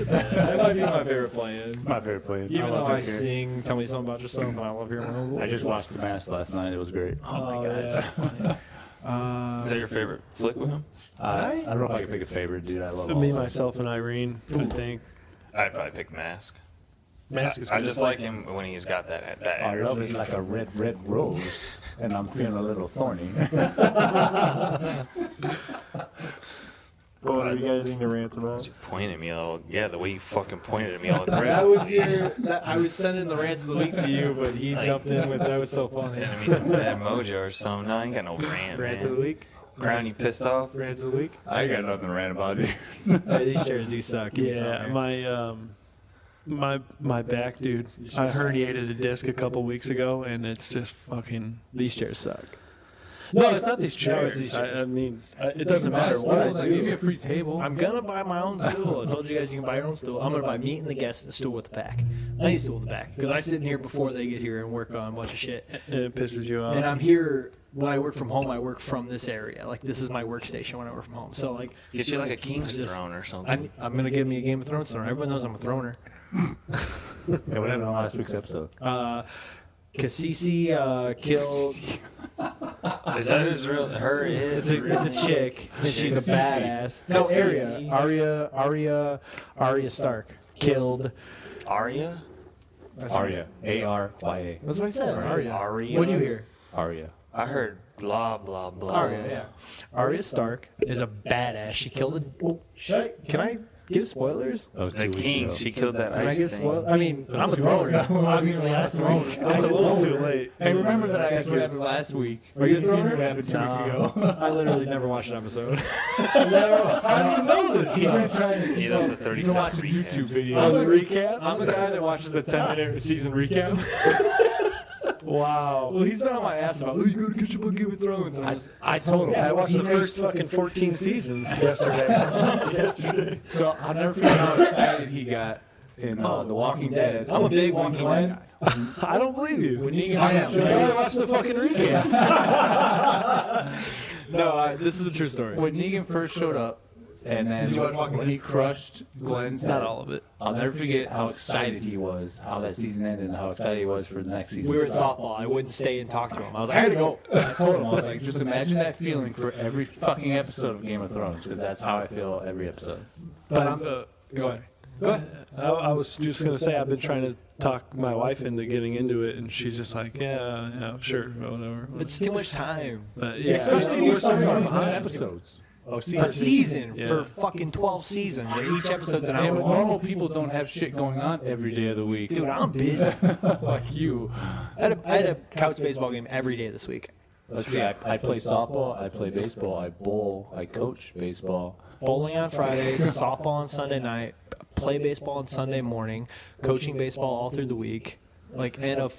Speaker 2: That might be my favorite plan.
Speaker 8: It's my favorite play.
Speaker 2: Even though
Speaker 8: love
Speaker 2: I
Speaker 8: it here.
Speaker 2: sing, tell me something about yourself, and I love hearing my own voice.
Speaker 8: I just watched The Mask last night. It was great.
Speaker 2: Oh my God.
Speaker 3: Is that your favorite flick with him?
Speaker 8: I don't know if I can pick a favorite, dude. I love all
Speaker 5: Me,
Speaker 8: of them.
Speaker 5: myself, and Irene. I think.
Speaker 3: I'd probably pick Mask.
Speaker 5: Mask is
Speaker 3: I
Speaker 5: good.
Speaker 3: just like him when he's got that
Speaker 8: Our love
Speaker 3: energy.
Speaker 8: is like a red, red rose, and I'm feeling a little thorny.
Speaker 2: What, you got anything to rant about?
Speaker 3: Pointing at me all, yeah, the way you fucking pointed at me all
Speaker 2: That
Speaker 3: aggressive.
Speaker 2: was I was sending the rants of the week to you, but he jumped in with that was so funny.
Speaker 3: Sending me some bad mojo or something. No, I ain't got no rant,
Speaker 2: Rants of the
Speaker 3: man.
Speaker 2: week.
Speaker 3: Crown, you pissed off?
Speaker 2: Rants of the week.
Speaker 8: I ain't got nothing to rant about, dude.
Speaker 2: Hey, these chairs do suck.
Speaker 5: Yeah, my back, dude. I herniated a disc a couple weeks ago, and it's just fucking.
Speaker 2: These chairs suck.
Speaker 5: No, it's not these
Speaker 2: No,
Speaker 5: chairs.
Speaker 2: it's these chairs.
Speaker 5: I mean, it doesn't matter what I
Speaker 8: Give me
Speaker 5: do.
Speaker 8: a free table.
Speaker 2: I'm gonna buy my own stool. I told you guys you can buy your own stool. I'm gonna buy meat and the guests the stool with the back. I need a stool with the back because I sit in here before they get here and work on a bunch of shit.
Speaker 5: It pisses you off.
Speaker 2: And I'm here when I work from home. I work from this area. Like this is my workstation when I work from home. So like,
Speaker 3: Get you like a king's
Speaker 2: just-
Speaker 3: throne or something.
Speaker 2: I'm gonna get me a Game of Thrones throne. Everyone knows I'm a throner.
Speaker 4: Yeah, what happened on last week's episode?
Speaker 2: Cassisi killed.
Speaker 3: Is that his real? Her is.
Speaker 2: It's a chick, and she's a badass. No, Arya Stark killed.
Speaker 3: Arya?
Speaker 4: Arya. A-R-Y-A.
Speaker 2: That's what I said. Arya.
Speaker 3: Arya?
Speaker 2: What'd you hear?
Speaker 4: Arya.
Speaker 3: I heard blah, blah, blah.
Speaker 2: Arya, yeah. Arya Stark is a badass. She killed a. Oh, can I give spoilers?
Speaker 4: That was 2
Speaker 3: The
Speaker 4: weeks
Speaker 3: king,
Speaker 4: ago.
Speaker 3: she killed that
Speaker 2: Can I
Speaker 3: ice
Speaker 2: give
Speaker 3: thing.
Speaker 2: spoilers? I mean, I'm a thrower. Obviously, last week.
Speaker 5: It's a little too late.
Speaker 8: Hey, remember that I asked what happened last week?
Speaker 2: Are you a thrower?
Speaker 8: What happened 2 weeks ago?
Speaker 2: I literally never watched an episode.
Speaker 8: I don't know this. He's been trying to
Speaker 3: He does the 30
Speaker 8: He's
Speaker 3: seconds
Speaker 8: watching YouTube
Speaker 2: I'm
Speaker 8: videos.
Speaker 2: the recap. I'm the guy that watches the 10-minute season recap. Wow. Well, he's been on my ass about, oh, you gotta catch up on Game of Thrones. And
Speaker 8: I told him.
Speaker 2: I watched
Speaker 8: He
Speaker 2: the
Speaker 8: makes
Speaker 2: first fucking 14 seasons yesterday.
Speaker 8: So I'll never forget how excited he got in The Walking Dead.
Speaker 2: I'm a big Walking Dead guy.
Speaker 5: I don't believe you.
Speaker 8: When Negan
Speaker 2: I am.
Speaker 8: showed
Speaker 2: I
Speaker 8: up-
Speaker 2: watched the fucking recaps. No, this is a true story.
Speaker 8: when Negan first showed up, and then
Speaker 2: Did you watch Walking
Speaker 8: when he crushed Glenn's
Speaker 5: Not
Speaker 8: head,
Speaker 5: all of it.
Speaker 8: I'll never forget how excited he was, how that season ended, and how excited he was for the next season.
Speaker 2: We were at softball. I wouldn't stay and talk to him. I was like, I had to go.
Speaker 8: I told him, I was like, just imagine that feeling for every fucking episode of Game of Thrones, because that's how I feel every episode.
Speaker 2: But I'm. Go ahead. Go ahead.
Speaker 5: I was just gonna say I've been trying to talk my wife into getting into it, and she's just like, yeah, sure, whatever.
Speaker 2: It's too much time.
Speaker 5: But yeah,
Speaker 8: Especially
Speaker 5: we're
Speaker 8: we're
Speaker 5: so far
Speaker 8: talking
Speaker 5: behind.
Speaker 8: 10 episodes. Oh,
Speaker 2: A season
Speaker 5: Yeah.
Speaker 2: for fucking 12 seasons, and each episode's an
Speaker 8: Yeah, but
Speaker 2: hour.
Speaker 8: normal people don't have shit going on every day of the week.
Speaker 2: Dude, I'm busy.
Speaker 8: like you.
Speaker 2: I had a couch baseball game every day this week.
Speaker 4: Let's see, I play softball, I play baseball, I bowl, I coach baseball.
Speaker 2: Bowling on Fridays, softball on Sunday night, play baseball on Sunday morning, coaching baseball all through the week, like and a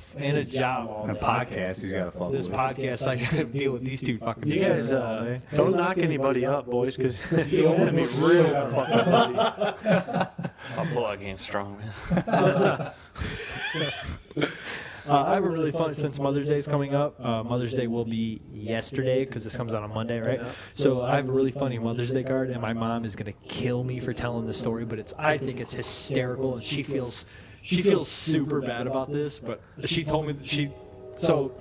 Speaker 2: job all
Speaker 4: And
Speaker 2: day.
Speaker 4: podcast, he's got to follow
Speaker 2: This podcast, I gotta deal with these two fucking
Speaker 5: You guys
Speaker 2: degenerates all day.
Speaker 5: don't knock anybody up, boys, because you're gonna be real fucking busy.
Speaker 3: I'll pull out game strong, man.
Speaker 2: I have a really fun, since Mother's Day is coming up. Mother's Day will be yesterday because this comes out on Monday, right? So I have a really funny Mother's Day card, and my mom is gonna kill me for telling this story, but I think it's hysterical, and she feels super bad about this. But she told me So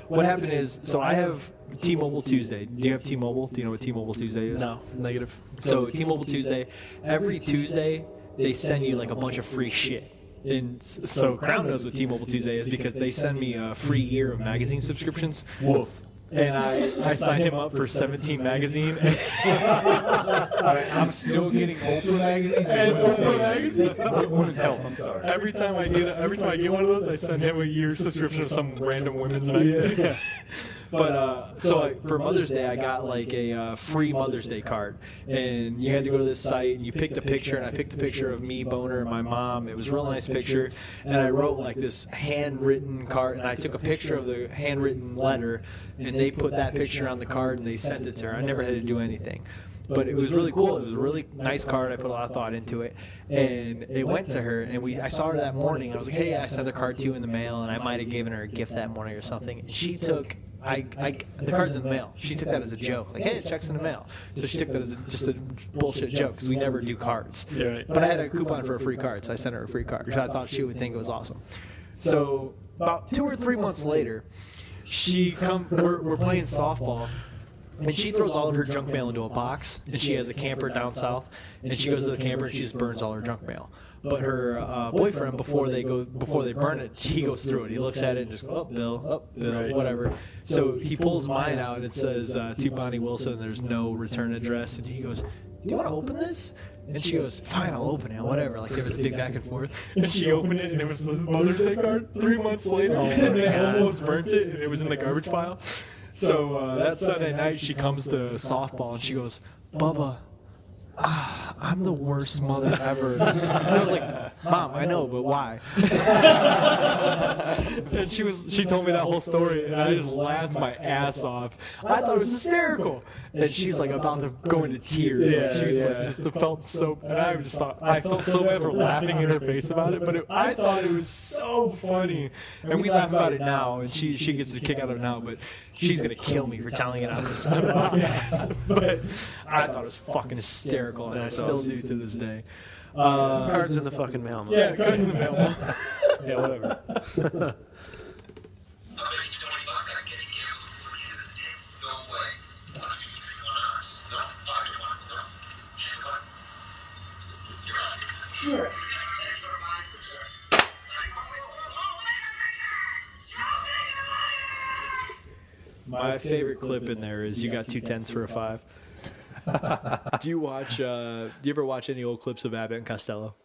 Speaker 2: what happened is, so I have T-Mobile Tuesday. Do you have T-Mobile? Do you know what T-Mobile Tuesday is?
Speaker 5: No, negative.
Speaker 2: So T-Mobile Tuesday, every Tuesday they send you like a bunch of free shit. And so Crown knows what T-Mobile Tuesday is because they send me a free year of magazine subscriptions. Woof. And I signed him up for 17 magazine.
Speaker 8: I'm still getting Oprah magazines.
Speaker 2: And Oprah magazine.
Speaker 8: Women's Health, I'm sorry.
Speaker 2: Every time I get one of those, I send him a year subscription of some random women's magazine. But for Mother's Day, I got like a free Mother's Day card, and you had to go to this site and you picked a picture, and I picked a picture of me, Boner, and my mom. It was a real nice picture, and I wrote like this handwritten card, and I took a picture of the handwritten letter, and they put that picture on the card and they sent it to her. I never had to do anything. But it was really cool. It was a really nice card. I put a lot of thought into it, and it went to her. And I saw her that morning. I was like, "Hey, I sent a card to you in the mail," and I might have given her a gift that morning or something. And she took the card's in the mail. She took that as a joke, like, "Hey, the check's in the mail." So she took that as just a bullshit joke because we never do cards.
Speaker 5: Yeah, right.
Speaker 2: But I had a coupon for a free card, so I sent her a free card, which I thought she would think it was awesome. So about 2 or 3 months later, we're playing softball. And she throws all of her junk mail into a box, and she has a camper down south, and she goes to the camper and she just burns all her junk mail. But her boyfriend, before they burn it, he goes through it. He looks at it and just goes, Bill,
Speaker 5: Right.
Speaker 2: whatever. So he pulls mine out and it says to Bonnie Wilson, there's no return address. And he goes, "Do you want to open this?" And she goes, "Fine, I'll open it, whatever." Like there was a big back and forth. And she opened it, and it was the Mother's Day card. 3 months later, and they almost burnt it, and it was in the garbage pile. So that Sunday night, she comes to softball, and she goes, "Bubba, I'm the worst mother ever. And I was like, Mom, I know, but why? And she told me that whole story, and I just laughed my ass off. I thought it was hysterical. And she's like about to go into tears.
Speaker 5: Yeah,
Speaker 2: She was like,
Speaker 5: yeah.
Speaker 2: just felt so, and I just thought, I felt so bad for laughing in her face about it, but I thought it was so funny. And we laugh about it now, and she gets a kick out of it now, but she's going to kill me for telling it on this podcast. But I thought it was fucking hysterical, and I still do to this day.
Speaker 5: Cards in the fucking mail. Man.
Speaker 2: Yeah, cards in the mail.
Speaker 5: Yeah, whatever.
Speaker 1: I'll bet you $20 I get a gamble before the end of the day. No way. I'll give you 3 on us. No, 5 to 1. No. And what? You're out. Sure. Extra remind for sure.
Speaker 2: My favorite clip in there is you got 2 10s for a 5. Do you ever watch any old clips of Abbott and Costello?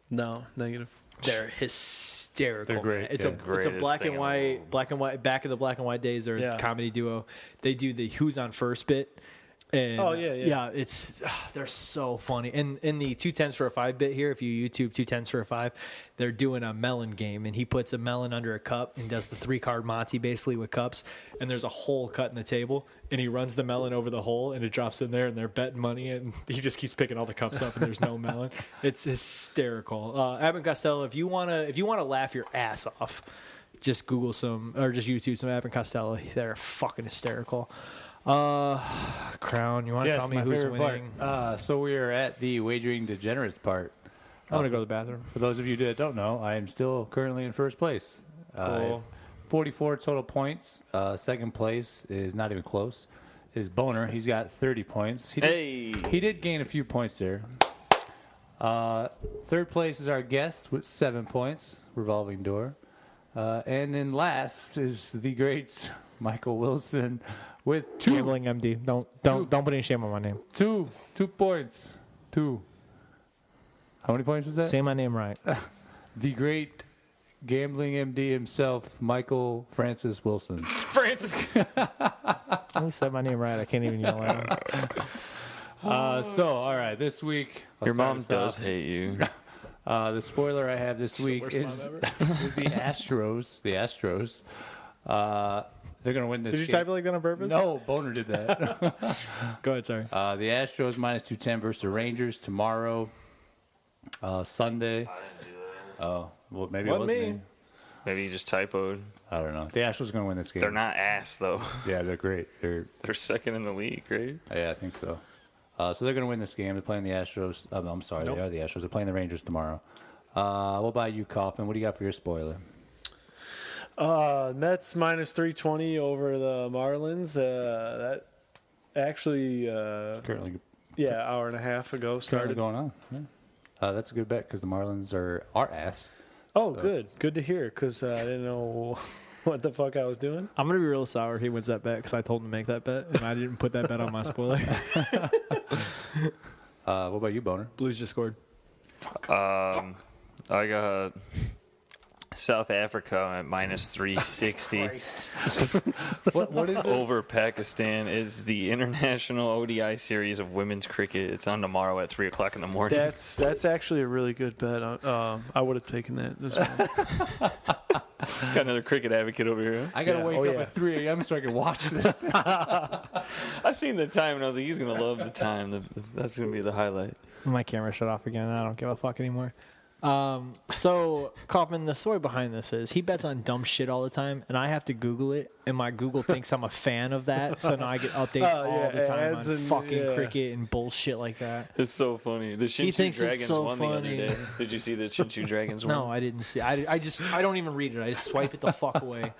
Speaker 5: No, negative.
Speaker 2: They're hysterical.
Speaker 4: They're great,
Speaker 2: man. It's
Speaker 4: yeah.
Speaker 2: a
Speaker 3: Greatest
Speaker 2: black
Speaker 3: thing
Speaker 2: and
Speaker 3: in the
Speaker 2: white,
Speaker 3: world.
Speaker 2: back in the black and white days. They're
Speaker 5: Yeah.
Speaker 2: a comedy duo. They do the Who's on First bit. And
Speaker 5: Oh, yeah.
Speaker 2: it's they're so funny. And in the 2 10s for a 5 bit here, if you YouTube 2 10s for a 5, they're doing a melon game, and he puts a melon under a cup and does the 3-card Monty basically with cups. And there's a hole cut in the table, and he runs the melon over the hole, and it drops in there, and they're betting money, and he just keeps picking all the cups up, and there's no melon. It's hysterical. Abbott and Costello, if you wanna laugh your ass off, just Google some or just YouTube some Abbott and Costello. They're fucking hysterical. Crown, you want to
Speaker 4: Yes,
Speaker 2: tell me
Speaker 4: my
Speaker 2: who's
Speaker 4: favorite
Speaker 2: winning?
Speaker 4: part. So we are at the wagering degenerates part.
Speaker 2: I'm gonna go to the bathroom.
Speaker 4: For those of you that don't know, I am still currently in first place. I have 44 total points. Second place is not even close. Is Boner. He's got 30 points. He did gain a few points there. Third place is our guest with 7 points. Revolving door. And then last is the great Michael Wilson with 2
Speaker 2: Gambling MD. Don't put any shame on my name.
Speaker 4: 2 points. 2. How many points is that?
Speaker 2: Say my name right.
Speaker 4: The great gambling MD himself, Michael Francis Wilson.
Speaker 2: Francis. I said my name right. I can't even yell at him.
Speaker 4: All right, this week.
Speaker 3: Your mom does hate you.
Speaker 4: The spoiler I have this week
Speaker 2: worst
Speaker 4: is,
Speaker 2: mom
Speaker 4: is the Astros. The Astros. They're going to win this
Speaker 2: Did you
Speaker 4: game.
Speaker 2: type it like that on purpose?
Speaker 4: No, Boner did that.
Speaker 2: Go ahead, sorry.
Speaker 4: The Astros minus 210 versus the Rangers tomorrow, Sunday.
Speaker 3: I didn't do that.
Speaker 4: Oh, well, maybe
Speaker 2: Wasn't
Speaker 4: it was
Speaker 2: me.
Speaker 4: me.
Speaker 3: Maybe you just typoed.
Speaker 4: I don't know. The Astros are going to win this game.
Speaker 3: They're not ass though.
Speaker 4: Yeah, they're great. They're
Speaker 3: They're 2nd in the league, right?
Speaker 4: Yeah, I think so. So they're going to win this game. They're playing the Astros. I'm sorry,
Speaker 2: Nope.
Speaker 4: they are the Astros. They're playing the Rangers tomorrow. What about you, Kaufman? What do you got for your spoiler?
Speaker 5: Mets minus 320 over the Marlins. That actually,
Speaker 4: Currently
Speaker 5: hour and a half ago
Speaker 4: currently
Speaker 5: started.
Speaker 4: going on. Yeah. That's a good bet because the Marlins are our ass.
Speaker 5: Oh,
Speaker 4: So-
Speaker 5: good to hear. Because I didn't know what the fuck I was doing.
Speaker 2: I'm gonna be real sour if he wins that bet because I told him to make that bet and I didn't put that bet on my spoiler.
Speaker 4: What about you, Boner?
Speaker 2: Blues just scored.
Speaker 3: I got South Africa at minus 360
Speaker 4: What is this?
Speaker 3: over Pakistan. Is the international ODI series of women's cricket. It's on tomorrow at 3:00 in the morning.
Speaker 5: That's actually a really good bet. I would have taken that as well.
Speaker 3: Got another cricket advocate over here.
Speaker 4: I gotta
Speaker 5: Yeah.
Speaker 4: wake
Speaker 5: Oh,
Speaker 4: up
Speaker 5: yeah.
Speaker 4: at 3 a.m. so I can watch this.
Speaker 3: I seen the time and I was like, he's gonna love the time. That's gonna be the highlight.
Speaker 2: My camera shut off again. I don't give a fuck anymore. So Kaufman, the story behind this is he bets on dumb shit all the time, and I have to Google it, and my Google thinks I'm a fan of that, so now I get updates all the time on
Speaker 5: ads and-
Speaker 2: fucking cricket and bullshit like that.
Speaker 3: It's so funny. The Shinchu
Speaker 2: thinks it's
Speaker 3: Dragons
Speaker 2: so
Speaker 3: won the other
Speaker 2: funny.
Speaker 3: day. Did you see the Shinchu Dragons won?
Speaker 2: No, I didn't see. I don't even read it. I just swipe it the fuck away.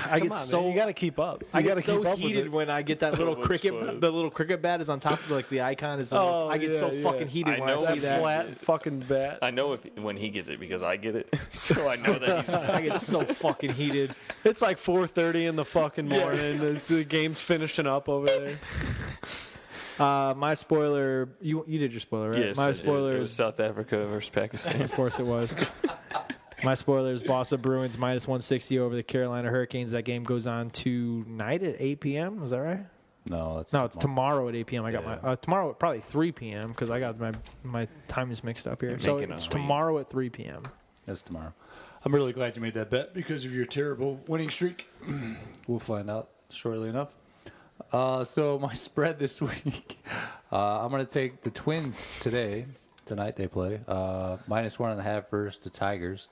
Speaker 2: I get
Speaker 5: Come on,
Speaker 2: so
Speaker 5: man, you got to keep up.
Speaker 2: I
Speaker 5: You
Speaker 2: get
Speaker 5: gotta
Speaker 2: so
Speaker 5: keep up with
Speaker 2: heated
Speaker 5: it.
Speaker 2: when I get that
Speaker 3: So
Speaker 2: little
Speaker 3: much
Speaker 2: cricket.
Speaker 3: fun.
Speaker 2: The little cricket bat is on top of like the icon. Is the
Speaker 5: Oh,
Speaker 2: I get so
Speaker 5: yeah,
Speaker 2: fucking
Speaker 5: yeah.
Speaker 2: heated
Speaker 3: I
Speaker 2: when I
Speaker 3: know
Speaker 2: see
Speaker 3: that
Speaker 2: that.
Speaker 5: Flat fucking bat.
Speaker 3: I know when he gets it because I get it, so I know that he's.
Speaker 2: I get so fucking heated.
Speaker 5: It's like 4:30 in the fucking morning. The game's finishing up over there.
Speaker 2: My spoiler. You did your spoiler, right?
Speaker 3: Yes,
Speaker 2: My
Speaker 3: it did.
Speaker 2: spoiler
Speaker 3: It was
Speaker 2: is.
Speaker 3: South Africa versus Pakistan.
Speaker 2: Of course, it was. My spoiler is Boston Bruins minus 160 over the Carolina Hurricanes. That game goes on tonight at 8 p.m. Is that right?
Speaker 4: No, it's
Speaker 2: No, it's tomorrow at 8 p.m. I got
Speaker 4: Yeah.
Speaker 2: my tomorrow at probably 3 p.m. because I got my time is mixed up here. So
Speaker 3: making
Speaker 2: it's
Speaker 3: a-
Speaker 2: tomorrow at 3 p.m.
Speaker 4: That's tomorrow. I'm really glad you made that bet because of your terrible winning streak. We'll find out shortly enough. So my spread this week, I'm going to take the Twins tonight they play, -1.5 versus the Tigers.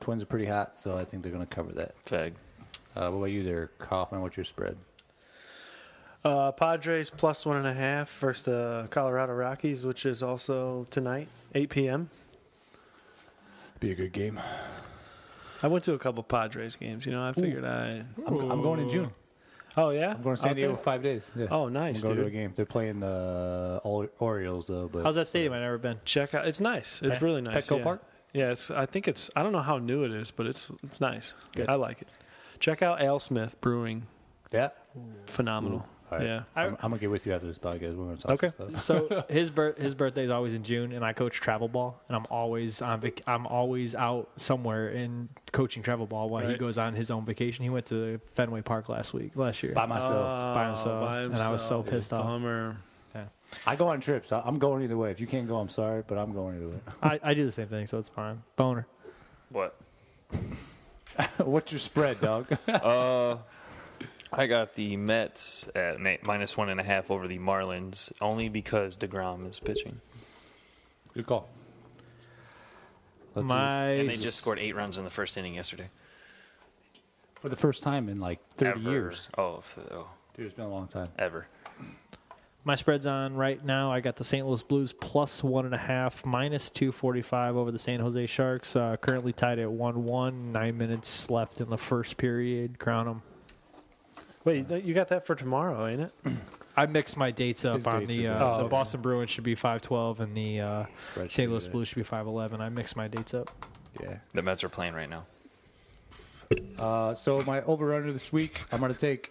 Speaker 4: Twins are pretty hot, so I think they're going to cover that.
Speaker 3: Fag.
Speaker 4: What about you there, Kaufman? What's your spread?
Speaker 5: Padres +1.5 versus the Colorado Rockies, which is also tonight, 8 p.m.
Speaker 4: Be a good game.
Speaker 5: I went to a couple Padres games. I figured
Speaker 4: I'm going in June.
Speaker 5: Oh, yeah?
Speaker 4: I'm going to San
Speaker 5: Out
Speaker 4: Diego
Speaker 5: there?
Speaker 4: for 5 days. Yeah.
Speaker 5: Oh, nice,
Speaker 4: I'm going to
Speaker 5: dude.
Speaker 4: a game. They're playing the Orioles, though. But
Speaker 2: How's that stadium? I've never been.
Speaker 5: Check out. It's nice. It's really nice.
Speaker 4: Petco
Speaker 5: yeah.
Speaker 4: Park?
Speaker 5: Yeah, I think it's. I don't know how new it is, but it's nice.
Speaker 4: Good.
Speaker 5: I like it. Check out Ale Smith Brewing.
Speaker 4: Yeah.
Speaker 5: Phenomenal.
Speaker 4: All right.
Speaker 5: Yeah.
Speaker 4: I'm going to get with you after this podcast. We're going to talk
Speaker 5: Okay.
Speaker 4: some stuff.
Speaker 2: So his birthday is always in June, and I coach travel ball, and I'm always I'm always out somewhere in coaching travel ball while he
Speaker 5: Right.
Speaker 2: goes on his own vacation. He went to Fenway Park last year
Speaker 4: By myself.
Speaker 2: by himself, and I was so pissed off.
Speaker 5: Bummer.
Speaker 4: I go on trips. I'm going either way. If you can't go, I'm sorry, but I'm going either way.
Speaker 2: I do the same thing, so it's fine. Boner.
Speaker 3: What?
Speaker 4: What's your spread, dog?
Speaker 3: I got the Mets at -1.5 over the Marlins, only because DeGrom is pitching.
Speaker 4: Good call. Let's
Speaker 3: And they just scored 8 runs in the first inning yesterday.
Speaker 4: for the first time in like 30
Speaker 3: Ever.
Speaker 4: years.
Speaker 3: Oh,
Speaker 4: Dude, it's been a long time.
Speaker 3: ever.
Speaker 2: My spread's on right now. I got the St. Louis Blues +1.5, -245 over the San Jose Sharks. Currently tied at 1-1. 9 minutes left in the first period. Crown them.
Speaker 5: Wait, you got that for tomorrow, ain't it?
Speaker 2: I mixed my dates up
Speaker 4: His
Speaker 2: on
Speaker 4: dates
Speaker 2: the
Speaker 4: are
Speaker 2: the
Speaker 4: bad.
Speaker 5: Oh, okay.
Speaker 2: Boston Bruins should be 5-12 and the
Speaker 4: Spread should
Speaker 2: St.
Speaker 4: be
Speaker 2: Louis
Speaker 4: there.
Speaker 2: Blues should be 5-11. I mixed my dates up.
Speaker 4: Yeah.
Speaker 3: The Mets are playing right now.
Speaker 4: So my over/under this week, I'm going to take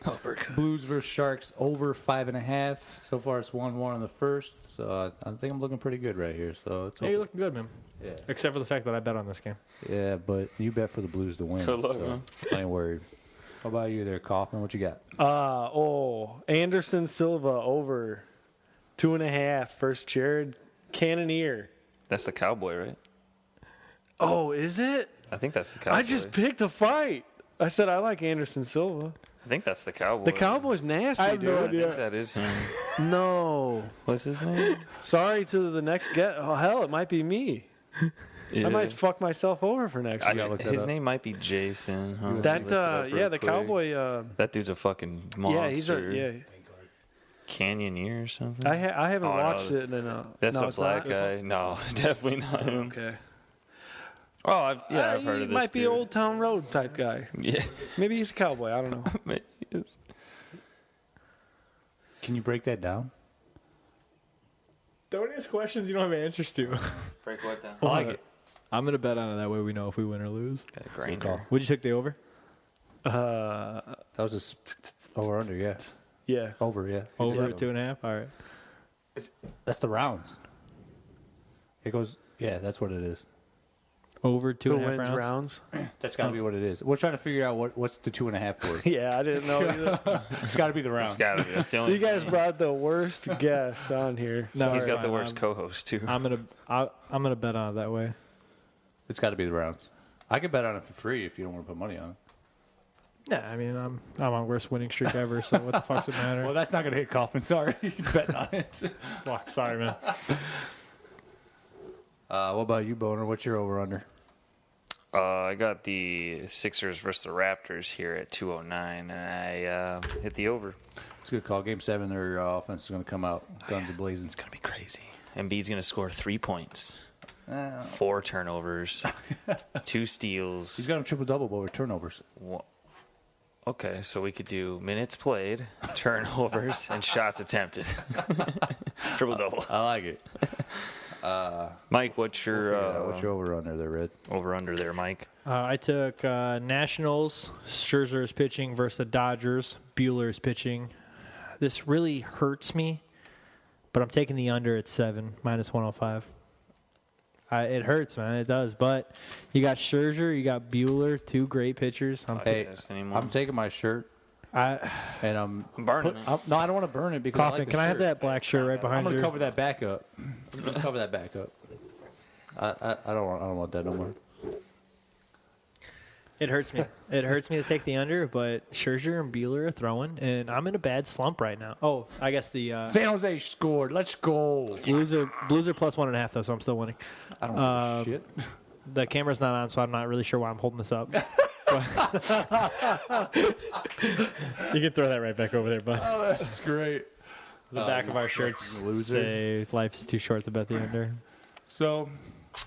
Speaker 4: Blues versus Sharks over 5.5. So far, it's 1-1 in the first. So I think I'm looking pretty good right here. So it's
Speaker 2: Hey, you're looking good, man.
Speaker 4: yeah.
Speaker 2: Except for the fact that I bet on this game.
Speaker 4: Yeah, but you bet for the Blues to win.
Speaker 3: Good luck,
Speaker 4: so
Speaker 3: man.
Speaker 4: I ain't worried. How about you there, Kaufman? What you got?
Speaker 5: Anderson Silva over 2.5 versus Jared Cannonier.
Speaker 3: That's the Cowboy, right?
Speaker 5: Oh, is it?
Speaker 3: I think that's the Cowboy.
Speaker 5: I just picked a fight. I said I like Anderson Silva.
Speaker 3: I think that's the Cowboy.
Speaker 5: The Cowboy's nasty,
Speaker 2: I have
Speaker 5: dude.
Speaker 2: no
Speaker 3: I
Speaker 2: idea.
Speaker 3: think that is him.
Speaker 5: No.
Speaker 3: What's his name?
Speaker 5: Sorry to the next guest. Oh, hell, it might be me. I might fuck myself over for next
Speaker 3: I-
Speaker 5: week.
Speaker 4: look that
Speaker 3: his
Speaker 4: up.
Speaker 3: name might be Jason. Huh?
Speaker 5: That,
Speaker 3: Look it up real
Speaker 5: yeah, the
Speaker 3: quick.
Speaker 5: Cowboy,
Speaker 3: That dude's a fucking monster.
Speaker 5: yeah, he's a, yeah.
Speaker 3: Canyoneer or something.
Speaker 5: I haven't
Speaker 3: Oh, no,
Speaker 5: watched it. No,
Speaker 3: That's
Speaker 5: no,
Speaker 3: a
Speaker 5: it's
Speaker 3: black
Speaker 5: not.
Speaker 3: guy. No, definitely not him.
Speaker 5: Okay.
Speaker 3: Oh, I've heard
Speaker 5: He
Speaker 3: of this.
Speaker 5: might be
Speaker 3: dude.
Speaker 5: Old Town Road type guy.
Speaker 3: Yeah,
Speaker 5: Maybe he's a cowboy. I don't know.
Speaker 3: maybe he is.
Speaker 4: Can you break that down?
Speaker 2: Don't ask questions you don't have answers to.
Speaker 3: Break what down?
Speaker 4: I like it.
Speaker 2: I'm going to bet on it. That way we know if we win or lose.
Speaker 3: Got a
Speaker 4: Good
Speaker 3: grinder.
Speaker 4: call.
Speaker 2: Would you take the over?
Speaker 4: That was just over/under, yeah.
Speaker 5: Yeah.
Speaker 4: Over, yeah.
Speaker 2: Over
Speaker 4: Yeah.
Speaker 2: at 2.5? All right.
Speaker 4: That's the rounds. It goes, yeah, that's what it is.
Speaker 2: Over
Speaker 5: Who
Speaker 2: 2.5
Speaker 5: wins
Speaker 2: rounds?
Speaker 5: rounds?
Speaker 4: That's got to be what it is. We're trying to figure out what's the 2.5 for.
Speaker 5: Yeah, I didn't know either.
Speaker 4: It's got to be the rounds.
Speaker 3: It's gotta be. That's the only.
Speaker 5: You guys brought the worst guest on here.
Speaker 2: No,
Speaker 3: He's
Speaker 2: it's
Speaker 3: got the
Speaker 2: fine.
Speaker 3: worst co-host too.
Speaker 2: I'm gonna bet on it that way.
Speaker 4: It's got to be the rounds. I could bet on it for free if you don't want to put money on it.
Speaker 2: Yeah, I mean I'm on worst winning streak ever. So what the fuck's it matter?
Speaker 4: Well, that's not going to hit Kaufman. Sorry. He's betting on it.
Speaker 2: Fuck, sorry, man.
Speaker 4: What about you, Boner? What's your over/under?
Speaker 3: I got the Sixers versus the Raptors here at 209, and I hit the over.
Speaker 4: It's a good call. Game 7, their offense is going to come out. Guns a-blazing.
Speaker 3: It's gonna be crazy. Embiid's gonna score 3 points, 4 turnovers, 2 steals.
Speaker 4: He's got a triple-double with turnovers.
Speaker 3: Okay, so we could do minutes played, turnovers, and shots attempted. Triple double.
Speaker 4: I like it.
Speaker 3: Mike, what's your
Speaker 4: What's your over/under there, Red?
Speaker 3: over under there, Mike?
Speaker 2: I took Nationals. Scherzer is pitching versus the Dodgers. Bueller is pitching. This really hurts me, but I'm taking the under at 7 -105. It hurts, man. It does. But you got Scherzer, you got Bueller, 2 great pitchers.
Speaker 4: Hey,
Speaker 3: This anymore.
Speaker 4: I'm taking my shirt And I'm
Speaker 3: burning it.
Speaker 4: no, I don't want to burn it because I
Speaker 6: Coffin,
Speaker 4: like the
Speaker 6: can I have
Speaker 4: shirt.
Speaker 6: that black shirt right behind
Speaker 4: I'm
Speaker 6: you?
Speaker 4: gonna cover that back up. I'm gonna cover that back up. I don't want that no more.
Speaker 6: It hurts me. It hurts me to take the under, but Scherzer and Buehler are throwing, and I'm in a bad slump right now. Oh, I guess the
Speaker 4: San Jose scored. Let's go.
Speaker 6: Blues are plus 1.5 though, so I'm still winning.
Speaker 4: I don't know shit.
Speaker 6: The camera's not on, so I'm not really sure why I'm holding this up. You can throw that right back over there, bud.
Speaker 4: Oh, that's great.
Speaker 6: The back of our shirts say "Life is too short to bet the under."
Speaker 4: So,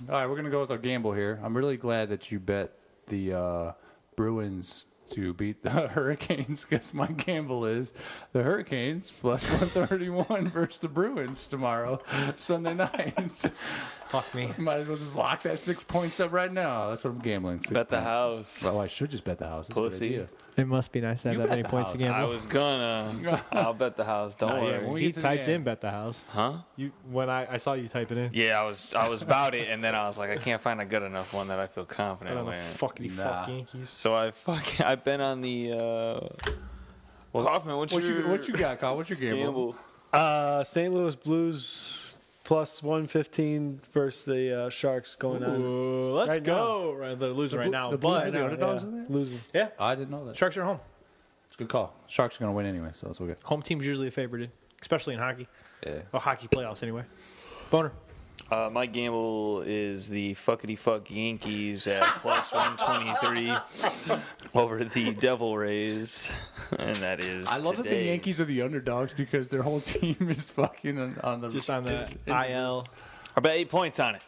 Speaker 4: all right, we're gonna go with our gamble here. I'm really glad that you bet the Bruins to beat the Hurricanes because my gamble is the Hurricanes plus 131 versus the Bruins tomorrow, Sunday night.
Speaker 6: Fuck me.
Speaker 4: Might as well just lock that 6 points up right now. That's what I'm gambling. 6
Speaker 3: Bet the
Speaker 4: points.
Speaker 3: house.
Speaker 4: Oh, I should just bet the house. That's a good
Speaker 3: Pussy.
Speaker 4: idea.
Speaker 6: It must be nice to have
Speaker 4: You
Speaker 6: that
Speaker 4: bet
Speaker 6: many
Speaker 4: the
Speaker 6: points to
Speaker 4: house.
Speaker 3: I
Speaker 6: gamble.
Speaker 3: was gonna. I'll bet the house. Don't
Speaker 4: Not yet.
Speaker 3: worry.
Speaker 4: When we
Speaker 6: He
Speaker 4: get to the
Speaker 6: typed
Speaker 4: end.
Speaker 6: in "bet the house."
Speaker 3: Huh?
Speaker 6: When I saw you type it in.
Speaker 3: Yeah, I was about it, and then I was like, I can't find a good enough one that I feel
Speaker 6: Bet
Speaker 3: confident
Speaker 6: on the
Speaker 3: with.
Speaker 6: fuck
Speaker 4: Nah.
Speaker 6: Yankees.
Speaker 3: So I've been on the. Kaufman,
Speaker 4: What you got, Kyle? What's your gamble?
Speaker 5: St. Louis Blues plus 115 versus the Sharks going on.
Speaker 6: Ooh, let's
Speaker 5: Right
Speaker 6: go. Right, they're losing right now,
Speaker 4: the Blues
Speaker 6: but
Speaker 4: are the underdogs in there?
Speaker 5: Losing.
Speaker 6: yeah,
Speaker 4: I didn't know that.
Speaker 6: Sharks are home.
Speaker 4: It's a good call. Sharks are gonna win anyway, so that's okay.
Speaker 6: Home team's usually a favorite, dude, especially in hockey.
Speaker 4: Yeah.
Speaker 6: Well, hockey playoffs anyway. Boner.
Speaker 3: My gamble is the fuckity fuck Yankees at plus 123 over the Devil Rays, and that is.
Speaker 4: I love that the
Speaker 3: today.
Speaker 4: Yankees are the underdogs because their whole team is fucking on the
Speaker 6: Just on the IL.
Speaker 3: I bet 8 points on it.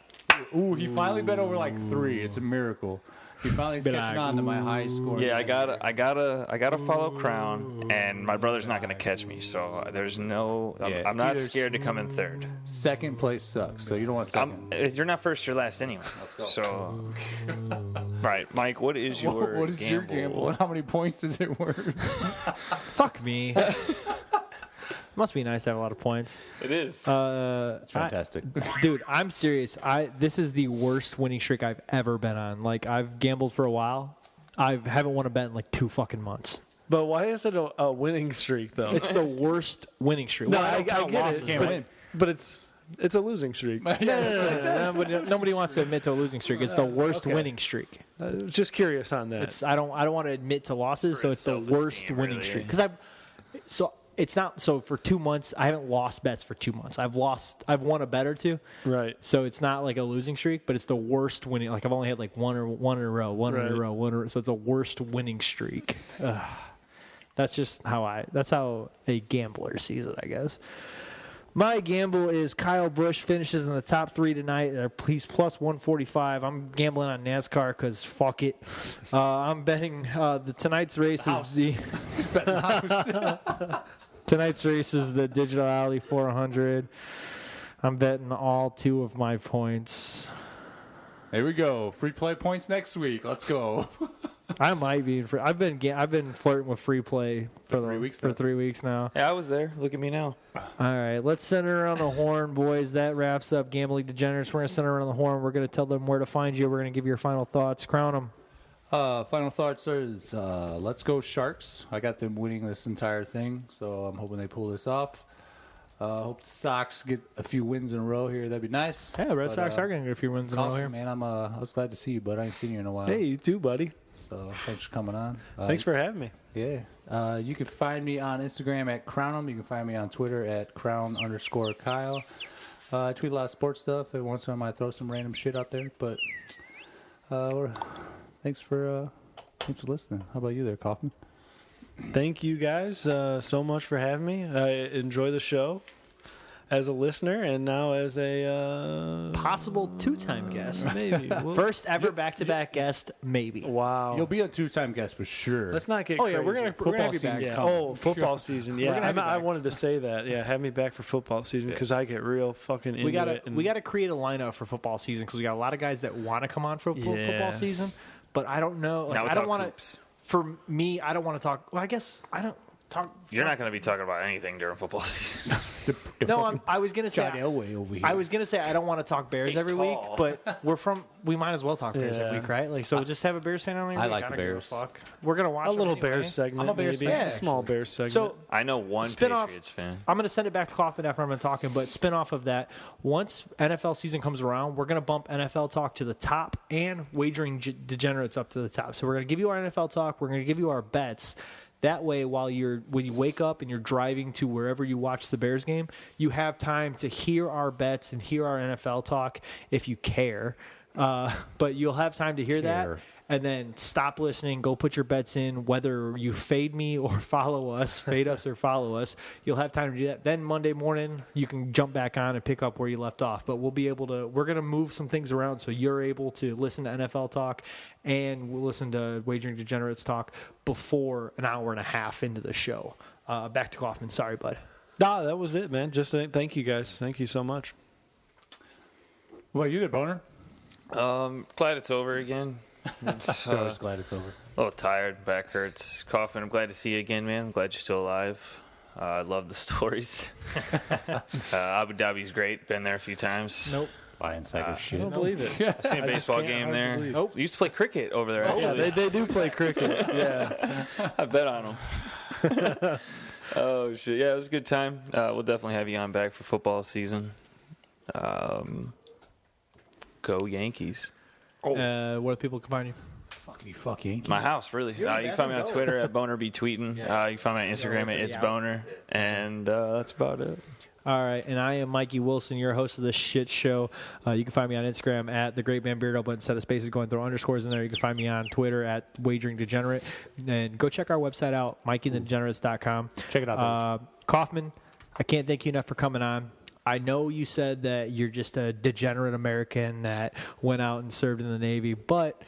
Speaker 4: Ooh, he finally bet over like 3. It's a miracle. He finally is
Speaker 6: Been
Speaker 4: catching
Speaker 6: like,
Speaker 4: on to my high score.
Speaker 3: Yeah, I gotta follow Crown, and my brother's not gonna catch me, so there's no.
Speaker 4: Yeah,
Speaker 3: I'm
Speaker 4: it's
Speaker 3: not
Speaker 4: either
Speaker 3: scared to come in third.
Speaker 4: Second place sucks, so you don't want second.
Speaker 3: You're not first, you're last anyway. So, right, Mike, what is your
Speaker 4: what is your gamble and how many points is it worth?
Speaker 6: Fuck me. Must be nice to have a lot of points.
Speaker 3: It is.
Speaker 4: It's fantastic.
Speaker 6: Dude, I'm serious. This is the worst winning streak I've ever been on. Like, I've gambled for a while. I haven't won a bet in like 2 fucking months.
Speaker 5: But why is it a winning streak though?
Speaker 6: It's the worst winning streak.
Speaker 5: no,
Speaker 6: Well,
Speaker 5: I
Speaker 6: don't count
Speaker 5: get
Speaker 6: losses,
Speaker 5: it.
Speaker 4: Can't
Speaker 6: but-
Speaker 4: win.
Speaker 5: But it's a losing streak.
Speaker 6: Nobody wants to admit to a losing streak. It's the worst winning streak.
Speaker 5: I was just curious on that.
Speaker 6: I don't want to admit to losses, so
Speaker 3: For
Speaker 6: it's the
Speaker 3: self-esteem,
Speaker 6: worst winning
Speaker 3: really.
Speaker 6: streak. Because it's not so for 2 months. I haven't lost bets for 2 months. I've won a bet or two.
Speaker 5: right.
Speaker 6: So it's not like a losing streak, but it's the worst winning. Like I've only had like one in a row. So it's a worst winning streak. Ugh. That's how a gambler sees it, I guess. My gamble is Kyle Busch finishes in the top 3 tonight. He's plus 145. I'm gambling on NASCAR because fuck it. I'm betting tonight's race is tonight's race is the Digital Alley 400. I'm betting all 2 of my points.
Speaker 4: There we go. Free play points next week. Let's go.
Speaker 6: I might be in free. I've been flirting with free play
Speaker 4: For 3 weeks
Speaker 6: for
Speaker 4: now?
Speaker 6: 3 weeks now.
Speaker 3: Yeah, I was there. Look at me now.
Speaker 6: All right, let's send it around the horn, boys. That wraps up Gambling Degenerates. We're going to send it around the horn. We're going to tell them where to find you. We're going to give you your final thoughts. Crown them.
Speaker 4: Final thoughts is let's go Sharks. I got them winning this entire thing, so I'm hoping they pull this off. Hope the Sox get a few wins in a row here. That'd be nice.
Speaker 6: Yeah, Red
Speaker 4: But,
Speaker 6: Sox are going to get a few wins in a row here.
Speaker 4: Man, I was glad to see you, but I ain't seen you in a while.
Speaker 5: Hey, you too, buddy.
Speaker 4: So thanks for coming on.
Speaker 5: Thanks for having me.
Speaker 4: Yeah. You can find me on Instagram at Crown'em. You can find me on Twitter at Crown_Kyle. I tweet a lot of sports stuff. Every once in a while I might throw some random shit out there. But thanks for listening. How about you there, Kaufman?
Speaker 5: Thank you guys so much for having me. I enjoy the show as a listener and now as a
Speaker 6: Possible 2-time guest.
Speaker 5: maybe.
Speaker 6: First ever back-to-back guest, maybe.
Speaker 5: Wow.
Speaker 4: You'll be a 2-time guest for sure.
Speaker 5: Let's not get
Speaker 6: Oh, yeah,
Speaker 5: crazy.
Speaker 6: we're gonna
Speaker 4: Football
Speaker 6: have you
Speaker 4: season's
Speaker 6: back.
Speaker 5: Yeah.
Speaker 4: coming.
Speaker 5: Oh, football season. Yeah,
Speaker 6: gonna have you
Speaker 5: I
Speaker 6: back.
Speaker 5: wanted to say that. Yeah, have me back for football season because I get real fucking into
Speaker 6: We gotta
Speaker 5: it. and-
Speaker 6: we gotta create a lineup for football season because we got a lot of guys that want to come on for
Speaker 5: Yeah.
Speaker 6: football season, but I don't know. Like,
Speaker 3: Now
Speaker 6: I don't
Speaker 3: without
Speaker 6: want
Speaker 3: Coops.
Speaker 6: to. For me, I don't want to talk. Well, I guess I don't. talk.
Speaker 3: You're not going to be talking about anything during football season.
Speaker 6: No, I was gonna say.
Speaker 8: John Elway over here.
Speaker 6: I was gonna say I don't want to talk Bears
Speaker 3: He's
Speaker 6: every
Speaker 3: tall.
Speaker 6: week, but we might as well talk Bears every
Speaker 5: Yeah.
Speaker 6: week, right? Like, so just have a Bears fan on.
Speaker 4: I like the Bears.
Speaker 6: We're gonna watch
Speaker 5: A
Speaker 6: them
Speaker 5: little
Speaker 6: anyway.
Speaker 5: Bears segment.
Speaker 6: I'm a Bears
Speaker 5: maybe.
Speaker 6: fan,
Speaker 5: A small Bears segment.
Speaker 6: So
Speaker 3: I know one
Speaker 6: Spin-off.
Speaker 3: Patriots fan.
Speaker 6: I'm going to send it back to Kaufman after I'm done talking, but spin off of that, once NFL season comes around, we're going to bump NFL talk to the top and wagering degenerates up to the top. So we're going to give you our NFL talk. We're going to give you our bets. That way, when you wake up and you're driving to wherever you watch the Bears game, you have time to hear our bets and hear our NFL talk if you care. But you'll have time to hear that. And then stop listening, go put your bets in, whether you fade me or follow us, fade us or follow us. You'll have time to do that. Then Monday morning, you can jump back on and pick up where you left off. But we're going to move some things around so you're able to listen to NFL talk and we'll listen to Wagering Degenerates talk before an hour and a half into the show. Back to Kaufman. Sorry, bud.
Speaker 5: Nah, that was it, man. Just thank you guys. Thank you so much.
Speaker 8: What, you did, Boner?
Speaker 3: Glad it's over again. It's,
Speaker 4: I was glad it's over.
Speaker 3: a little tired, back hurts. Kaufman, I'm glad to see you again, man. I'm glad you're still alive. I love the stories. Abu Dhabi's great. Been there a few times.
Speaker 6: Nope.
Speaker 4: Buying sack of
Speaker 5: I
Speaker 4: shit.
Speaker 5: don't believe it.
Speaker 3: I've seen a
Speaker 5: I just
Speaker 3: baseball
Speaker 5: can't
Speaker 3: game
Speaker 5: hardly
Speaker 3: there.
Speaker 5: believe it.
Speaker 3: Oh, we used to play cricket over there,
Speaker 5: Yeah,
Speaker 3: actually.
Speaker 5: they do play cricket. Yeah.
Speaker 3: I bet on them. Oh, shit. Yeah, it was a good time. We'll definitely have you on back for football season. Go Yankees.
Speaker 6: Where do people can find you?
Speaker 4: Fuck Yankees.
Speaker 3: My house, really. You can find me on Twitter at BonerBeTweeting. You can find me on Instagram at It's Boner. And that's about it.
Speaker 6: All right, and I am Mikey Wilson, your host of this shit show. You can find me on Instagram at The Great Man Beardo, but instead of spaces going through underscores in there, you can find me on Twitter at Wagering Degenerate. And go check our website out, MikeyandTheDegenerates.com.
Speaker 4: Check it out.
Speaker 6: Kaufman, I can't thank you enough for coming on. I know you said that you're just a degenerate American that went out and served in the Navy, but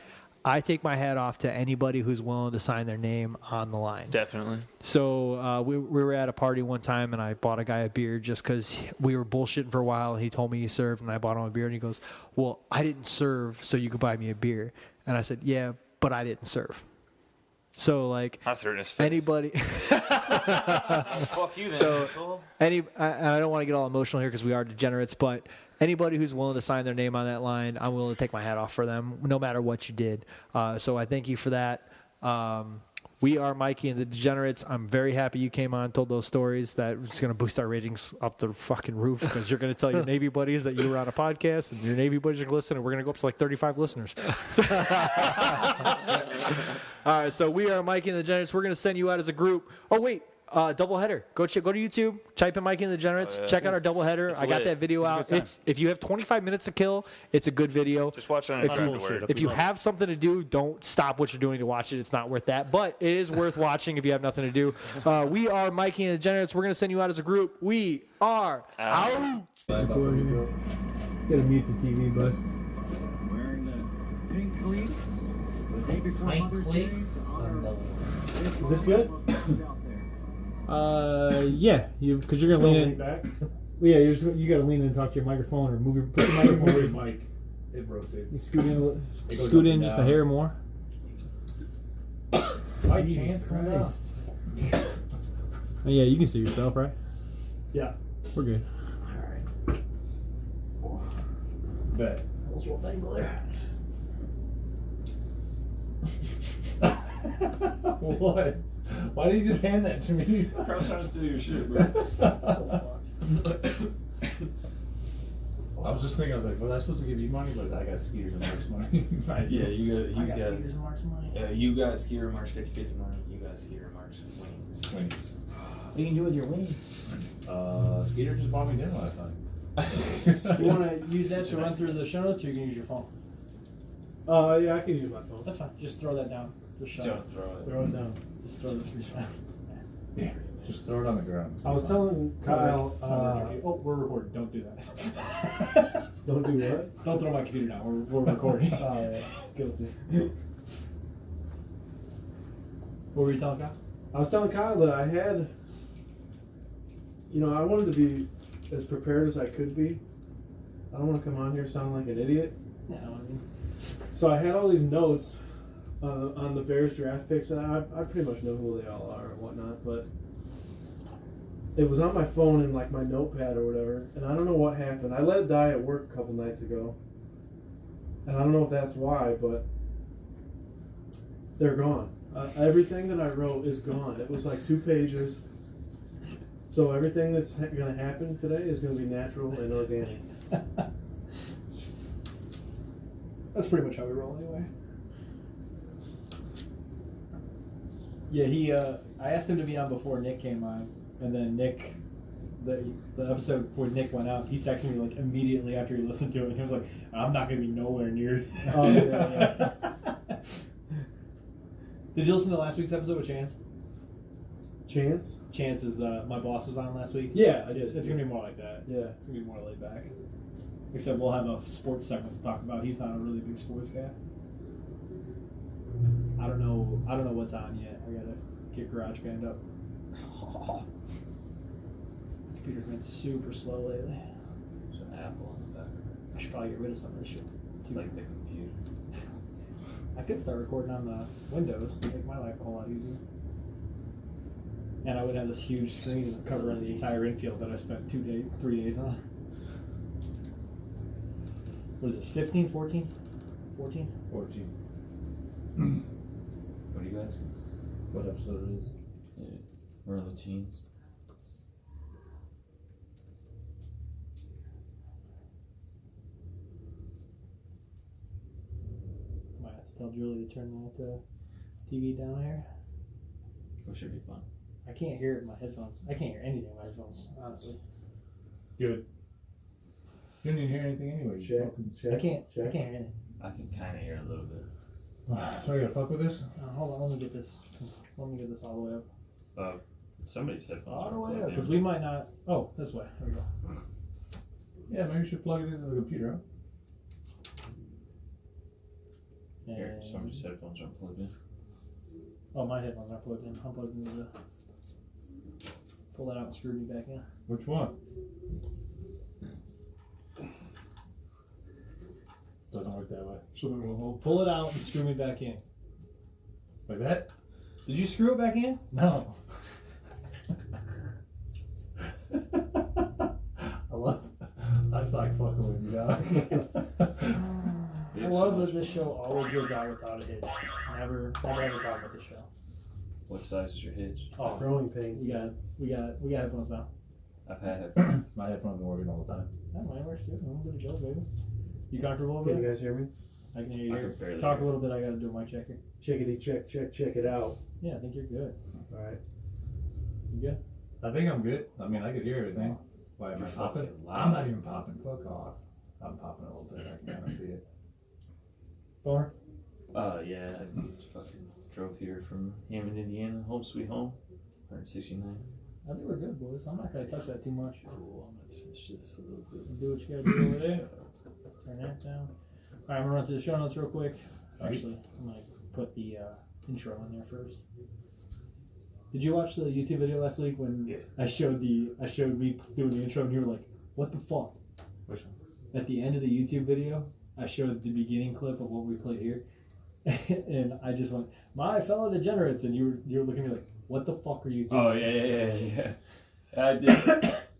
Speaker 6: I take my hat off to anybody who's willing to sign their name on the line.
Speaker 3: Definitely.
Speaker 6: So we were at a party one time, and I bought a guy a beer just because we were bullshitting for a while. And he told me he served, and I bought him a beer. And he goes, "Well, I didn't serve, so you could buy me a beer." And I said, "Yeah, but I didn't serve." So like,
Speaker 3: I threw it in his face.
Speaker 6: anybody.
Speaker 3: Fuck you then.
Speaker 6: So I don't want to get all emotional here because we are degenerates, but anybody who's willing to sign their name on that line, I'm willing to take my hat off for them, no matter what you did. So I thank you for that. We are Mikey and the Degenerates. I'm very happy you came on, told those stories. That's going to boost our ratings up the fucking roof because you're going to tell your Navy buddies that you were on a podcast, and your Navy buddies are going to listen, and we're going to go up to like 35 listeners. So all right, so we are Mikey and the Degenerates. We're going to send you out as a group. Oh, wait. Doubleheader. Go to YouTube. Type in Mikey and the Degenerates. Check out our doubleheader. I got
Speaker 3: lit.
Speaker 6: that video out. If you have 25 minutes to kill, it's a good video.
Speaker 3: Just watch it on a drive to work.
Speaker 6: If you have something to do, don't stop what you're doing to watch it. It's not worth that. But it is worth watching if you have nothing to do. We are Mikey and the Degenerates. We're going to send you out as a group. We are out.
Speaker 9: Gotta mute the TV, bud. Wearing the pink cleats. The day before Mother's Day. Is this good? Yeah, because you're gonna lean in. Back? Yeah, you gotta lean in and talk to your microphone or put your microphone where your mic. It rotates. You scoot in just a hair more. By chance, come down. Yeah, you can see yourself, right? Yeah, we're good. All right. Bet. Let's roll that angle there. What? Why did you just hand that to me? I was trying to steal your shit, bro. So fucked. I was just thinking, I was like, was I supposed to give you money? But I got Skeeters and Mark's money. Right? Yeah, he's got Skeeters and Mark's money. You got Skeeter and Mark's 50-50 money. You got Skeeter and Mark's winnings. What do you do with your winnings? Skeeter just bought me dinner last night. You want to use that to run through the show notes, or you can use your phone? Yeah, I can use my phone. That's fine. Just throw that down. Just don't throw it. Throw it down. Just throw the screen down. Yeah. Just throw it on the ground. I was telling Kyle. Oh, we're recording. Don't do that. Don't do what? Don't throw my computer down. We're recording. Oh, yeah. Guilty. What were you telling Kyle? I was telling Kyle that I had. I wanted to be as prepared as I could be. I don't want to come on here sounding like an idiot. No, I mean. So I had all these notes on the Bears draft picks, and I pretty much know who they all are and whatnot, but
Speaker 5: it was on my phone in like my notepad or whatever, and I don't know what happened. I let it die at work a couple nights ago, and I don't know if that's why, but they're gone. Everything that I wrote is gone. It was like 2 pages. So everything that's going to happen today is going to be natural and organic.
Speaker 6: That's pretty much how we roll anyway. Yeah, I asked him to be on before Nick came on, and then Nick, the episode where Nick went out, he texted me like immediately after he listened to it, and he was like, "I'm not going to be nowhere near."
Speaker 5: Oh yeah.
Speaker 6: Did you listen to last week's episode with Chance?
Speaker 5: Chance?
Speaker 6: Chance is my boss was on last week.
Speaker 5: Yeah, I did.
Speaker 6: It's gonna be more like that.
Speaker 5: Yeah,
Speaker 6: it's gonna be more laid back. Except we'll have a sports segment to talk about. He's not a really big sports guy. I don't know what's on yet. I gotta get GarageBand up. Computer's been super slow lately.
Speaker 7: There's an Apple on the back.
Speaker 6: I should probably get rid of some of this shit.
Speaker 7: Like the computer.
Speaker 6: I could start recording on the Windows. Make my life a whole lot easier. And I would have this huge screen covering the entire infield that I spent 3 days on. What is this, 15, 14? 14?
Speaker 8: 14.
Speaker 7: What do you guys?
Speaker 8: What episode it is?
Speaker 7: Yeah, we're in the teens.
Speaker 6: Might have to tell Julie to turn that TV down here.
Speaker 7: Which should be fun.
Speaker 6: I can't hear it in my headphones. I can't hear anything in my headphones, honestly.
Speaker 8: Good. You didn't even hear anything anyway.
Speaker 6: I can't hear anything.
Speaker 7: I can kind of hear a little bit.
Speaker 8: So I gotta fuck with this?
Speaker 6: Hold on, let me get this all the way up.
Speaker 7: Somebody's headphones.
Speaker 6: All the
Speaker 7: are
Speaker 6: way
Speaker 7: plugged
Speaker 6: up,
Speaker 7: in.
Speaker 6: because we might not. Oh, this way. There we go.
Speaker 8: Yeah, maybe you should plug it into the computer, huh?
Speaker 7: Here,
Speaker 6: And-
Speaker 7: somebody's headphones aren't plugged in.
Speaker 6: Oh, my headphones aren't plugged in. I'm plugged into the. Pull that out and screw me back in.
Speaker 8: Which one? Doesn't work that way. Something will hold.
Speaker 6: Pull it out and screw me back in.
Speaker 8: Like that?
Speaker 6: Did you screw it back in?
Speaker 8: No. I like fucking with you, dog.
Speaker 6: I love that this show always goes out without a hitch. Never have a problem with the show.
Speaker 7: What size is your hitch?
Speaker 6: Oh,
Speaker 5: growing pains.
Speaker 6: we got headphones now.
Speaker 7: I've had headphones.
Speaker 8: My headphones are working all the time.
Speaker 6: That might work too. I'm good to go, baby. You comfortable with
Speaker 5: Can you
Speaker 6: it?
Speaker 5: guys hear me?
Speaker 6: I can hear you.
Speaker 7: I
Speaker 6: here.
Speaker 7: can barely
Speaker 6: Talk
Speaker 7: hear.
Speaker 6: a little bit. I got to do a mic check here.
Speaker 5: Checkity check it out.
Speaker 6: Yeah, I think you're good.
Speaker 5: All right.
Speaker 6: You good?
Speaker 8: I think I'm good. I mean, I could hear everything. Why am I
Speaker 7: You're
Speaker 8: popping?
Speaker 7: fucking loud.
Speaker 8: I'm not even popping. Fuck off. I'm popping a little bit. I can kind of see it.
Speaker 6: Or
Speaker 7: Yeah, I just fucking drove here from Hammond, Indiana, home sweet home, 169.
Speaker 6: I think we're good, boys. I'm not gonna touch that too much.
Speaker 7: Cool. It's just a little bit.
Speaker 6: Do what you gotta do over there. Turn that down. All right, I'm gonna run through the show notes real quick. Actually, I'm gonna put the intro in there first. Did you watch the YouTube video last week when I showed me doing the intro and you were like, "What the fuck?"
Speaker 8: Which one?
Speaker 6: At the end of the YouTube video, I showed the beginning clip of what we played here, and I just went, "My fellow degenerates," and you were looking at me like, "What the fuck are you doing?"
Speaker 7: Oh yeah. I did.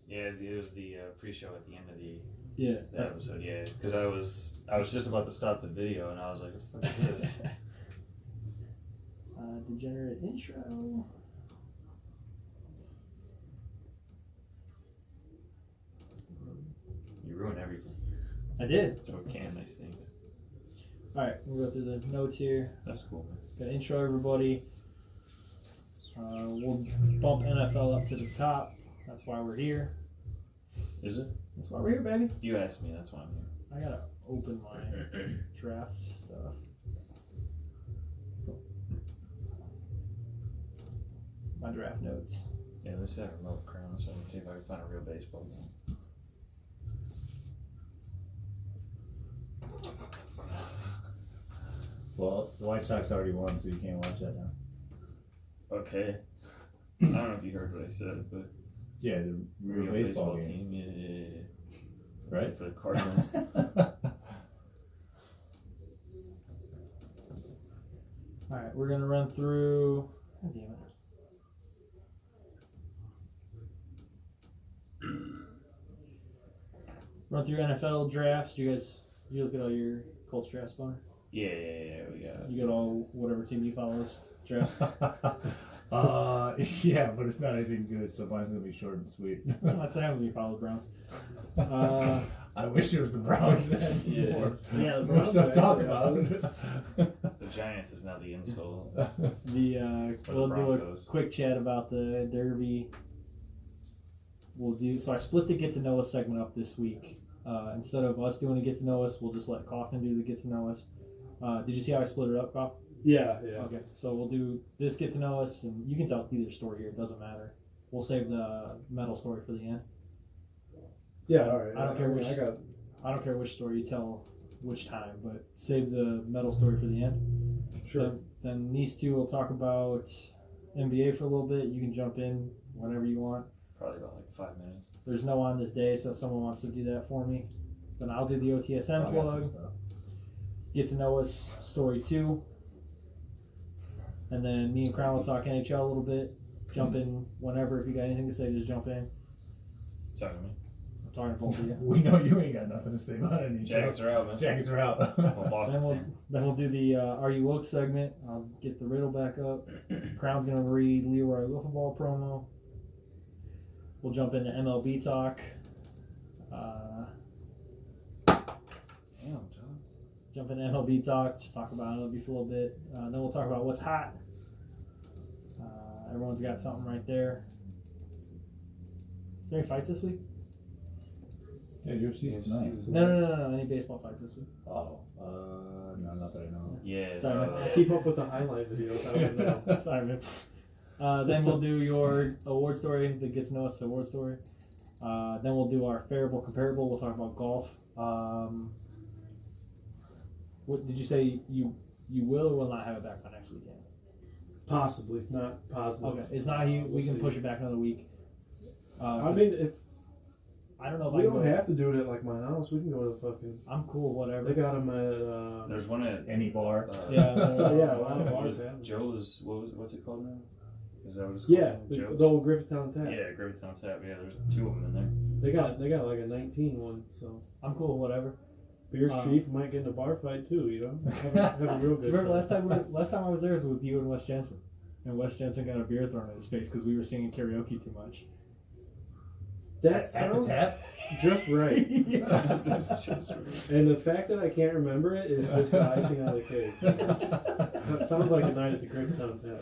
Speaker 7: Yeah, it was the pre-show at the end of the episode. Yeah, because I was just about to stop the video and I was like, "What the fuck is this?"
Speaker 6: Degenerate intro.
Speaker 7: You ruin everything.
Speaker 6: I did.
Speaker 7: So can nice things.
Speaker 6: All right, we'll go through the notes here.
Speaker 7: That's cool, man.
Speaker 6: Got intro everybody. We'll bump NFL up to the top. That's why we're here.
Speaker 7: Is it?
Speaker 6: That's why we're here, baby.
Speaker 7: You asked me. That's why I'm here.
Speaker 6: I gotta open my draft stuff. My draft notes.
Speaker 7: Yeah, let's have a remote crown so I can see if I can find a real baseball game.
Speaker 8: Well, the White Sox already won, so you can't watch that now.
Speaker 7: Okay. I don't know if you heard what I said, but
Speaker 8: Yeah, the real baseball game.
Speaker 7: team. Yeah.
Speaker 8: Right?
Speaker 7: For the Cardinals.
Speaker 6: All right, we're gonna run through. God damn it.
Speaker 10: run through NFL drafts. Did you look at all your Colts drafts, Bonner?
Speaker 7: Yeah, we got.
Speaker 10: You got all whatever team you follow this draft.
Speaker 8: Yeah, but it's not anything good, so mine's gonna be short and sweet.
Speaker 10: That's what happens when you follow the Browns.
Speaker 8: I wish it was the Browns.
Speaker 7: Yeah.
Speaker 10: Yeah, the
Speaker 8: More
Speaker 10: Browns
Speaker 8: stuff to talk
Speaker 10: actually,
Speaker 8: about.
Speaker 7: The Giants is now the insult.
Speaker 10: We'll do a
Speaker 7: Broncos.
Speaker 10: quick chat about the Derby. So I split the get to know us segment up this week. Instead of us doing a get to know us, we'll just let Kaufman do the get to know us. Did you see how I split it up, Kauf?
Speaker 5: Yeah.
Speaker 10: Okay, so we'll do this get to know us, and you can tell either story here. It doesn't matter. We'll save the metal story for the end.
Speaker 5: Yeah, all right.
Speaker 10: I don't care which story you tell, which time, but save the metal story for the end.
Speaker 5: Sure.
Speaker 10: Then these two will talk about NBA for a little bit. You can jump in whenever you want.
Speaker 7: Probably about like 5 minutes.
Speaker 10: There's no on this day, so if someone wants to do that for me, then I'll do the OTSM plug. Get to know us story 2. And then me and Crown will talk NHL a little bit. Jump in whenever. If you got anything to say, just jump in.
Speaker 7: Talking to me.
Speaker 10: I'm talking to both of you.
Speaker 8: We know you ain't got nothing to say about any
Speaker 7: Jackets are out, man.
Speaker 8: Jackets are out.
Speaker 7: I'm a Boston
Speaker 10: Then we'll do the Are You Woke segment. I'll get the riddle back up. Crown's going to read Leroy Wiffle Ball promo. We'll jump into MLB talk.
Speaker 7: Damn, John.
Speaker 10: Jump into MLB talk. Just talk about MLB for a little bit. Then we'll talk about what's hot. Everyone's got something right there. Is there any fights this week?
Speaker 8: Yeah, UFC's tonight.
Speaker 10: No. Any baseball fights this week?
Speaker 8: Oh, no, not that I know.
Speaker 7: Yeah.
Speaker 10: Sorry.
Speaker 5: I keep up with the highlight videos. I don't know.
Speaker 10: Sorry, man. Then we'll do your award story, the Get to Know Us award story. Then we'll do our favorable comparable. We'll talk about golf. What did you say? You will or will not have it back by next weekend?
Speaker 5: Possibly, not positive.
Speaker 10: Okay, it's not you. We can push it back another week.
Speaker 5: I mean, if
Speaker 10: I don't know if
Speaker 5: we
Speaker 10: I can
Speaker 5: don't
Speaker 10: go.
Speaker 5: have to do it at like my house, we can go to the fucking.
Speaker 10: I'm cool. Whatever.
Speaker 5: They got them at.
Speaker 7: There's one at
Speaker 8: Any bar.
Speaker 10: Yeah.
Speaker 5: Yeah, a lot of
Speaker 7: what
Speaker 5: bars
Speaker 7: was
Speaker 5: have them.
Speaker 7: Joe's. What's it called now? Is that what it's called?
Speaker 5: Yeah,
Speaker 7: Joe's.
Speaker 5: the old Griffithtown Tap.
Speaker 7: Yeah, Graviton Tap. Yeah, there's 2 of them in there.
Speaker 5: They got like a 19 one, so
Speaker 10: I'm cool. Whatever.
Speaker 5: beer's cheap. Might get in a bar fight too, you know. Have a real good.
Speaker 10: Remember
Speaker 5: time.
Speaker 10: last time I was there was with you and Wes Jensen, and Wes Jensen got a beer thrown in his face because we were singing karaoke too much.
Speaker 5: That
Speaker 8: At the
Speaker 5: sounds
Speaker 8: tap?
Speaker 5: just right.
Speaker 7: That's just right.
Speaker 5: And the fact that I can't remember it is just the icing on the cake. That sounds like a night at the Griffithtown Tap.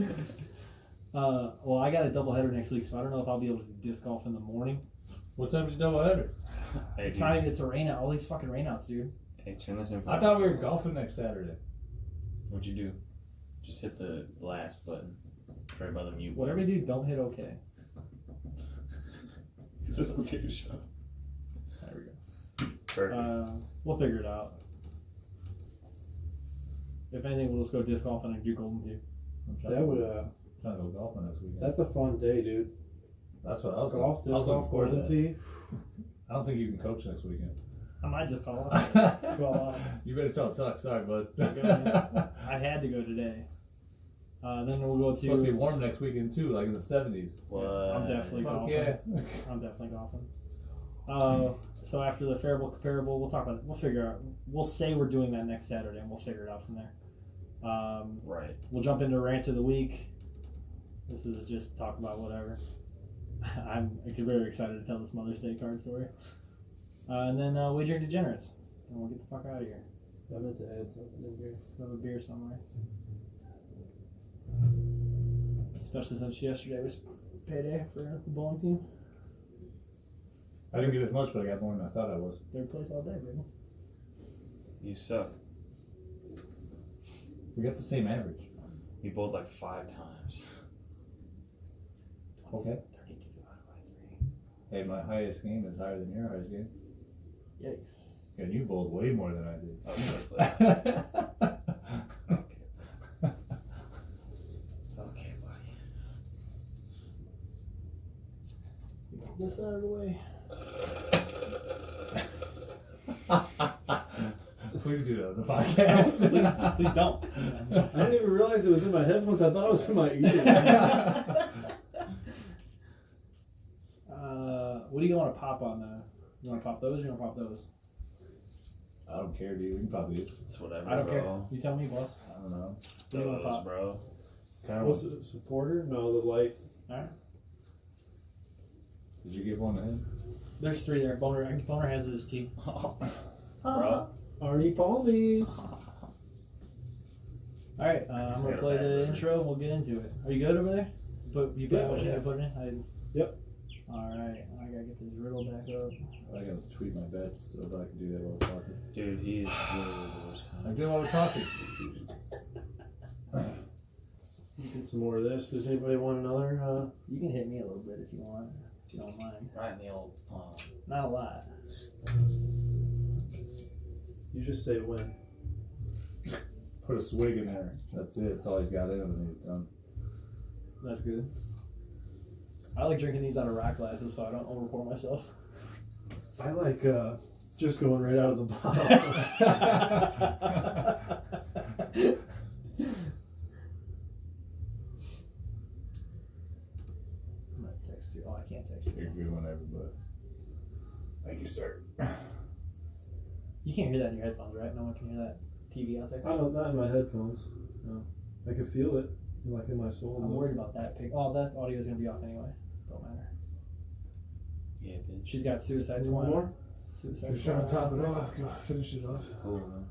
Speaker 10: Well, I got a doubleheader next week, so I don't know if I'll be able to do disc golf in the morning.
Speaker 8: What time's your doubleheader?
Speaker 7: Hey,
Speaker 10: It's
Speaker 7: dude.
Speaker 10: not even, it's a rain out. All these fucking rainouts, dude.
Speaker 7: Hey, turn this in.
Speaker 8: I thought we were golfing next Saturday.
Speaker 7: What'd you do? Just hit the last button right by the mute.
Speaker 10: Whatever you do, don't hit OK.
Speaker 7: Is this okay to show?
Speaker 10: There we go.
Speaker 7: Perfect.
Speaker 10: We'll figure it out. If anything, we'll just go disc golf and do Golden Tee.
Speaker 8: I'm trying
Speaker 5: That
Speaker 8: to
Speaker 5: would.
Speaker 8: trying to go golfing next weekend.
Speaker 5: That's a fun day, dude.
Speaker 8: That's what I was
Speaker 5: Golf,
Speaker 8: I
Speaker 5: disc
Speaker 8: was looking
Speaker 5: golf,
Speaker 8: forward to
Speaker 5: golden
Speaker 8: that.
Speaker 5: tee.
Speaker 8: I don't think you can coach next weekend.
Speaker 10: I might just call off. Call off.
Speaker 8: You better tell it sucks. Sorry, bud.
Speaker 10: I had to go today. Then we'll go to.
Speaker 8: It's supposed to be warm next weekend too, like in the 70s.
Speaker 7: What?
Speaker 10: I'm definitely
Speaker 8: Fuck
Speaker 10: golfing.
Speaker 8: yeah.
Speaker 10: I'm definitely golfing. So after the favorable comparable, we'll talk about it. We'll figure out. We'll say we're doing that next Saturday, and we'll figure it out from there.
Speaker 7: Right.
Speaker 10: We'll jump into rant of the week. This is just talk about whatever. I'm very excited to tell this Mother's Day card story. And then we drink Degenerates, and we'll get the fuck out of here.
Speaker 5: I meant to add something in here.
Speaker 10: Have a beer somewhere. Especially since yesterday was payday for the bowling team.
Speaker 8: I didn't get as much, but I got more than I thought I was.
Speaker 10: Third place all day, baby.
Speaker 7: You suck.
Speaker 8: We got the same average.
Speaker 7: You bowled like 5 times.
Speaker 8: Okay.
Speaker 10: 32 out of 3.
Speaker 8: Hey, my highest game is higher than your highest game.
Speaker 10: Yikes.
Speaker 8: And you bowled way more than I did.
Speaker 7: Okay, buddy.
Speaker 10: This out of the way.
Speaker 8: Please do that on the podcast.
Speaker 10: Please don't.
Speaker 5: I didn't even realize it was in my headphones. I thought it was in my ear.
Speaker 10: What do you want to pop on You want to pop those? Or you want to pop those?
Speaker 8: I don't care, dude. We can pop these.
Speaker 9: It's whatever,
Speaker 10: I don't
Speaker 9: bro.
Speaker 10: care. You tell me, boss.
Speaker 8: I don't know.
Speaker 10: What do you want to
Speaker 9: Those,
Speaker 10: pop?
Speaker 9: bro.
Speaker 8: Kind of.
Speaker 1: What's it? Supporter? No, the light.
Speaker 10: All right.
Speaker 8: Did you give one to him?
Speaker 10: There's 3 there. Boner has his tea.
Speaker 9: Bro.
Speaker 10: Already palmies. All right, I'm gonna play the intro and we'll get into it. Are you good over there? You put what you need to put in?
Speaker 1: Yep.
Speaker 10: All right, I gotta get this riddle back up.
Speaker 8: I gotta tweet my bets still, but I can do that while we're talking.
Speaker 9: Dude, he's literally the worst kind.
Speaker 8: I'm doing while we're talking.
Speaker 1: Get some more of this. Does anybody want another?
Speaker 10: You can hit me a little bit if you want, if you don't mind.
Speaker 9: Right in the old
Speaker 10: Not a lot.
Speaker 1: You just say when.
Speaker 8: Put a swig in there. That's it. That's all he's got in him and he's done.
Speaker 10: That's good. I like drinking these out of rock glasses so I don't overpour myself.
Speaker 1: I like just going right out of the bottle.
Speaker 10: I'm gonna text you. Oh, I can't text
Speaker 8: You're
Speaker 10: you.
Speaker 8: good whenever, but. Thank you, sir.
Speaker 10: You can't hear that in your headphones, right? No one can hear that TV out there.
Speaker 1: I don't. Not in my headphones. No. I can feel it, like in my soul.
Speaker 10: I'm worried about that pic. Oh, that audio is gonna be off anyway. Don't matter.
Speaker 9: Yeah, bitch.
Speaker 10: She's got Suicide
Speaker 1: One
Speaker 10: Squad.
Speaker 1: more?
Speaker 10: Suicide
Speaker 1: Just trying to
Speaker 10: Squad.
Speaker 1: top it off. Go finish it off.
Speaker 9: Cool, man.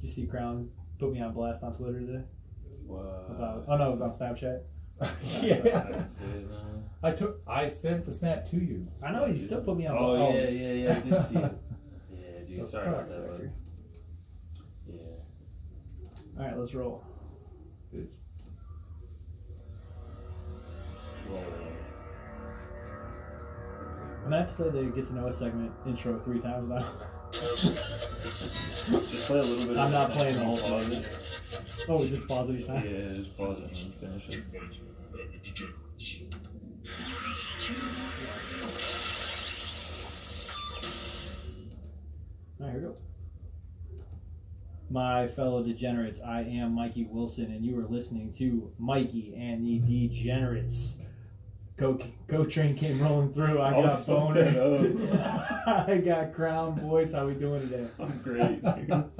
Speaker 10: Did you see Crown put me on blast on Twitter today?
Speaker 9: What?
Speaker 10: About, oh no, it was on Snapchat.
Speaker 9: I
Speaker 8: Yeah.
Speaker 9: didn't see it, no.
Speaker 8: I sent the snap to you.
Speaker 10: I know you still put me on.
Speaker 9: Oh,
Speaker 10: blast.
Speaker 9: yeah, I did see it. Yeah, dude, sorry about that,
Speaker 10: Cocksucker.
Speaker 9: bud. Yeah.
Speaker 10: All right, let's roll.
Speaker 8: Bitch.
Speaker 9: Well,
Speaker 10: I'm gonna have to play the Get to Know Us segment intro 3 times now.
Speaker 9: just play a little bit.
Speaker 10: I'm
Speaker 9: of
Speaker 10: not
Speaker 9: it,
Speaker 10: playing the whole
Speaker 9: pause
Speaker 10: thing.
Speaker 9: it.
Speaker 10: Oh, just pause it each time.
Speaker 9: Yeah, just pause it and finish it.
Speaker 10: All right, here we go. My fellow degenerates, I am Mikey Wilson, and you are listening to Mikey and the Degenerates. Go train came rolling through. I got boner. I got Crown Voice. How we doing today?
Speaker 9: I'm great, dude.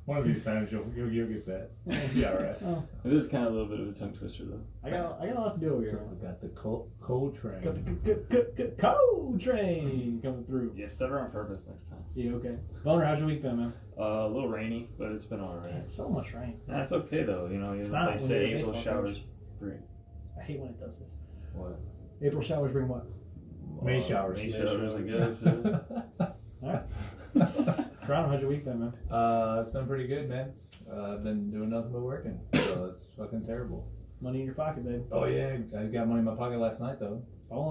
Speaker 8: One of these times you'll get that. Yeah, all right.
Speaker 10: Oh,
Speaker 9: It is kind of a little bit of a tongue twister, though.
Speaker 10: I got a lot to do over here.
Speaker 8: We got the cold train.
Speaker 10: Got the cold train coming through.
Speaker 9: Yeah, stutter on purpose next time.
Speaker 10: Yeah, okay. Boner, how's your week been, man?
Speaker 9: A little rainy, but it's been alright.
Speaker 10: It's so much rain.
Speaker 9: That's okay though, you know.
Speaker 10: It's
Speaker 9: You
Speaker 10: not
Speaker 9: they
Speaker 10: when
Speaker 9: say
Speaker 10: you're a
Speaker 9: April
Speaker 10: baseball
Speaker 9: showers
Speaker 10: coach.
Speaker 9: bring
Speaker 10: I hate when it does this.
Speaker 9: what?
Speaker 10: April showers bring what?
Speaker 8: May showers.
Speaker 9: May showers, I guess. Yeah.
Speaker 10: All right. Crown, how's your week been, man?
Speaker 8: It's been pretty good, man. I've been doing nothing but working, so it's fucking terrible.
Speaker 10: Money in your pocket, babe.
Speaker 8: Oh yeah, I got money in my pocket last night though.